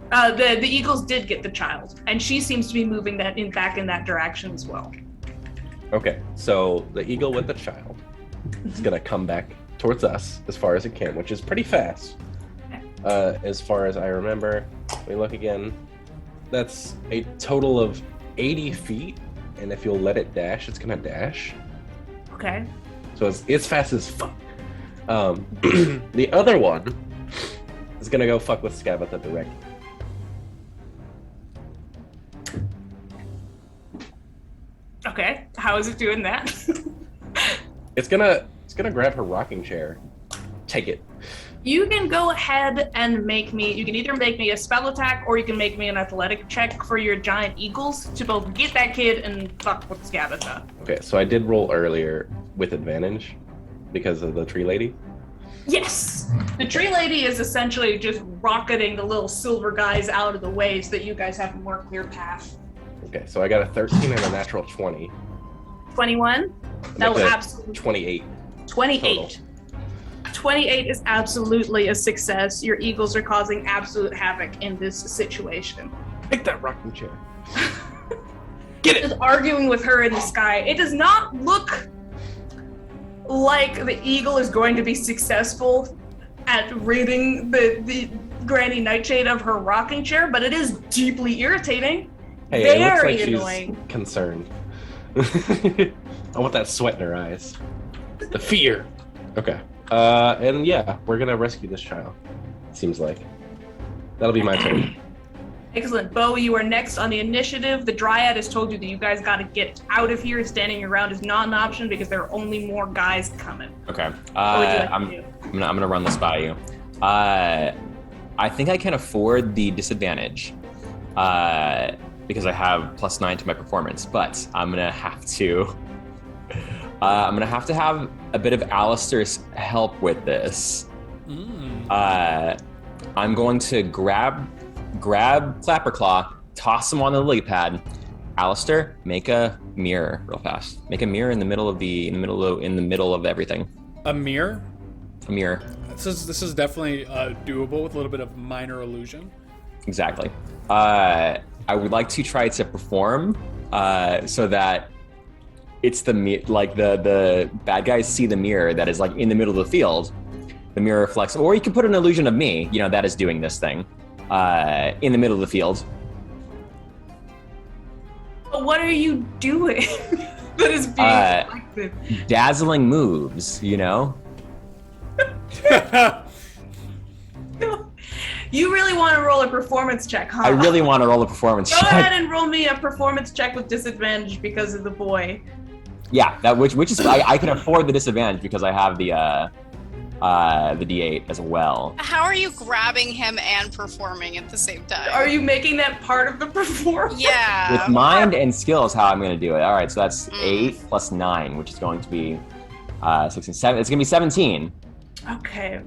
The eagles did get the child, and she seems to be moving that back in that direction as well. Okay, so the eagle with the child is gonna come back towards us as far as it can, which is pretty fast. As far as I remember, let me look again. That's a total of 80 feet, and if you'll let it dash, it's gonna dash. Okay. So it's fast as fuck. The other one is gonna go fuck with Scabatha directly. Okay. How is it doing that? It's gonna grab her rocking chair. Take it. You can go ahead and you can either make me a spell attack or you can make me an athletic check for your giant eagles to both get that kid and fuck with Scabatha. Okay, so I did roll earlier with advantage because of the tree lady. Yes! The tree lady is essentially just rocketing the little silver guys out of the way so that you guys have a more clear path. Okay, so I got a 13 and a natural 20. 21? That will Make a absolutely 28. 28. total. 28 is absolutely a success. Your eagles are causing absolute havoc in this situation. Take that rocking chair. Get it! Just arguing with her in the sky. It does not look like the eagle is going to be successful at ridding the Granny Nightshade of her rocking chair, but it is deeply irritating. Hey, it looks Very like she's annoying. concerned. I want that sweat in her eyes. The fear. Okay. And yeah, we're gonna rescue this child. Seems like. That'll be my turn. Excellent. Bo, you are next on the initiative. The Dryad has told you that you guys got to get out of here. Standing around is not an option because there are only more guys coming. Okay. What would you like I'm to do? gonna run this by you. I think I can afford the disadvantage because I have +9 to my performance, but I'm gonna have to have a bit of Alistair's help with this. I'm going to grab Clapperclaw, toss him on the lily pad, Alistair, make a mirror real fast. Make a mirror in the middle of everything. A mirror? A mirror. This is definitely doable with a little bit of minor illusion. Exactly. I would like to try to perform so that it's the bad guys see the mirror that is like in the middle of the field. The mirror reflects, or you can put an illusion of me, that is doing this thing in the middle of the field. But what are you doing that is being reflected? Dazzling moves, You really want to roll a performance check, huh? I really want to roll a performance check. Go ahead and roll me a performance check with disadvantage because of the boy. Yeah, that which is I can afford the disadvantage because I have the D8 as well. How are you grabbing him and performing at the same time? Are you making that part of the performance? Yeah. With mind and skill is how I'm going to do it. All right, so that's 8 plus 9, which is going to be 16, 7. It's going to be 17. Okay.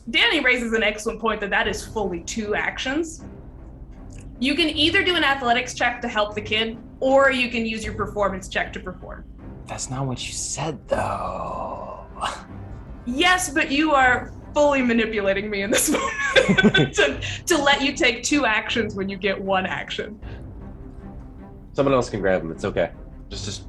Danny raises an excellent point that is fully 2 actions. You can either do an athletics check to help the kid, or you can use your performance check to perform. That's not what you said, though. Yes, but you are fully manipulating me in this moment to let you take 2 actions when you get 1 action. Someone else can grab him. It's okay. Just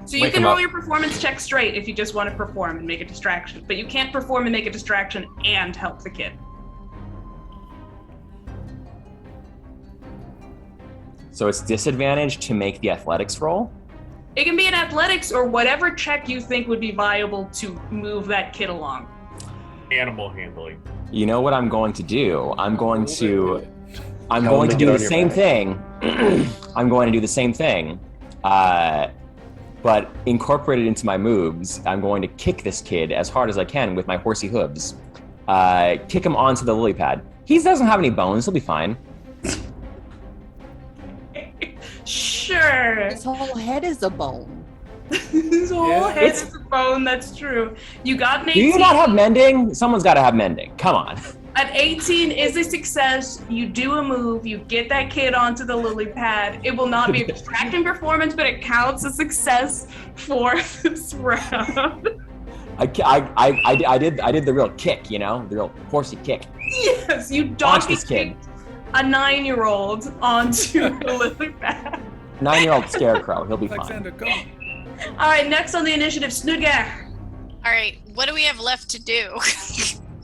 So you can roll your performance check straight if you just want to perform and make a distraction, but you can't perform and make a distraction and help the kid. So it's disadvantage to make the athletics roll? It can be an athletics or whatever check you think would be viable to move that kid along. Animal handling. You know what I'm going to do? I'm going to do the same thing. I'm going to do the same thing. But incorporated into my moves, I'm going to kick this kid as hard as I can with my horsey hooves. Kick him onto the lily pad. He doesn't have any bones. He'll be fine. Sure. His whole head is a bone. His whole head is a bone, that's true. You got an 18. Do you not have mending? Someone's got to have mending. Come on. An 18 is a success. You do a move, you get that kid onto the lily pad. It will not be a distracting performance, but it counts as success for this round. I did the real kick, the real horsey kick. Yes, you donkey kicked a 9-year-old onto the lily pad. 9-year-old scarecrow. He'll be fine. Alexander, go. All right, next on the initiative, Snudgar. All right, what do we have left to do?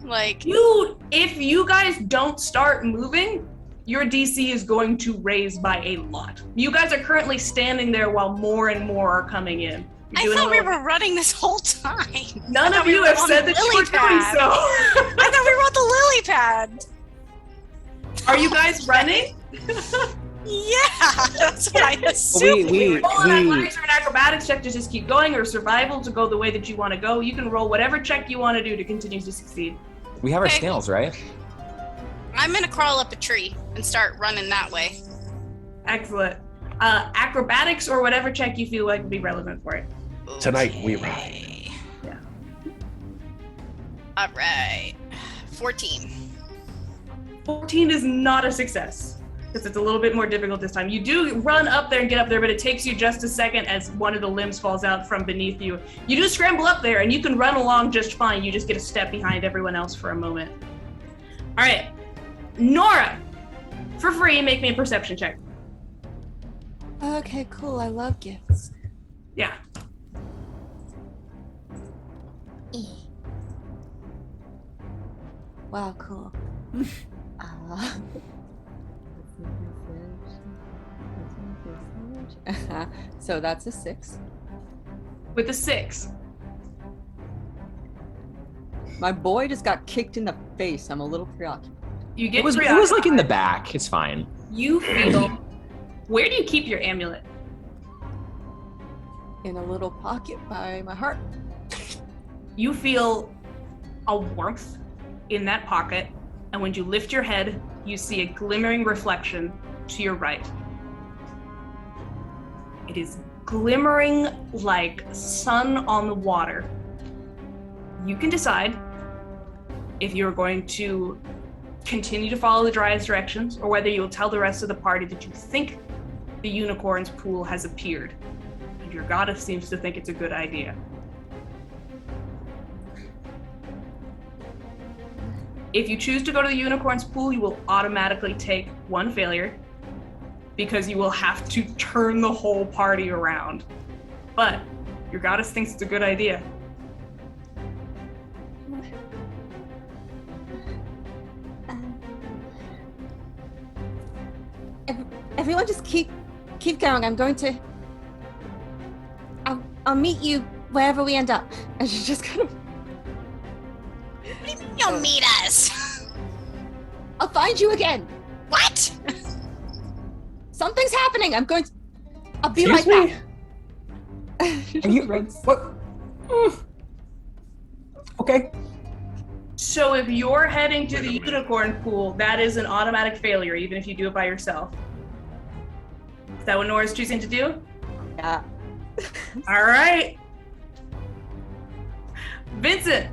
If you guys don't start moving, your DC is going to raise by a lot. You guys are currently standing there while more and more are coming in. I thought we were running this whole time. None of you have said that you were doing so. I thought we were on the lily pad. Are you guys running? Yeah, that's what I assumed. Roll an athletics or an acrobatics check to just keep going, or survival to go the way that you want to go. You can roll whatever check you want to do to continue to succeed. We have our scales, right? I'm gonna crawl up a tree and start running that way. Excellent. Acrobatics or whatever check you feel like would be relevant for it. Tonight we ride. Yeah. All right. 14. 14 is not a success because it's a little bit more difficult this time. You do run up there and get up there, but it takes you just a second as one of the limbs falls out from beneath you. You do scramble up there and you can run along just fine. You just get a step behind everyone else for a moment. All right, Nora, for free, make me a perception check. Okay, cool. I love gifts. Yeah. Wow, cool. So that's a 6. With a 6. My boy just got kicked in the face. I'm a little preoccupied. You get It was like in the back. It's fine. You feel. Where do you keep your amulet? In a little pocket by my heart. You feel a warmth in that pocket, and when you lift your head, you see a glimmering reflection to your right. It is glimmering like sun on the water. You can decide if you're going to continue to follow the dryad's directions, or whether you'll tell the rest of the party that you think the unicorn's pool has appeared. And your goddess seems to think it's a good idea. If you choose to go to the unicorn's pool, you will automatically take 1 failure because you will have to turn the whole party around. But your goddess thinks it's a good idea. Everyone just keep going. I'm going to... I'll meet you wherever we end up. And she's just kind of... What do you mean you'll meet us? I'll find you again. What? Something's happening. I'll be Excuse right me? back. She Are just you, runs. what? Okay. So if you're heading to Wait a the minute. unicorn pool, that is an automatic failure, even if you do it by yourself. Is that what Nora's choosing to do? Yeah. All right. Vincent,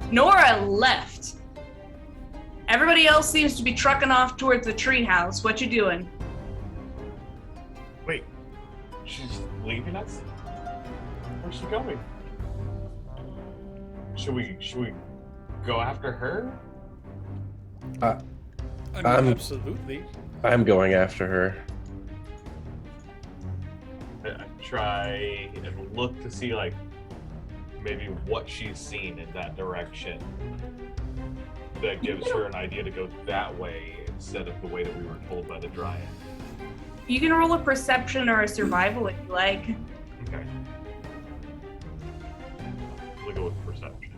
Nora left. Everybody else seems to be trucking off towards the treehouse. What you doing? Wait, she's leaving us? Where's she going? Should we go after her? I mean, absolutely. I'm going after her. I try and look to see like maybe what she's seen in that direction that gives her an idea to go that way instead of the way that we were told by the Dryad. You can roll a perception or a survival if you like. Okay. We'll go with perception.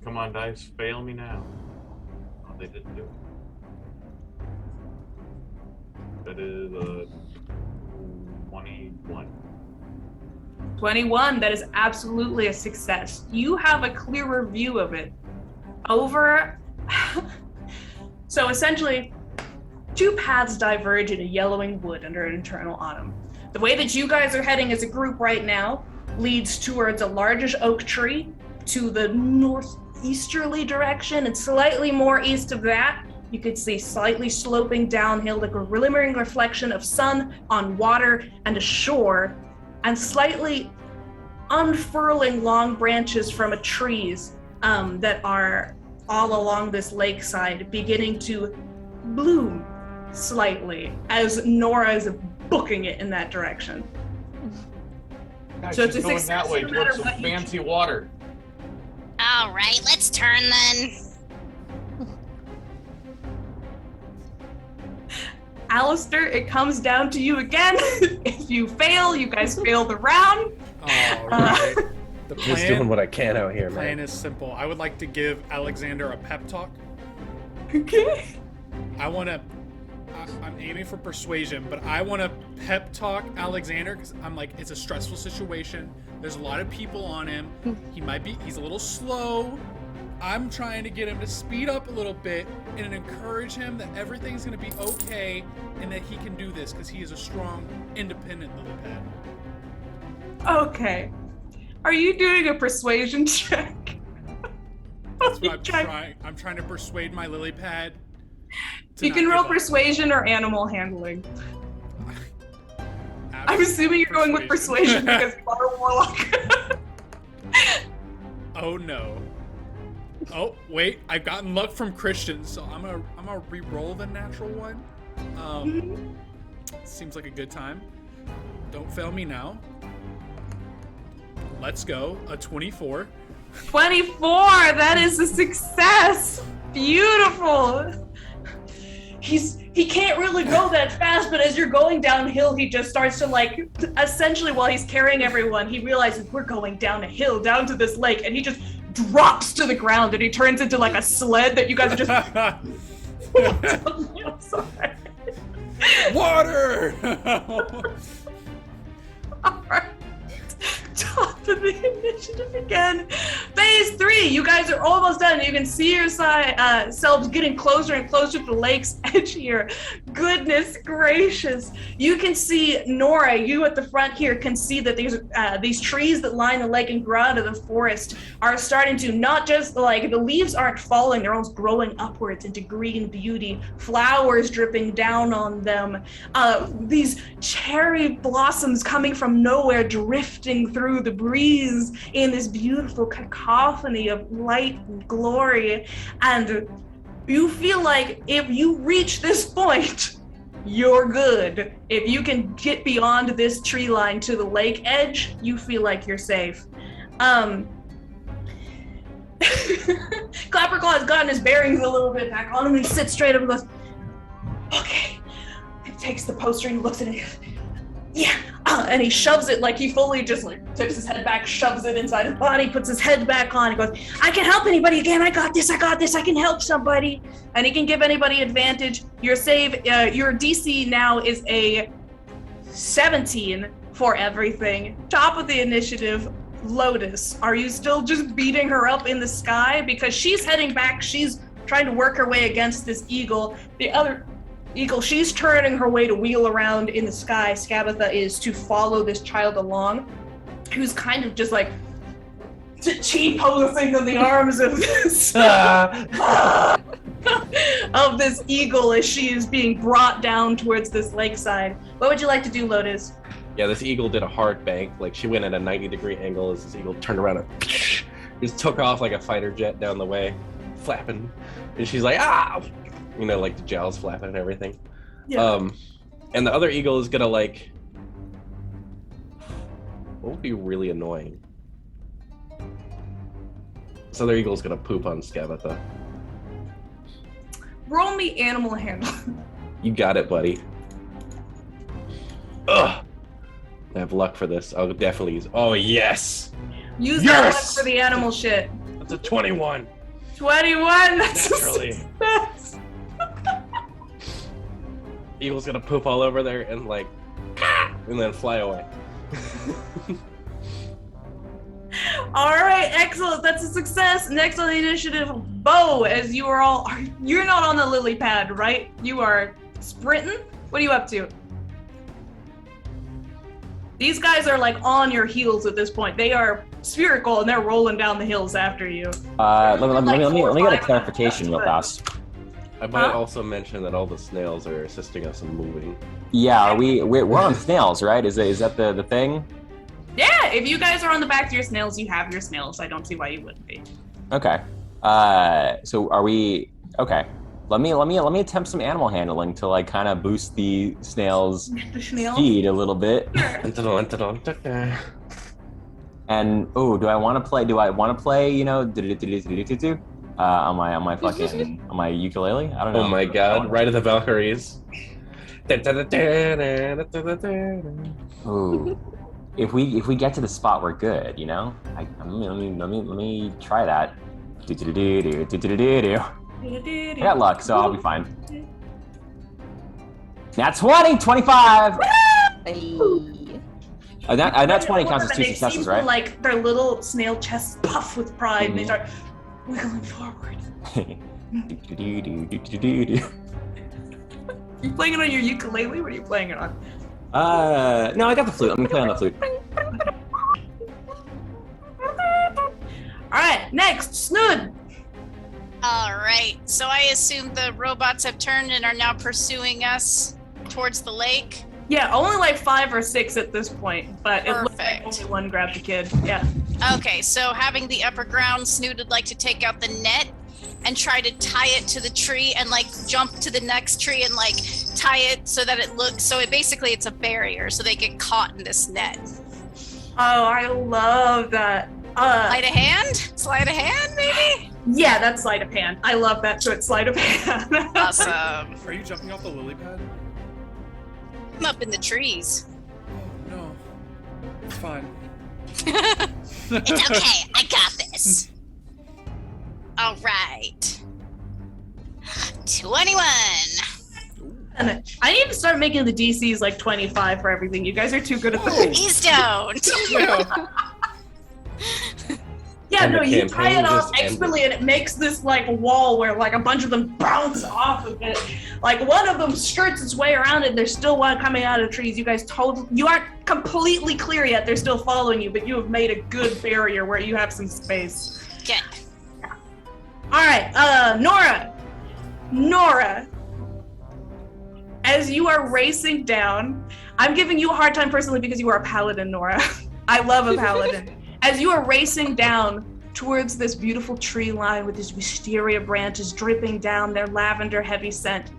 Come on, dice, fail me now. Oh, they didn't do it. That is a 21. 21, that is absolutely a success. You have a clearer view of it. So essentially, 2 paths diverge in a yellowing wood under an eternal autumn. The way that you guys are heading as a group right now leads towards a largish oak tree to the northeasterly direction, and slightly more east of that, you could see slightly sloping downhill like a glimmering reflection of sun on water and a shore, and slightly unfurling long branches from trees that are all along this lakeside beginning to bloom slightly as Nora is booking it in that direction. Guys, So she's it's a going success that way no matter towards some what you fancy water. All right, let's turn then. Alistair, it comes down to you again. If you fail, you guys fail the round. All right. The Just doing what I can out here, plan man. is simple. I would like to give Alexander a pep talk. Okay. I'm aiming for persuasion, but I want to pep talk Alexander because I'm like, it's a stressful situation. There's a lot of people on him. He's a little slow. I'm trying to get him to speed up a little bit and encourage him that everything's going to be okay and that he can do this because he is a strong, independent lily pad. Okay. Are you doing a persuasion check? That's what I'm trying. I'm trying to persuade my lily pad. You can roll persuasion or animal handling. I'm assuming you're going with persuasion because you are a warlock. Oh no. Oh wait, I've gotten luck from Christian, so I'm gonna re-roll the natural one. Seems like a good time. Don't fail me now. Let's go. A 24. 24! That is a success! Beautiful! He can't really go that fast, but as you're going downhill, he just starts to essentially while he's carrying everyone, he realizes we're going down a hill, down to this lake, and he just drops to the ground and he turns into a sled that you guys are just... I'm sorry. Water! Alright. Top of the initiative again. They phase 3. You guys are almost done. You can see yourselves getting closer and closer to the lake's edge here. Goodness gracious. You can see, Nora, you at the front here can see that these trees that line the lake and grow out of the forest are starting to not just like, the leaves aren't falling, they're almost growing upwards into green beauty, flowers dripping down on them, these cherry blossoms coming from nowhere drifting through the breeze in this beautiful cacophony of light and glory. And you feel like if you reach this point, you're good. If you can get beyond this tree line to the lake edge, you feel like you're safe. Clapperclaw has gotten his bearings a little bit back on him and sits straight up and goes, okay. He takes the poster and looks at it. Yeah, and he shoves it, like he fully just like tips his head back, shoves it inside his body, puts his head back on, and goes, I can help anybody again, I got this, I can help somebody. And he can give anybody advantage. Your DC now is a 17 for everything. Top of the initiative, Lotus. Are you still just beating her up in the sky? Because she's heading back, she's trying to work her way against this eagle. The other eagle, she's turning her way to wheel around in the sky. Skabatha is to follow this child along, who's kind of just like T-posing in the arms of this of this eagle as she is being brought down towards this lakeside. What would you like to do, Lotus? Yeah, this eagle did a hard bank. Like, she went at a 90-degree angle as this eagle turned around and just took off like a fighter jet down the way, flapping. And she's like, ah! You know, like the jowls flapping and everything. Yeah. And the other eagle is gonna like, what would be really annoying? This other eagle is gonna poop on Skabatha. Roll me animal handling. You got it, buddy. Ugh. I have luck for this. I'll definitely use. Oh yes. Use that luck for the animal shit. That's a 21. 21. That's naturally. Eagle's gonna poop all over there and like, and then fly away. All right, excellent. That's a success. Next on the initiative, Bo. As you are all, you're not on the lily pad, right? You are sprinting. What are you up to? These guys are like on your heels at this point. They are spherical and they're rolling down the hills after you. Let me get a clarification real fast. I might also mention that all the snails are assisting us in moving. Yeah, we're on snails, right? Is that the thing? Yeah, if you guys are on the back of your snails, you have your snails. I don't see why you wouldn't be. Okay. So are we? Okay. Let me attempt some animal handling to like kind of boost the snail's speed a little bit. And do I want to play? You know, on my fucking on my ukulele? I don't know. Oh my god! Ride of the Valkyries. Ooh. If we get to the spot, we're good. You know. Let me try that. I got luck, so I'll be fine. Nat 20, 25. That 20 counts as 2 successes, right? Like their little snail chests puff with pride, and they start wiggling forward. You playing it on your ukulele? What are you playing it on? No, I got the flute. I'm gonna play on the flute. All right, next, Snood. All right. So I assume the robots have turned and are now pursuing us towards the lake. Yeah, only like 5 or 6 at this point, but it looks like only one grabbed the kid. Yeah. Okay, so having the upper ground, Snood would like to take out the net and try to tie it to the tree and like jump to the next tree and like tie it so that it looks, so it basically it's a barrier so they get caught in this net. Oh, I love that. Sleight of hand? Sleight of hand, maybe? Yeah, that's sleight of hand. I love that short sleight of hand. Awesome. Are you jumping off the lily pad? I'm up in the trees. Oh, no. It's fine. It's okay. I got this. All right. 21. And I need to start making the DCs like 25 for everything. You guys are too good at the Please don't. Yeah, Yeah, And the no, you tie campaign it off just ended. expertly, and it makes this like wall where like a bunch of them bounce off of it. Like one of them skirts its way around it. There's still one coming out of the trees. You guys you aren't completely clear yet. They're still following you, but you have made a good barrier where you have some space. Okay. All right, Nora. As you are racing down, I'm giving you a hard time personally because you are a paladin, Nora. I love a paladin. As you are racing down towards this beautiful tree line with these wisteria branches dripping down their lavender heavy scent,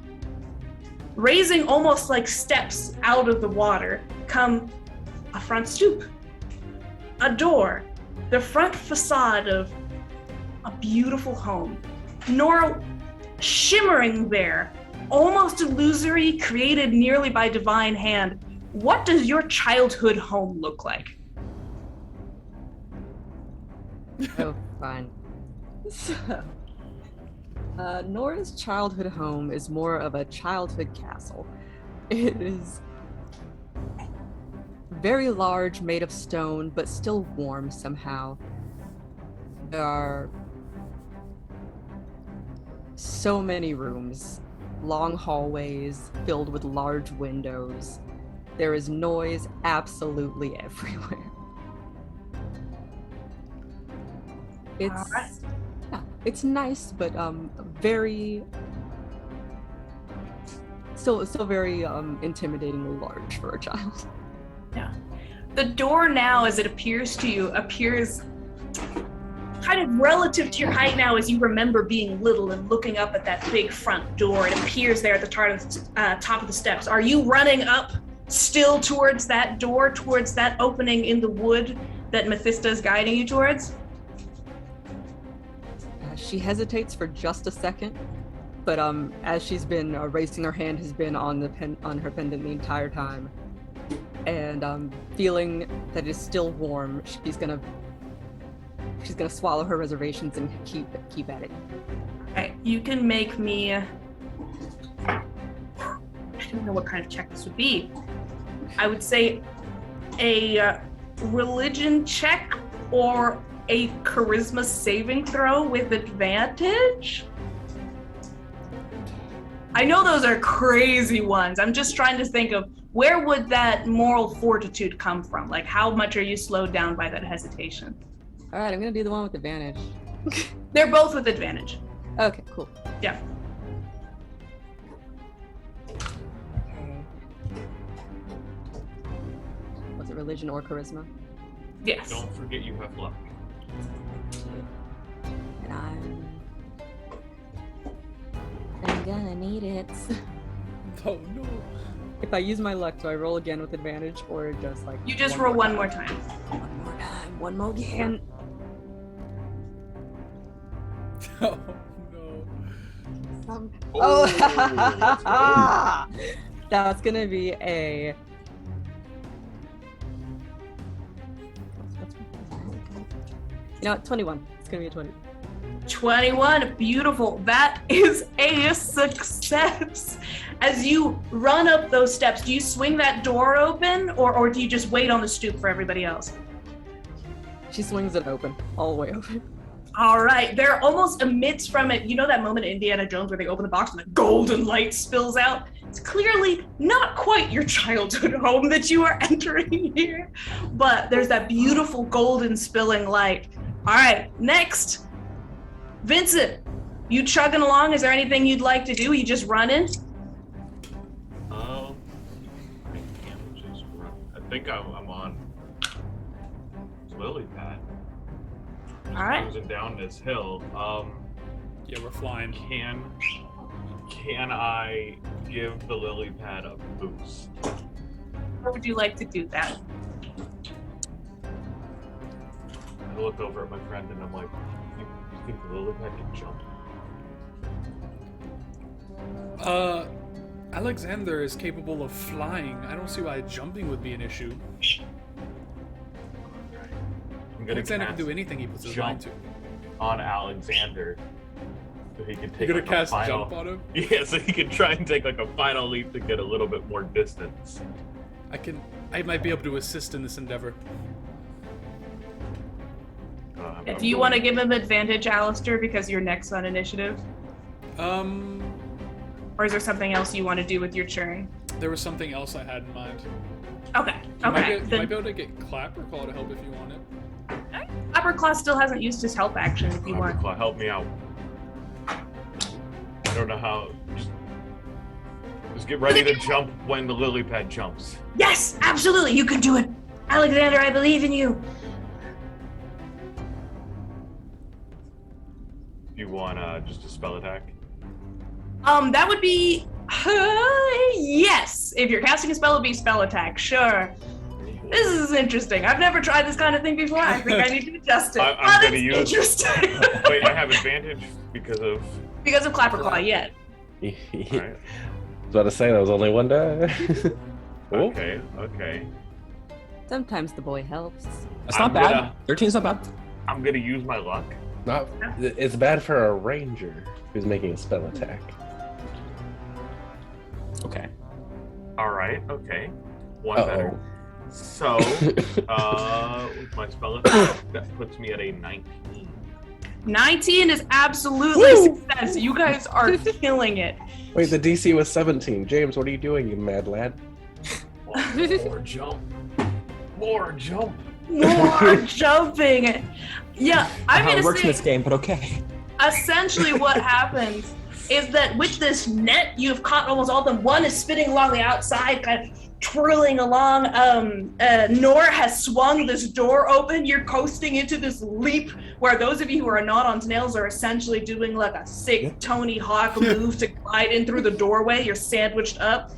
raising almost like steps out of the water come a front stoop, a door, the front facade of a beautiful home. Nora, shimmering there, almost illusory, created nearly by divine hand. What does your childhood home look like? Oh, fine. So, Nora's childhood home is more of a childhood castle. It is very large, made of stone, but still warm somehow. There are so many rooms, long hallways filled with large windows. There is noise absolutely everywhere. It's nice, but very still very intimidatingly large for a child. Yeah. The door now, as it appears to you, appears kind of relative to your height now as you remember being little and looking up at that big front door. It appears there at the top of the steps. Are you running up still towards that door, towards that opening in the wood that Mephisto is guiding you towards? She hesitates for just a second, but as she's been raising her hand has been on her pendant the entire time, and feeling that it's still warm, she's gonna swallow her reservations and keep at it. Okay, you can make me. I don't know what kind of check this would be. I would say a religion check or a charisma saving throw with advantage. I know those are crazy ones. I'm just trying to think of where would that moral fortitude come from? Like, how much are you slowed down by that hesitation? All right, I'm gonna do the one with advantage. They're both with advantage. Okay, cool. Yeah. Was it religion or charisma? Yes. Don't forget you have luck. And I'm gonna need it. Oh no. If I use my luck, do I roll again with advantage or just like You just roll one more time. One more again. Oh no. Oh, that's gonna be a. You know what? 21. It's gonna be a 20. 21, beautiful. That is a success. As you run up those steps, do you swing that door open or do you just wait on the stoop for everybody else? She swings it open, all the way open. All right, there almost emits from it, you know that moment in Indiana Jones where they open the box and the golden light spills out? It's clearly not quite your childhood home that you are entering here, but there's that beautiful golden spilling light. All right, next, Vincent, you chugging along? Is there anything you'd like to do? You just running? I think I'm on lily pad. All right. Cruising down this hill. Yeah, we're flying. Can I give the lily pad a boost? How would you like to do that? I look over at my friend and I'm like, you think the lily pad can jump? Alexander is capable of flying. I don't see why jumping would be an issue. I'm gonna Alexander can cast do anything he puts his jump mind to. on Alexander, so he can take. You're gonna like, cast a final, jump on him? Yeah, so he can try and take like a final leap to get a little bit more distance. I might be able to assist in this endeavor. If you want to give him advantage, Alistair, because you're next on initiative, or is there something else you want to do with your turn? There was something else I had in mind. Okay. You Okay. might be able to get Clap or Call to help if you want it. Clapperclaw still hasn't used his help action. If you want. Claw, help me out. I don't know how. Just get ready to jump when the lily pad jumps. Yes, absolutely. You can do it. Alexander, I believe in you. You want just a spell attack? That would be yes. If you're casting a spell, it would be spell attack. Sure. This is interesting. I've never tried this kind of thing before. I think I need to adjust it. I'm gonna use. Interesting. Wait, I have advantage because of. Because of Clapperclaw, yeah. I Alright. was about to say that was only one die. Oh. Okay. Okay. Sometimes the boy helps. That's not I'm bad. gonna- 13's not bad. I'm gonna use my luck. Not, it's bad for a ranger who's making a spell attack. Okay. All right. Okay. One Uh-oh. better. So, with my spell attack, that puts me at a 19. 19 is absolutely success. You guys are killing it. Wait, the DC was 17. James, what are you doing, you mad lad? More jump. More jump. More jumping. Yeah, I'm How it gonna works in say this game, but okay. essentially what happens is that with this net, you've caught almost all of them. One is spinning along the outside, kind of twirling along. Nor has swung this door open. You're coasting into this leap where those of you who are not on snails are essentially doing like a sick Tony Hawk move to glide in through the doorway. You're sandwiched up.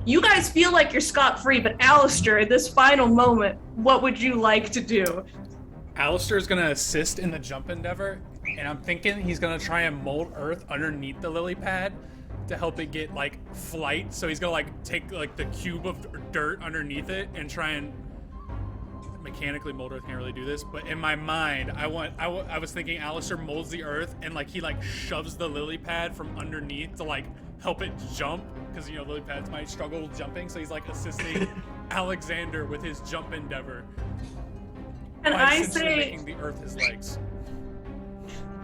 You guys feel like you're scot-free, but Alistair, at this final moment, what would you like to do? Alistair's gonna assist in the jump endeavor, and I'm thinking he's gonna try and mold earth underneath the lily pad to help it get like flight. So he's gonna like take like the cube of dirt underneath it and try and mechanically mold earth. Can't really do this, but in my mind, I was thinking Alistair molds the earth and like he like shoves the lily pad from underneath to like help it jump, because you know lily pads might struggle with jumping. So he's like assisting Alexander with his jump endeavor. Can by I essentially say, making the earth his legs.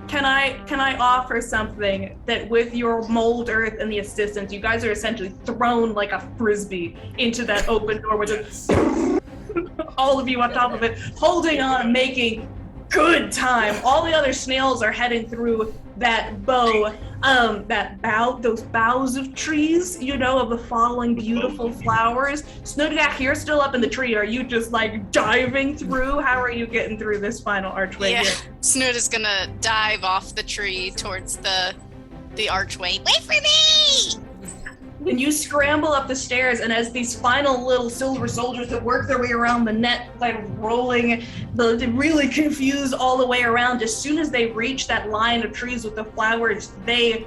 can I offer something that with your mold earth and the assistance, you guys are essentially thrown like a frisbee into that open door with just all of you on top of it, holding on, making good time. All the other snails are heading through that bow, those boughs of trees, you know, of the falling beautiful flowers. Snowdagak, you're still up in the tree. Are you just like diving through? How are you getting through this final archway Yeah, here? Snoot is gonna dive off the tree towards the archway. Wait for me! And you scramble up the stairs, and as these final little silver soldiers that work their way around the net, like rolling, they're really confused all the way around. As soon as they reach that line of trees with the flowers, they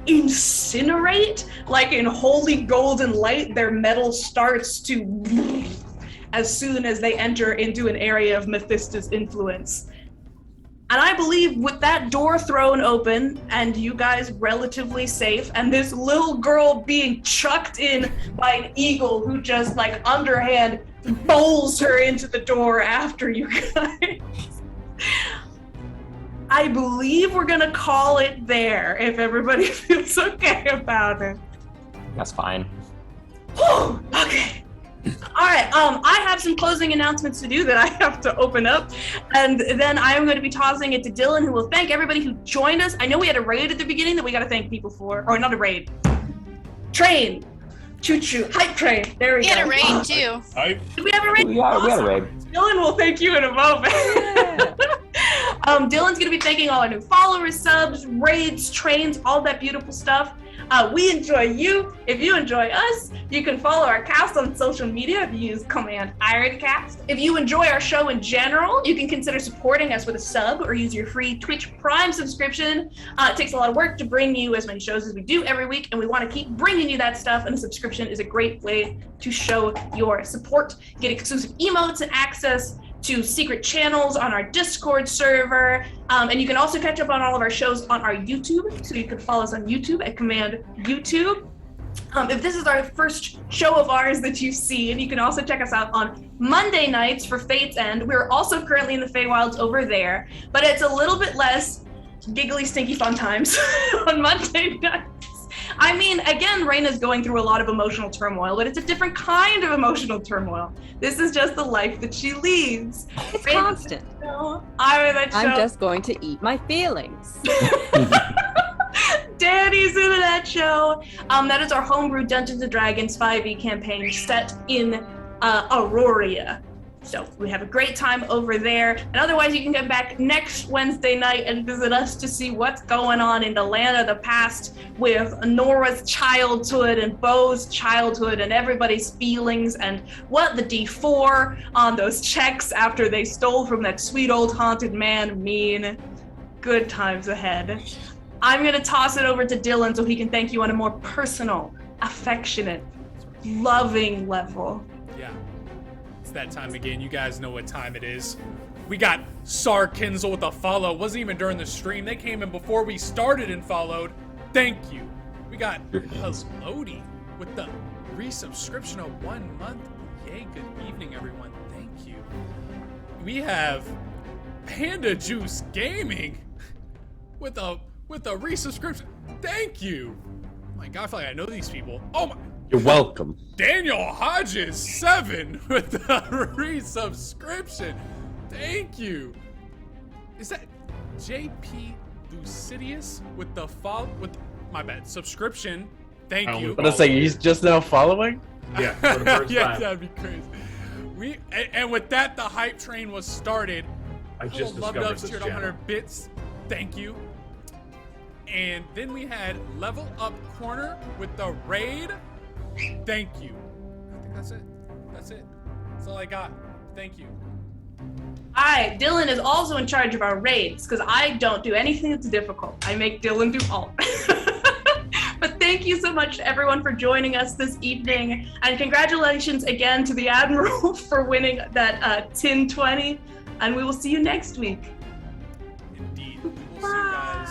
incinerate, like in holy golden light. Their metal starts to as soon as they enter into an area of Mephisto's influence. And I believe with that door thrown open and you guys relatively safe and this little girl being chucked in by an eagle who just like underhand bowls her into the door after you guys. I believe we're gonna call it there if everybody feels okay about it. That's fine. Whew, okay. All right, I have some closing announcements to do that I have to open up, and then I'm going to be tossing it to Dylan, who will thank everybody who joined us. I know we had a raid at the beginning that we got to thank people for, or not a raid. Train, choo-choo, hype train. There we We go. had a raid too. Did we have a raid? Yeah, we had a raid. Dylan will thank you in a moment. Dylan's going to be thanking all our new followers, subs, raids, trains, all that beautiful stuff. We enjoy you. If you enjoy us, you can follow our cast on social media if you use command IronCast. If you enjoy our show in general, you can consider supporting us with a sub or use your free Twitch Prime subscription. It takes a lot of work to bring you as many shows as we do every week, and we want to keep bringing you that stuff, and a subscription is a great way to show your support, get exclusive emotes and access to secret channels on our Discord server. And you can also catch up on all of our shows on our YouTube. So you can follow us on YouTube at Command YouTube. If this is our first show of ours that you've seen, you can also check us out on Monday nights for Fate's End. We're also currently in the Feywilds over there, but it's a little bit less giggly, stinky fun times on Monday nights. I mean, again, Raina's going through a lot of emotional turmoil, but it's a different kind of emotional turmoil. This is just the life that she leads. It's constant. I'm just going to eat my feelings. Danny's in that show. That is our homebrew Dungeons & Dragons 5e campaign set in Aurora. So we have a great time over there. And otherwise, you can come back next Wednesday night and visit us to see what's going on in the land of the past with Nora's childhood and Bo's childhood and everybody's feelings and what the D4 on those checks after they stole from that sweet old haunted man mean. Good times ahead. I'm going to toss it over to Dylan so he can thank you on a more personal, affectionate, loving level. Yeah. It's that time again. You guys know what time it is. We got Sar Kinzel with a follow. Wasn't even during the stream. They came in before we started and followed. Thank you. We got Halodi with the resubscription of 1 month. Yay, good evening, everyone. Thank you. We have Panda Juice Gaming with a resubscription. Thank you. Oh my God, I feel like I know these people. Oh my. You're welcome. Daniel Hodges 7 with the resubscription. Thank you. Is that JP Lucidius with the my bad, subscription? Thank you. But it's like he's just now following? Yeah, for the first yeah, time. that'd be crazy. And with that, the hype train was started. I just Loved discovered Ups this tiered channel. 100 bits. Thank you. And then we had Level Up Corner with the raid. Thank you. I think that's it. That's all I got. Thank you. All right, Dylan is also in charge of our raids because I don't do anything that's difficult. I make Dylan do all. But thank you so much to everyone for joining us this evening. And congratulations again to the Admiral for winning that Tin 20. And we will see you next week. Indeed. We'll see you guys